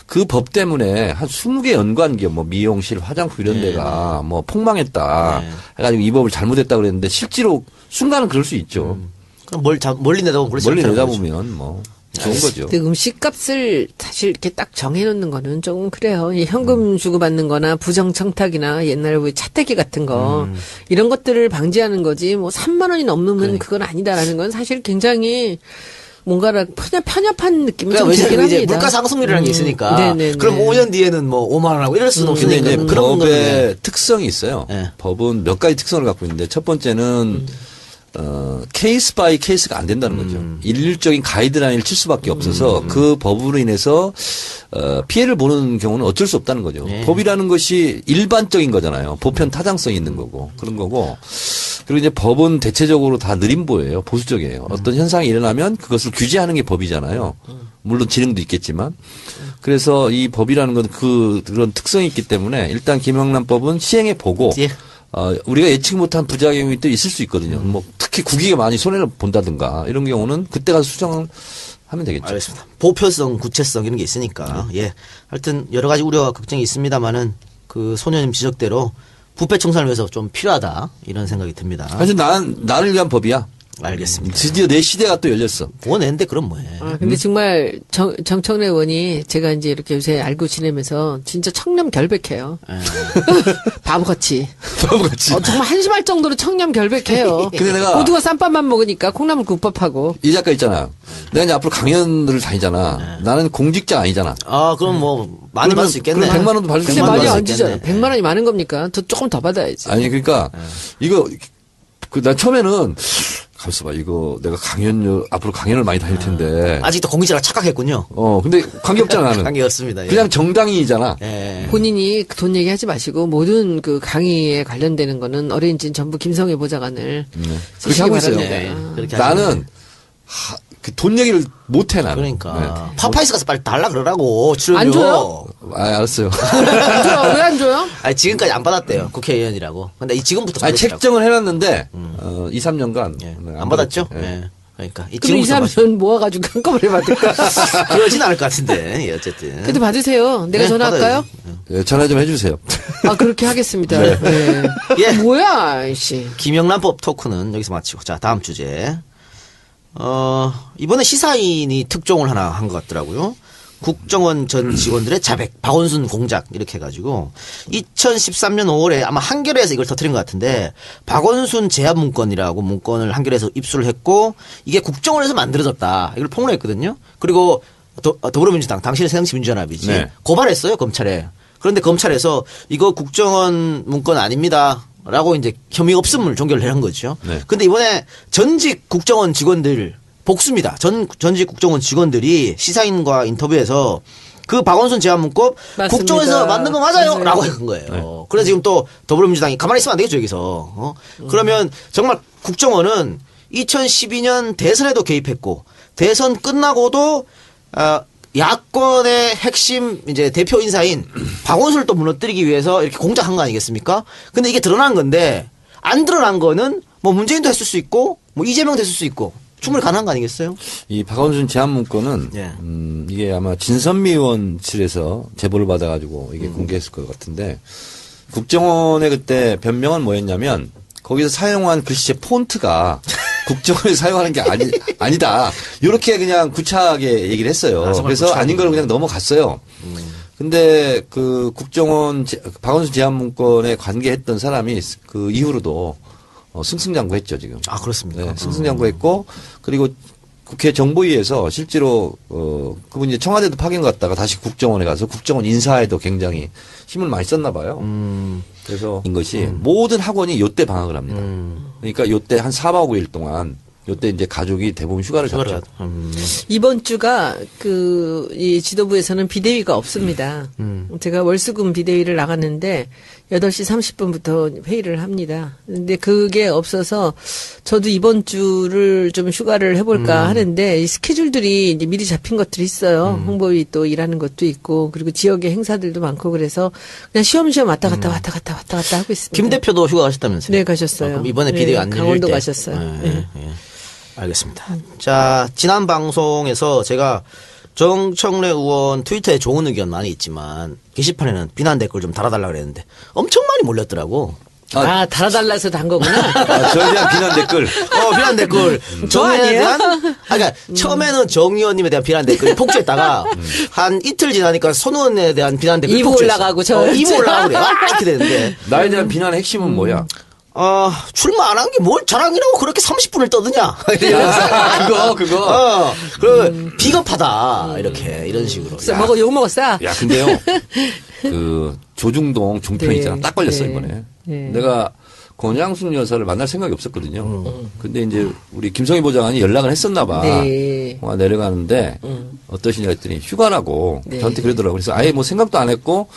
그 법 때문에 한 20개 연관기업 뭐 미용실, 화장품 이런 데가 뭐 폭망했다 네. 해가지고 이 법을 잘못했다 그랬는데 실제로 순간은 그럴 수 있죠. 그럼 멀리 내다보면 그렇지 멀리 않다는 거죠. 내다보면 뭐 좋은 거죠. 근데 음식값을 사실 이렇게 딱 정해놓는 거는 조금 그래요. 이 현금 주고받는 거나 부정청탁이나 옛날에 우리 차태기 같은 거 이런 것들을 방지하는 거지 뭐 3만 원이 넘으면 그건 아니다라는 건 사실 굉장히 뭔가를 편협한 느낌이 좀 그러니까 들긴 왜냐면 이제 합니다. 물가 상승률이라는 게 있으니까. 네네네. 그럼 5년 뒤에는 뭐 5만 원 하고 이럴 수는 근데 없으니까 이제 그런 법의 거는 특성이 있어요. 네. 법은 몇 가지 특성을 갖고 있는데 첫 번째는 케이스 바이 케이스가 안 된다는 거죠. 일률적인 가이드라인을 칠 수밖에 없어서 그 법으로 인해서 피해를 보는 경우는 어쩔 수 없다는 거죠. 네. 법이라는 것이 일반적인 거잖아요. 보편 타당성이 있는 거고 그런 거고. 그리고 이제 법은 대체적으로 다 느림보예요. 보수적이에요. 어떤 현상이 일어나면 그것을 규제하는 게 법이잖아요. 물론 진행도 있겠지만. 그래서 이 법이라는 건 그런 특성이 있기 때문에 일단 김영란법은 시행해 보고 예. 우리가 예측 못한 부작용이 또 있을 수 있거든요. 뭐 특히 국익에 많이 손해를 본다든가 이런 경우는 그때 가서 수정하면 되겠죠. 알겠습니다. 보편성, 구체성 이런 게 있으니까. 예. 하여튼 여러 가지 우려와 걱정이 있습니다만은 그 소녀님 지적대로 부패 청산을 위해서 좀 필요하다 이런 생각이 듭니다. 사실 나를 위한 법이야. 알겠습니다. 드디어 내 시대가 또 열렸어. 뭐 낸데 그럼 뭐해. 근데 정말 정청래 의원이 제가 이제 이렇게 요새 알고 지내면서 진짜 청렴 결백해요. 바보같이. 바보같이. 정말 한심할 정도로 청렴 결백해요. 근데 내가- 모두가 쌈밥만 먹으니까 콩나물 국밥하고. 이 작가 있잖아. 내가 이제 앞으로 강연을 다니잖아. 나는 공직자 아니잖아. 아, 그럼 뭐 많이 받을 수 있겠네. 그럼 100만 원도 받을 수 근데 있는 많이 거야. 안 주잖아. 100만 원이 많은 겁니까? 더 조금 더 받아야지. 아니 그러니까 이거 나 처음에는 가만있어 봐. 이거 내가 앞으로 강연을 많이 다닐 텐데. 아직도 공직자라 착각했군요. 근데 관계없잖아 나는. 관계였습니다. 예. 그냥 정당인이잖아. 예. 본인이 돈 얘기하지 마시고 모든 그 강의에 관련되는 거는 어린이집 전부 김성애 보좌관을 그렇게 쓰시기 하고 있어요. 바랍니다. 네, 그렇게 나는 하시면 그 돈 얘기를 못해 나는. 그러니까 파파이스 가서 빨리 달라 그러라고 출연료. 안 줘요? 알았어요. 안 줘요? 왜 안 줘요? 아니 지금까지 안 받았대요. 국회의원이라고. 근데 지금부터 아니 받으시라고. 책정을 해놨는데 2, 3년간 예. 안 받았죠? 예. 그러니까 그럼 2, 3년 모아가지고 한꺼번에 받을까? 그러진 않을 것 같은데. 예, 어쨌든. 그래도 받으세요. 내가 네, 전화할까요? 예, 전화 좀 해주세요. 아, 그렇게 하겠습니다. 네. 예. 뭐야, 이씨. 김영란법 토크는 여기서 마치고 자 다음 주제. 이번에 시사인이 특종을 하나 한 것 같더라고요. 국정원 전 직원들의 자백, 박원순 공작 이렇게 해가지고 2013년 5월에 아마 한겨레에서 이걸 터뜨린 것 같은데 박원순 제압 문건이라고 문건을 한겨레에서 입수를 했고 이게 국정원에서 만들어졌다 이걸 폭로했거든요. 그리고 더불어민주당 당신의 새정치민주연합이지 네. 고발했어요 검찰에. 그런데 검찰에서 이거 국정원 문건 아닙니다. 라고 이제 혐의 없음을 종결을 한 거죠. 네. 근데 이번에 전직 국정원 직원들 복수입니다. 전직 국정원 직원들이 시사인과 인터뷰에서 그 박원순 제안 문건 맞습니다. 국정원에서 만든 거 맞아요? 맞아요. 라고 한 거예요. 그래서 지금 또 더불어민주당이 가만히 있으면 안 되겠죠, 여기서. 그러면 정말 국정원은 2012년 대선에도 개입했고 대선 끝나고도 야권의 핵심 이제 대표 인사인 박원순을 또 무너뜨리기 위해서 이렇게 공작한 거 아니겠습니까? 근데 이게 드러난 건데 안 드러난 거는 뭐 문재인도 했을 수 있고 뭐 이재명도 했을 수 있고 충분히 가능한 거 아니겠어요? 이 박원순 제안 문건은 예. 이게 아마 진선미 의원실에서 제보를 받아가지고 이게 공개했을 것 같은데 국정원의 그때 변명은 뭐였냐면 거기서 사용한 글씨체 폰트가 국정원에 사용하는 게 아니다. 이렇게 그냥 구차하게 얘기를 했어요. 그래서 구차하게. 아닌 걸 그냥 넘어갔어요. 근데 그 국정원 박원순 제안 문건에 관계했던 사람이 그 이후로도 승승장구했죠 지금. 아 그렇습니까? 네, 승승장구했고 그리고 국회 정보위에서 실제로 그분이 청와대도 파견 갔다가 다시 국정원에 가서 국정원 인사에도 굉장히 힘을 많이 썼나 봐요. 그래서 이것이 모든 학원이 요때 방학을 합니다. 그러니까 요때 한 4박 5일 동안 요때 이제 가족이 대부분 휴가를 잡죠. 이번 주가 이 지도부에서는 비대위가 없습니다. 제가 월수금 비대위를 나갔는데 8시 30분부터 회의를 합니다. 근데 그게 없어서 저도 이번 주를 좀 휴가를 해볼까 하는데 이 스케줄들이 이제 미리 잡힌 것들이 있어요. 홍보위 또 일하는 것도 있고 그리고 지역의 행사들도 많고 그래서 그냥 쉬엄쉬엄 왔다 갔다 하고 있습니다. 김 대표도 휴가 가셨다면서요? 네, 가셨어요. 그럼 이번에 네, 비대위 안 열릴 강원도 때. 가셨어요. 네. 알겠습니다. 자, 지난 방송에서 제가 정청래 의원 트위터에 좋은 의견 많이 있지만 게시판에는 비난 댓글 좀 달아달라고 그랬는데 엄청 많이 몰렸더라고. 달아달라서 단 거구나. 저에 대한 비난 댓글. 비난 댓글. 저 아니에요? 그러니까 처음에는 정 의원님에 대한 비난 댓글이 폭주했다가 한 이틀 지나니까 손 의원에 대한 비난 댓글이 이부 폭주했어. 올라가고 이부 올라가고 그래. 이렇게 되는데. 나에 대한 비난의 핵심은 뭐야? 출마 안 한 게 뭘 자랑이라고 그렇게 30분을 떠드냐. 그거. 비겁하다. 이런 식으로. 욕 먹었어. 야, 근데요. 그 조중동 종편 네. 있잖아. 딱 걸렸어, 네. 이번에. 네. 내가 권양숙 여사를 만날 생각이 없었거든요. 근데 이제 우리 김성희 보좌관이 연락을 했었나 봐. 네. 내려가는데 어떠시냐 했더니 휴가라고 네. 저한테 그러더라고요. 그래서 아예 뭐 생각도 안 했고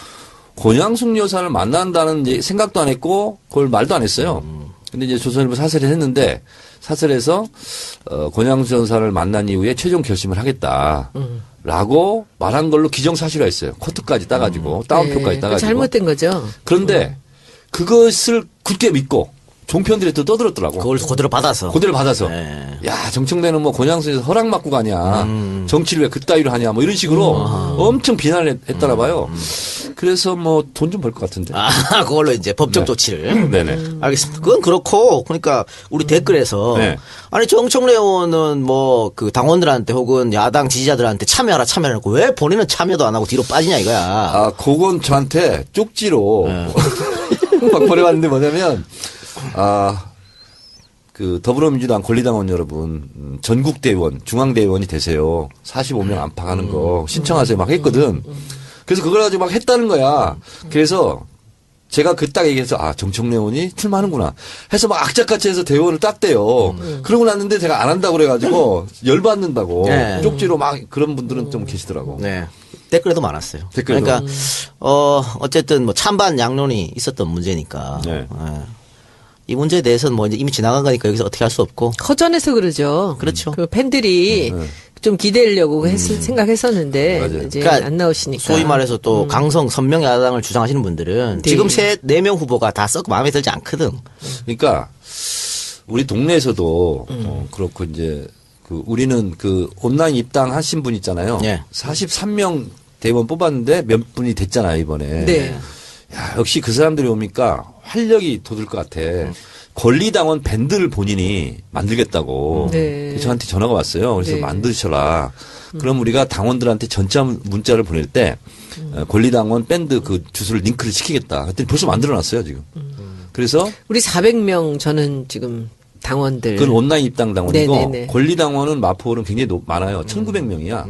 권양숙 여사를 만난다는 생각도 안 했고 그걸 말도 안 했어요. 근데 이제 조선일보 사설을 했는데 사설에서 권양숙 여사를 만난 이후에 최종 결심을 하겠다. 라고 말한 걸로 기정사실화했어요. 코트까지 따가지고 다운표까지 따가지고. 잘못된 거죠. 그런데 그것을 굳게 믿고 종편들이 또 떠들었더라고. 그걸 그대로 받아서. 그대로 받아서. 네. 야, 정청래는 뭐 권양수에서 허락 받고 가냐. 정치를 왜 그따위로 하냐. 뭐 이런 식으로 엄청 비난을 했더라 봐요. 그래서 뭐 돈 좀 벌 것 같은데. 그걸로 이제 법적 조치를. 네네. 알겠습니다. 그건 그렇고, 그러니까 우리 댓글에서 네. 아니 정청래 의원은 뭐 그 당원들한테 혹은 야당 지지자들한테 참여하라고 왜 본인은 참여도 안 하고 뒤로 빠지냐 이거야. 그건 저한테 쪽지로 막 보내왔는데 뭐냐면 그 더불어민주당 권리당원 여러분 전국대의원 중앙대의원이 되세요. 45명 안팎하는 거 신청하세요 막 했거든. 그래서 그걸 가지고 막 했다는 거야. 그래서 제가 그 딱 얘기해서 정청래 의원이 출마하는구나 해서 막 악착같이 해서 대의원을 땄대요. 그러고 났는데 제가 안 한다고 그래가지고 열받는다고 네. 쪽지로 막 그런 분들은 좀 계시더라고. 네. 댓글에도 많았어요. 댓글도. 그러니까 어쨌든 뭐 찬반 양론이 있었던 문제니까. 네. 이 문제에 대해서는 뭐 이제 이미 지나간 거니까 여기서 어떻게 할 수 없고. 허전해서 그러죠. 그렇죠. 그 팬들이 좀 기대려고 생각했었는데 맞아요. 이제 그러니까 안 나오시니까. 소위 말해서 또 강성 선명 야당을 주장하시는 분들은 네. 지금 4명 후보가 다 썩 마음에 들지 않거든. 그러니까 우리 동네에서도 그렇고 이제 그 우리는 그 온라인 입당하신 분 있잖아요. 예. 43명 대의원 뽑았는데 몇 분이 됐잖아요 이번에. 네. 야, 역시 그 사람들이 오니까 활력이 돋을 것 같아. 권리당원 밴드를 본인이 만들겠다고 네. 저한테 전화가 왔어요. 그래서 네. 만드셔라. 그럼 우리가 당원들한테 전자 문자를 보낼 때 권리당원 밴드 그 주소를 링크를 시키겠다. 그랬더니 벌써 만들어놨어요 지금. 그래서 우리 400명 저는 지금 당원들. 그건 온라인 입당 당원이고 네네네. 권리당원은 마포는 굉장히 많아요. 1900명이야.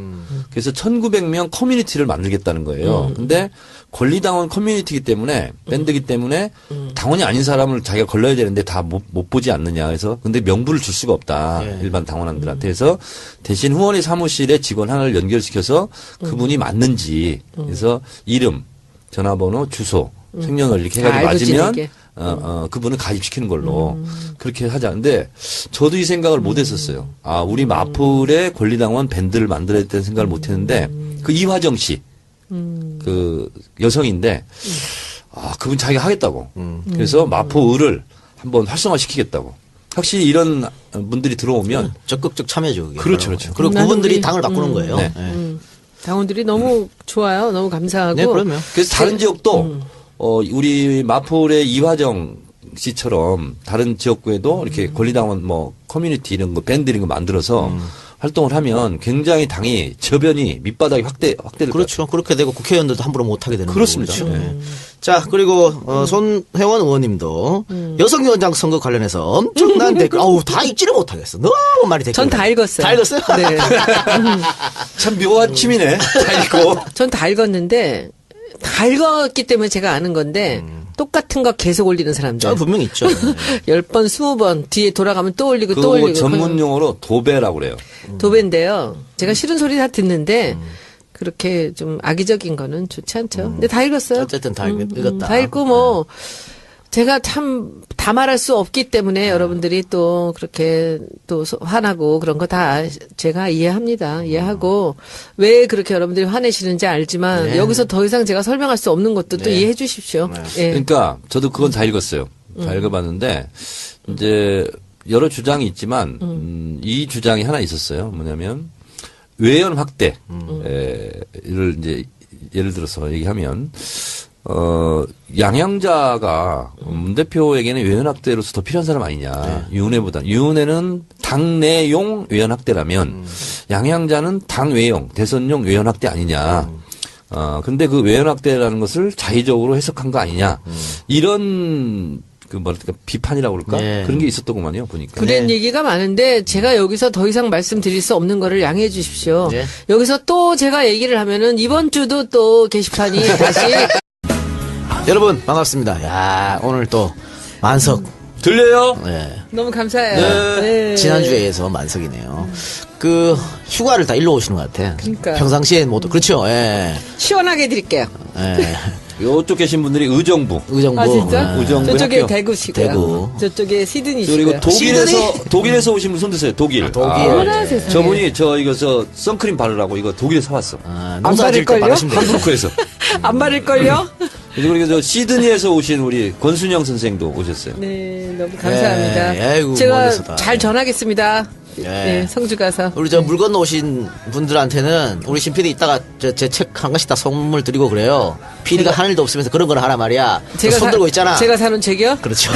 그래서 1900명 커뮤니티를 만들겠다는 거예요. 근데 권리당원 커뮤니티이기 때문에 밴드이기 때문에 당원이 아닌 사람을 자기가 걸러야 되는데 다 못 보지 않느냐. 그래서 근데 명부를 줄 수가 없다. 일반 당원한들한테. 그래서 대신 후원의 사무실에 직원 하나를 연결시켜서 그분이 맞는지 그래서 이름, 전화번호, 주소, 생년월 이렇게 해가지고 알고 맞으면 지내게. 그분을 가입시키는 걸로 그렇게 하자. 근데 저도 이 생각을 못 했었어요. 아, 우리 마플의 권리당원 밴드를 만들어야 된다는 생각을 못 했는데 그 이화정 씨, 그 여성인데 아, 그분 자기가 하겠다고. 그래서 마포을을 한번 활성화시키겠다고. 확실히 이런 분들이 들어오면 적극적 참여죠. 그게. 그렇죠, 그렇죠. 그리고 나는 그분들이 우리- 당을 바꾸는 거예요. 네. 네. 당원들이 너무 좋아요. 너무 감사하고. 네, 그럼요. 그래서 다른 지역도 우리 마포의 이화정 씨처럼 다른 지역구에도 이렇게 권리당원 뭐 커뮤니티 이런 거 밴드 이런 거 만들어서 활동을 하면 굉장히 당이 저변이 밑바닥이 확대될 것 같아요. 그렇죠. 그렇게 되고 국회의원들도 함부로 못 하게 되는 그렇습니다. 거죠. 네. 자, 그리고 손혜원 의원님도 여성위원장 선거 관련해서 엄청난 댓글, 아우 다 읽지를 못하겠어. 너무 많이 댓글. 전 다 읽었어요. 다 읽었어요? 네. 참 묘한 취미네. 다 읽고. 전 다 읽었는데 다 읽었기 때문에 제가 아는 건데 똑같은 거 계속 올리는 사람들. 저 분명히 있죠. 네. 10번, 20번 뒤에 돌아가면 또 올리고 또 그거 올리고. 전문 용어로 도배라고 그래요. 도배인데요. 제가 싫은 소리 다 듣는데 그렇게 좀 악의적인 거는 좋지 않죠. 근데 다 읽었어요. 어쨌든 다 읽었다. 다 읽고 뭐 제가 참 다 말할 수 없기 때문에 여러분들이 또 그렇게 또 화나고 그런 거 다 제가 이해합니다. 이해하고 왜 그렇게 여러분들이 화내시는지 알지만 네. 여기서 더 이상 제가 설명할 수 없는 것도 또 네. 이해해 주십시오. 예. 그러니까 저도 그건 다 읽었어요. 다 읽어봤는데 이제 여러 주장이 있지만 이 주장이 하나 있었어요. 뭐냐면 외연 확대를 이제 예를 들어서 얘기하면 양양자가 문 대표에게는 외연 확대로서 더 필요한 사람 아니냐. 유은혜보다. 유은혜는 당내용 외연 확대라면 양양자는 당외용 대선용 외연 확대 아니냐. 근데 그 외연 확대라는 것을 자의적으로 해석한 거 아니냐. 이런 그 뭐랄까 비판이라고 그럴까? 네. 그런 게 있었더구만요. 보니까. 그런 얘기가 많은데 제가 여기서 더 이상 말씀드릴 수 없는 거를 양해해 주십시오. 네. 여기서 또 제가 얘기를 하면은 이번 주도 또 게시판이 다시 여러분 반갑습니다. 야, 오늘 또 만석. 들려요? 네. 너무 감사해요. 네. 네. 지난주에 이어서 만석이네요. 그 휴가를 다 일로 오시는 것 같아. 그러니까요. 평상시에 못 그렇죠. 예. 시원하게 드릴게요. 예. 요쪽 계신 분들이 의정부. 의정부. 아 진짜? 예. 의정부 저쪽에 학교. 대구시고요. 대구. 저쪽에 시드니시고요. 그리고 독일에서 오신 분 손 드세요. 독일. 독일. 어머나 세상에. 저분이 저 선크림 바르라고 이거 독일에서 사왔어. 아, 농사 지을 때 바를걸요? 바르시면 돼요. 함부르크에서. 안 바를걸요? 그리고 저 시드니에서 오신 우리 권순영 선생도 오셨어요. 네, 너무 감사합니다. 네, 아이고, 제가 멀리서다. 잘 전하겠습니다. 예. 네, 성주 가서. 우리 저 물 건너 오신 분들한테는 우리 신 PD 이따가 제 책 한 권씩 다 선물 드리고 그래요. PD가 한 일도 없으면서 그런 걸 하라 말이야. 손 들고 있잖아. 제가 사는 책이요? 그렇죠.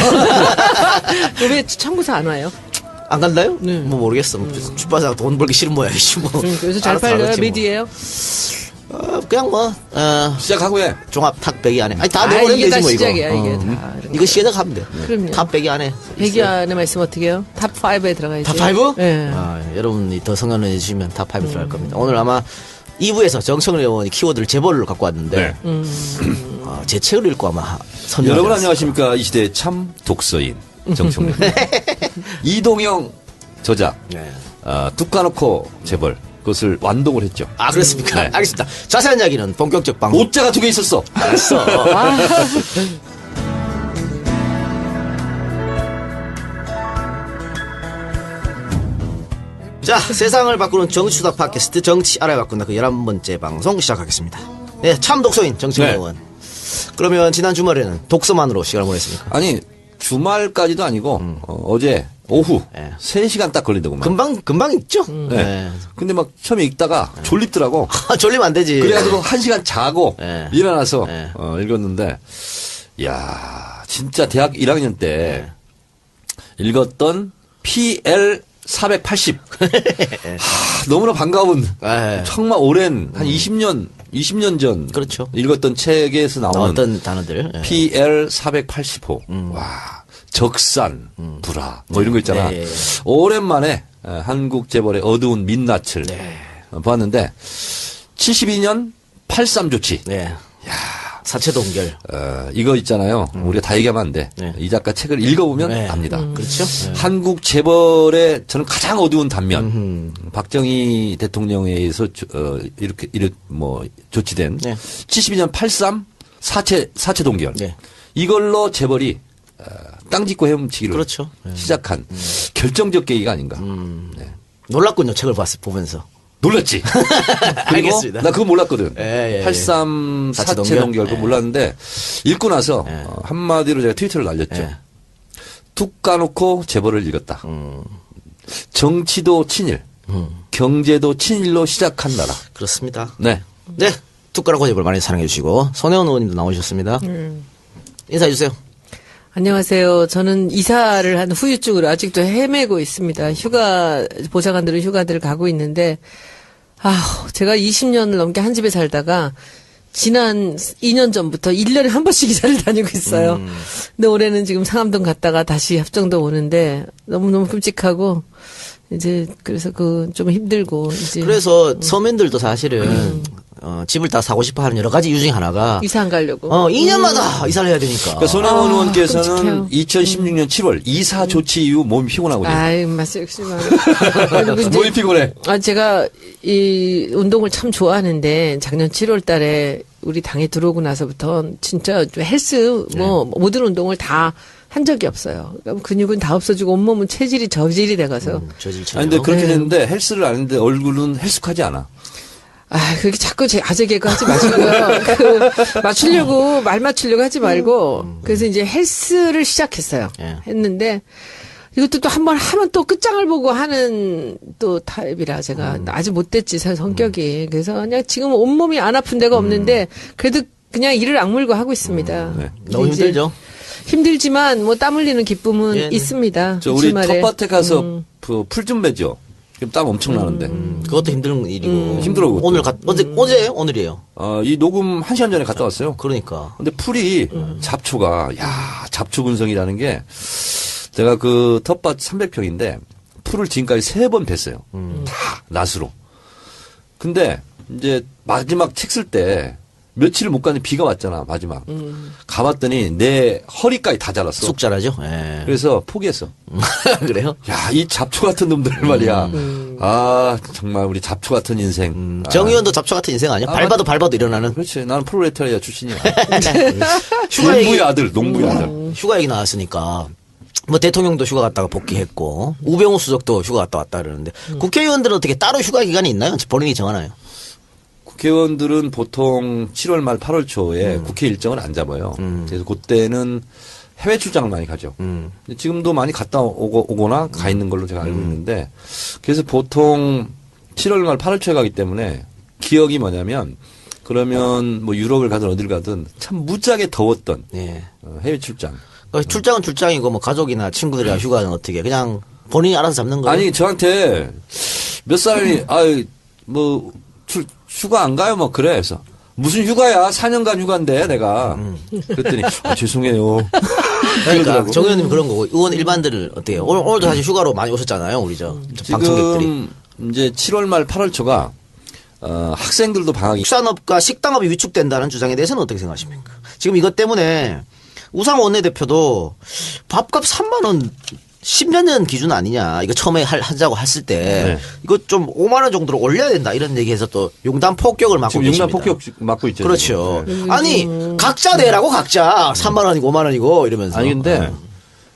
왜 청구서 안 와요? 안 간다요? 네. 뭐 모르겠어. 출판사가 돈 벌기 싫은 모양이지 뭐. 요새 잘 알아서 팔려요? 하겠지 뭐. 미디예요? 그냥 뭐 시작하고 해. 종합 탑100위 안에. 아니 다 아, 내보내면 이게 다 되지 뭐 이거. 시작이야, 이게 다. 이거 시작하면 돼. 그럼요. 탑100위 안에. 100위 안에만 있으면 어떻게 해요? 탑5에 들어가야지. 탑5? 네. 아, 여러분이 더 성원해 주시면 탑5에 들어갈 겁니다. 오늘 아마 2부에서 정청래 의원이 키워드를 제보를 갖고 왔는데 네. 제 책을 읽고 아마 선정을 여러분 해놨어요. 안녕하십니까. 이 시대의 참 독서인 정청래. 이동영 저자. 네. 뚝 까놓고 재벌. 그것을 완독을 했죠. 아 그렇습니까? 네. 알겠습니다. 자세한 이야기는 본격적 방송. 오자가 2개 있었어. 알았어. 자, 세상을 바꾸는 정치수다 팟캐스트 정치 알아야 바꾼다 그 11번째 방송 시작하겠습니다. 네, 참 독서인 정치권 네. 의원. 그러면 지난 주말에는 독서만으로 시간을 보냈습니까? 아니 주말까지도 아니고 어제 오후 네. 3시간 딱 걸린다고만. 금방 있죠? 네. 근데 막 처음에 읽다가 졸립더라고. 졸리면 안 되지. 그래가지고 1시간 자고 네. 일어나서 네. 읽었는데, 야 진짜 대학 1학년 때 읽었던 PL 480. 너무나 반가운 네. 정말 오랜 한 20년 전 그렇죠. 읽었던 책에서 나오는 어떤 단어들. 예. PL 480호. 와, 적산, 불화 뭐 이런 거 있잖아. 네. 오랜만에 한국 재벌의 어두운 민낯을 보았는데 72년 83 조치. 네. 사체 동결. 이거 있잖아요. 우리가 다 얘기하면 안 돼. 네. 이 작가 책을 읽어보면 네. 압니다. 그렇죠. 네. 한국 재벌의 저는 가장 어두운 단면. 박정희 대통령에 의해서 이렇게 뭐 조치된 네. 72년 83 사체 동결. 네. 이걸로 재벌이 땅 짓고 헤엄치기를 그렇죠. 네. 시작한 결정적 계기가 아닌가. 네. 놀랐군요. 책을 보면서. 놀랐지. 그리고 알겠습니다. 나 그거 몰랐거든. 예. 83 사체 사체 동결 그거 예. 몰랐는데 읽고 나서 한마디로 제가 트위터를 날렸죠. 예. 툭 까놓고 재벌을 읽었다. 정치도 친일, 경제도 친일로 시작한 나라. 그렇습니다. 네. 네. 툭가락 고집을 많이 사랑해 주시고 손혜원 의원님도 나오셨습니다. 인사해 주세요. 안녕하세요. 저는 이사를 한 후유증으로 아직도 헤매고 있습니다. 휴가 보좌관들은 휴가들을 가고 있는데 제가 20년을 넘게 한 집에 살다가 지난 2년 전부터 1년에 한 번씩 이사를 다니고 있어요. 근데 올해는 지금 상암동 갔다가 다시 합정동 오는데 너무너무 끔찍하고 이제 그래서 좀 힘들고 이제 그래서 서민들도 사실은 집을 다 사고 싶어 하는 여러 가지 이유 중에 하나가 이사 안 가려고. 2년마다 이사를 해야 되니까. 그러니까 손혜원 의원께서는 끔찍해요. 2016년 7월 이사 조치 이후 몸이 피곤하거든요. 아이, 말씀하시지만. 그리고 이제 몸이 피곤해. 제가 이 운동을 참 좋아하는데 작년 7월 달에 우리 당에 들어오고 나서부터 진짜 헬스 모든 운동을 다 한 적이 없어요. 그러니까 근육은 다 없어지고 온몸은 체질이 저질이 돼가서. 저질처럼. 아니 근데 그렇게 네. 됐는데 헬스를 안 했는데 얼굴은 헬쑥하지 않아. 그렇게 자꾸 아재 개그 하지 마시고요. 말 맞추려고 하지 말고. 그래서 이제 헬스를 시작했어요. 예. 했는데, 이것도 또 한 번 하면 또 끝장을 보고 하는 또 타입이라 제가 아직 못됐지, 성격이. 그래서 그냥 지금 온몸이 안 아픈 데가 없는데, 그래도 그냥 이를 악물고 하고 있습니다. 네. 너무 이제 힘들죠. 힘들지만 뭐 땀 흘리는 기쁨은 예, 네. 있습니다. 저 우리 주말에. 텃밭에 가서 풀 좀 매죠. 그럼 땀 엄청 나는데. 그것도 힘든 일이고. 힘들어, 그것도. 오늘 어제 오늘이에요. 이 녹음 1시간 전에 갔다 왔어요. 그러니까. 근데 풀이 잡초가 잡초 군성이라는 게 제가 그 텃밭 300평인데 풀을 지금까지 3번 뱄어요. 다 낫으로. 근데 이제 마지막 책 쓸 때 며칠을 못 가니 비가 왔잖아 마지막. 가봤더니 내 허리까지 다 자랐어. 쑥 자라죠. 예. 그래서 포기했어. 그래요? 야, 이 잡초 같은 놈들 말이야. 정말 우리 잡초 같은 인생. 정 의원도 잡초 같은 인생 아니야? 밟아도 일어나는. 그렇지. 나는 프로레타리아 출신이야. 휴가 얘기, 농부의 아들, 농부의 아들. 휴가 얘기 나왔으니까. 뭐 대통령도 휴가 갔다가 복귀했고 우병우 수석도 휴가 갔다 왔다 그러는데 국회의원들은 어떻게 따로 휴가 기간이 있나요? 본인이 정하나요? 국회의원들은 보통 7월 말 8월 초에 국회 일정을 안 잡아요. 그래서 그때는 해외 출장을 많이 가죠. 근데 지금도 많이 갔다 오거나 가 있는 걸로 제가 알고 있는데 그래서 보통 7월 말 8월 초에 가기 때문에 기억이 뭐냐면 그러면 뭐 유럽을 가든 어딜 가든 참 무지하게 더웠던 예. 해외 출장. 그러니까 출장은 출장이고 뭐 가족이나 친구들이랑 휴가는 어떻게 그냥 본인이 알아서 잡는 거예요? 아니 저한테 몇 사람이 휴가 안 가요 뭐 그래 그래서 무슨 휴가야 4년간 휴가인데 내가 그랬더니 죄송해요. 그러니까 그러더라고. 정 의원님 그런 거고 의원 일반들을 어떻게 해요? 오늘도 사실 휴가로 많이 오셨잖아요. 우리 저 방청객들이. 지금 이제 7월 말 8월 초가 학생들도 방학이 축산업과 식당업이 위축된다는 주장에 대해서는 어떻게 생각하십니까? 지금 이것 때문에 우상호 원내대표도 밥값 3만 원 10년 전 기준 아니냐. 이거 처음에 하자고 했을 때 네. 이거 좀 5만 원 정도로 올려야 된다. 이런 얘기해서 또 용단 폭격을 맞고 지금 계십니다. 용단 폭격 맞고 있죠. 그렇죠. 지금. 네. 아니 각자 내라고 각자 3만 원이고 5만 원이고 이러면서. 아니 근데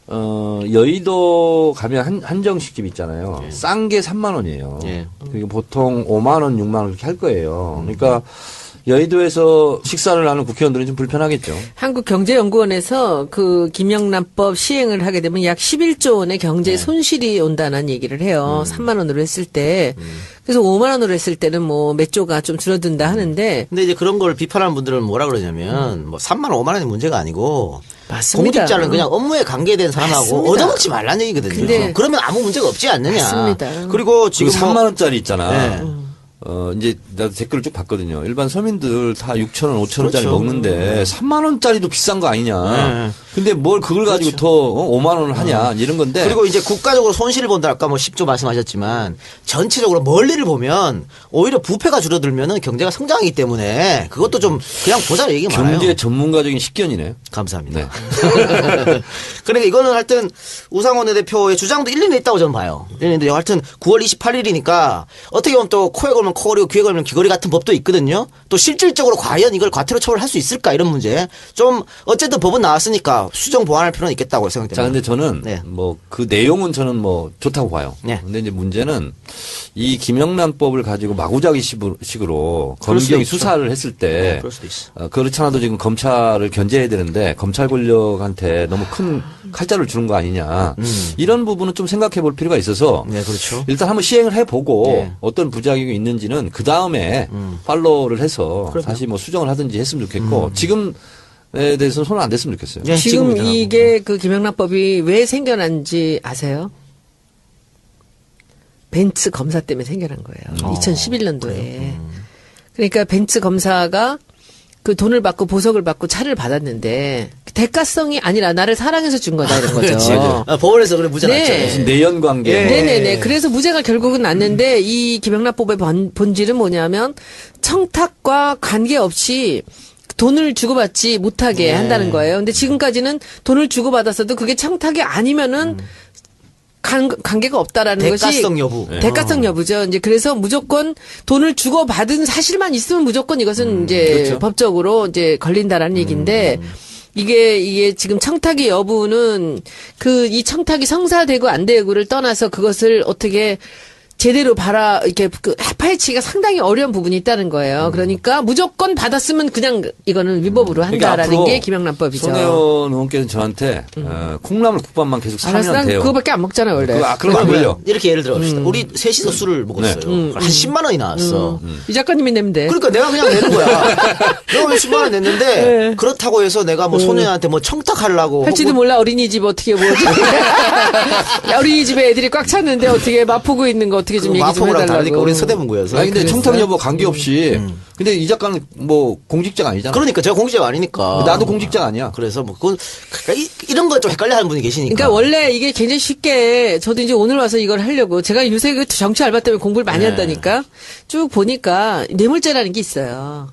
여의도 가면 한정식집 있잖아요. 싼 게 3만 원이에요. 예. 그리고 보통 5만 원, 6만 원 그렇게 할 거예요. 그러니까 여의도에서 식사를 하는 국회의원들은 좀 불편하겠죠. 한국경제연구원에서 그 김영란법 시행을 하게 되면 약 11조 원의 경제 손실이 온다는 얘기를 해요. 3만 원으로 했을 때. 그래서 5만 원으로 했을 때는 뭐 몇 조가 좀 줄어든다 하는데 근데 이제 그런 걸 비판하는 분들은 뭐라 그러냐면 뭐 3만 원, 5만 원이 문제가 아니고 맞습니다. 공직자는 그냥 업무에 관계된 사람하고 맞습니다. 얻어먹지 말라는 얘기거든요. 근데 그러면 아무 문제가 없지 않느냐. 맞습니다. 그리고 지금 지금 3만 원짜리 있잖아. 네. 이제 나도 댓글을 쭉 봤거든요. 일반 서민들 다 6,000원, 5,000원짜리 그렇죠. 먹는데 3만 원짜리도 비싼 거 아니냐. 네. 근데 뭘 그걸 가지고 더 5만 원을 하냐 이런 건데. 그리고 이제 국가적으로 손실을 본다 아까 뭐 10조 말씀하셨지만 전체적으로 멀리를 보면 오히려 부패가 줄어들면은 경제가 성장하기 때문에 그것도 좀 그냥 보자는 얘기가 많아요. 경제 전문가적인 식견이네. 감사합니다. 네. 그러니까 이거는 하여튼 우상원 대표의 주장도 일리는 있다고 저는 봐요. 일리는데 하여튼 9월 28일이니까 어떻게 보면 또 코에 걸면 코걸이고 귀에 걸면 귀걸이 같은 법도 있거든요. 또 실질적으로 과연 이걸 과태료 처벌할 수 있을까 이런 문제. 좀 어쨌든 법은 나왔으니까 수정 보완할 필요는 있겠다고 생각됩니다. 자, 근데 저는 네. 뭐 그 내용은 저는 뭐 좋다고 봐요. 네. 근데 이제 문제는 이 김영란법을 가지고 마구잡이식으로 검경이 있죠. 수사를 했을 때 그럴 수도 있어. 그렇지 않아도 지금 검찰을 견제해야 되는데 검찰 권력한테 너무 큰 칼자를 주는 거 아니냐. 이런 부분은 좀 생각해 볼 필요가 있어서 네, 그렇죠. 일단 한번 시행을 해보고 네. 어떤 부작용이 있는지는 그 다음에 팔로우를 해서 다시 뭐 수정을 하든지 했으면 좋겠고 지금에 대해서는 손을 안 댔으면 좋겠어요. 네, 지금 지금이잖아. 이게 그 김영란법이 왜 생겨난지 아세요? 벤츠 검사 때문에 생겨난 거예요. 2011년도에. 그러니까 벤츠 검사가 그 돈을 받고 보석을 받고 차를 받았는데 대가성이 아니라 나를 사랑해서 준 거다 이런 거죠. 그렇지. 법원에서 그래 무죄 났죠. 네. 무슨 내연 관계. 예. 네네네. 그래서 무죄가 결국은 났는데 이 김영란법의 본질은 뭐냐면 청탁과 관계없이 돈을 주고받지 못하게 한다는 거예요. 근데 지금까지는 돈을 주고받았어도 그게 청탁이 아니면은 관계가 없다라는 것이 대가성 여부. 대가성 여부죠. 이제 그래서 무조건 돈을 주고받은 사실만 있으면 무조건 이것은 이제 그렇죠. 법적으로 이제 걸린다라는 얘기인데 이게 지금 청탁의 여부는 이 청탁이 성사되고 안 되고를 떠나서 그것을 어떻게 제대로 이렇게 파헤치기가 상당히 어려운 부분이 있다는 거예요. 그러니까 무조건 받았으면 그냥 이거는 위법으로 한다라는 그러니까 게 김영란법이죠. 손혜원 의원께서는 저한테 콩나물 국밥만 계속 알았어, 사면 난 돼요. 그거밖에 안 먹잖아 원래. 그럼 안 걸려. 이렇게 예를 들어 봅시다. 우리 셋이서 술을 먹었어요. 한 10만 원이 나왔어. 이 작가님이 내면 돼. 그러니까 내가 그냥 내는 거야. 내가 10만 원 냈는데 그렇다고 해서 내가 뭐 소년한테 뭐 청탁하려고 할지도 혹은 몰라 어린이집 어떻게 뭐 어린이집에 애들이 꽉 찼는데 어떻게 마포구 있는 거 어떻게 좀 얘기 좀 마포구랑 다르니까 해달라고. 우리 서대문구여서. 아니 근데 그랬어요? 청탁 여부 관계없이 근데 이 작가는 뭐 공직자가 아니잖아. 그러니까 제가 공직자가 아니니까. 나도 공직자가 아니야. 그래서 뭐 그건 그러니까 이런 거 좀 헷갈려하는 분이 계시니까. 그러니까 원래 이게 굉장히 쉽게 저도 이제 오늘 와서 이걸 하려고 제가 요새 그 정치 알바 때문에 공부를 많이 네. 한다니까 쭉 보니까 뇌물죄라는 게 있어요.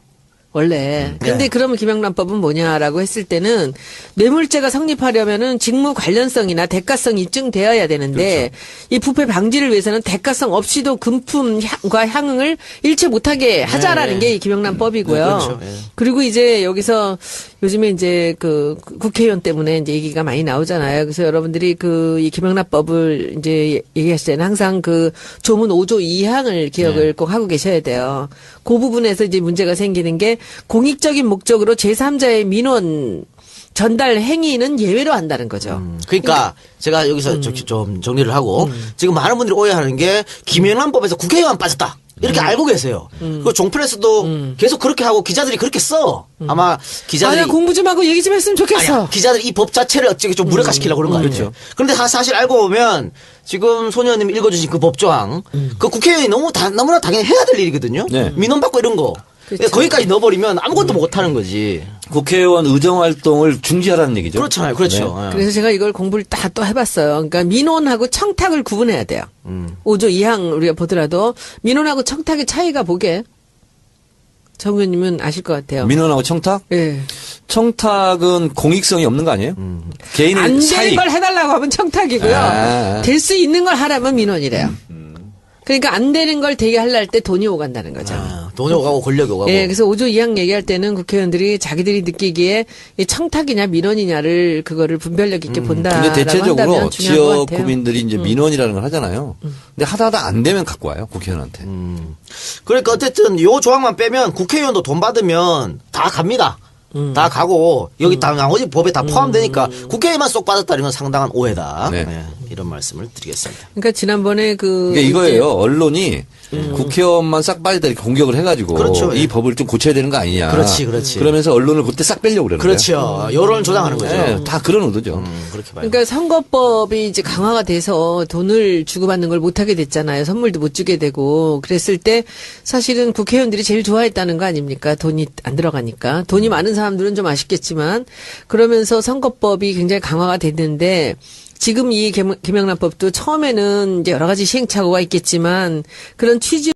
원래. 근데 네. 그러면 김영란법은 뭐냐라고 했을 때는 뇌물죄가 성립하려면은 직무 관련성이나 대가성이 입증되어야 되는데 이 부패 방지를 위해서는 대가성 없이도 금품과 향응을 일체 못하게 하자라는 게 이 김영란법이고요. 네, 그렇죠. 예. 그리고 이제 여기서 요즘에 이제 그 국회의원 때문에 이제 얘기가 많이 나오잖아요. 그래서 여러분들이 이 김영란법을 이제 얘기하실 때는 항상 그 조문 5조 2항을 기억을 꼭 하고 계셔야 돼요. 그 부분에서 이제 문제가 생기는 게 공익적인 목적으로 제3자의 민원 전달 행위는 예외로 한다는 거죠. 그러니까 제가 여기서 좀 정리를 하고 지금 많은 분들이 오해하는 게 김영란법에서 국회의원 빠졌다. 이렇게 알고 계세요. 그 종편에서도 계속 그렇게 하고 기자들이 그렇게 써. 아마 기자들이 아니야 공부 좀 하고 얘기 좀 했으면 좋겠어. 아니야, 기자들이 이 법 자체를 어떻게 좀 무력화시키려고 그런 거 아니죠. 그런데 사실 알고 보면 지금 손 의원님이 읽어주신 그 법조항 그 국회의원이 너무나 당연히 해야 될 일이거든요. 네. 민원받고 이런 거. 그렇죠. 거기까지 넣어버리면 아무것도 못하는 거지. 국회의원 의정 활동을 중지하라는 얘기죠. 그렇잖아요. 그렇죠. 예. 그래서 제가 이걸 공부를 다 또 해봤어요. 그러니까 민원하고 청탁을 구분해야 돼요. 5조 2항 우리가 보더라도 민원하고 청탁의 차이가 뭐게? 정 의원님은 아실 것 같아요. 민원하고 청탁? 예. 청탁은 공익성이 없는 거 아니에요? 개인의 안 되는 사익. 걸 해달라고 하면 청탁이고요. 아. 될 수 있는 걸 하라면 민원이래요. 그러니까 안 되는 걸 되게 하려 할 때 돈이 오간다는 거죠. 돈이 오가고 권력이 오가고. 예, 그래서 5조 2항 얘기할 때는 국회의원들이 자기들이 느끼기에 이 청탁이냐 민원이냐를 그거를 분별력 있게 본다라고 근데 대체적으로 한다면 중요한 것 지역 같아요. 구민들이 이제 민원이라는 걸 하잖아요. 근데 하다 안 되면 갖고 와요, 국회의원한테. 그러니까 어쨌든 요 조항만 빼면 국회의원도 돈 받으면 다 갑니다. 다 가고 여기 다 나머지 법에 다 포함되니까 국회의원만 쏙 받았다는 건 상당한 오해다. 네. 예. 이런 말씀을 드리겠습니다. 그러니까 지난번에 그러니까 이거예요. 언론이 국회의원만 싹 빠지다 이렇게 공격을 해가지고 그렇죠. 이 예. 법을 좀 고쳐야 되는 거 아니냐. 그렇지. 그러면서 언론을 그때 싹 빼려고 그러는 그렇죠. 여론을 조장하는 거죠. 거예요. 다 그런 의도죠. 그렇게 봐요. 그러니까 선거법이 이제 강화가 돼서 돈을 주고받는 걸 못하게 됐잖아요. 선물도 못 주게 되고 그랬을 때 사실은 국회의원들이 제일 좋아했다는 거 아닙니까? 돈이 안 들어가니까. 돈이 많은 사람들은 좀 아쉽겠지만 그러면서 선거법이 굉장히 강화가 됐는데 지금 이 김영란법도 처음에는 이제 여러 가지 시행착오가 있겠지만 그런 취지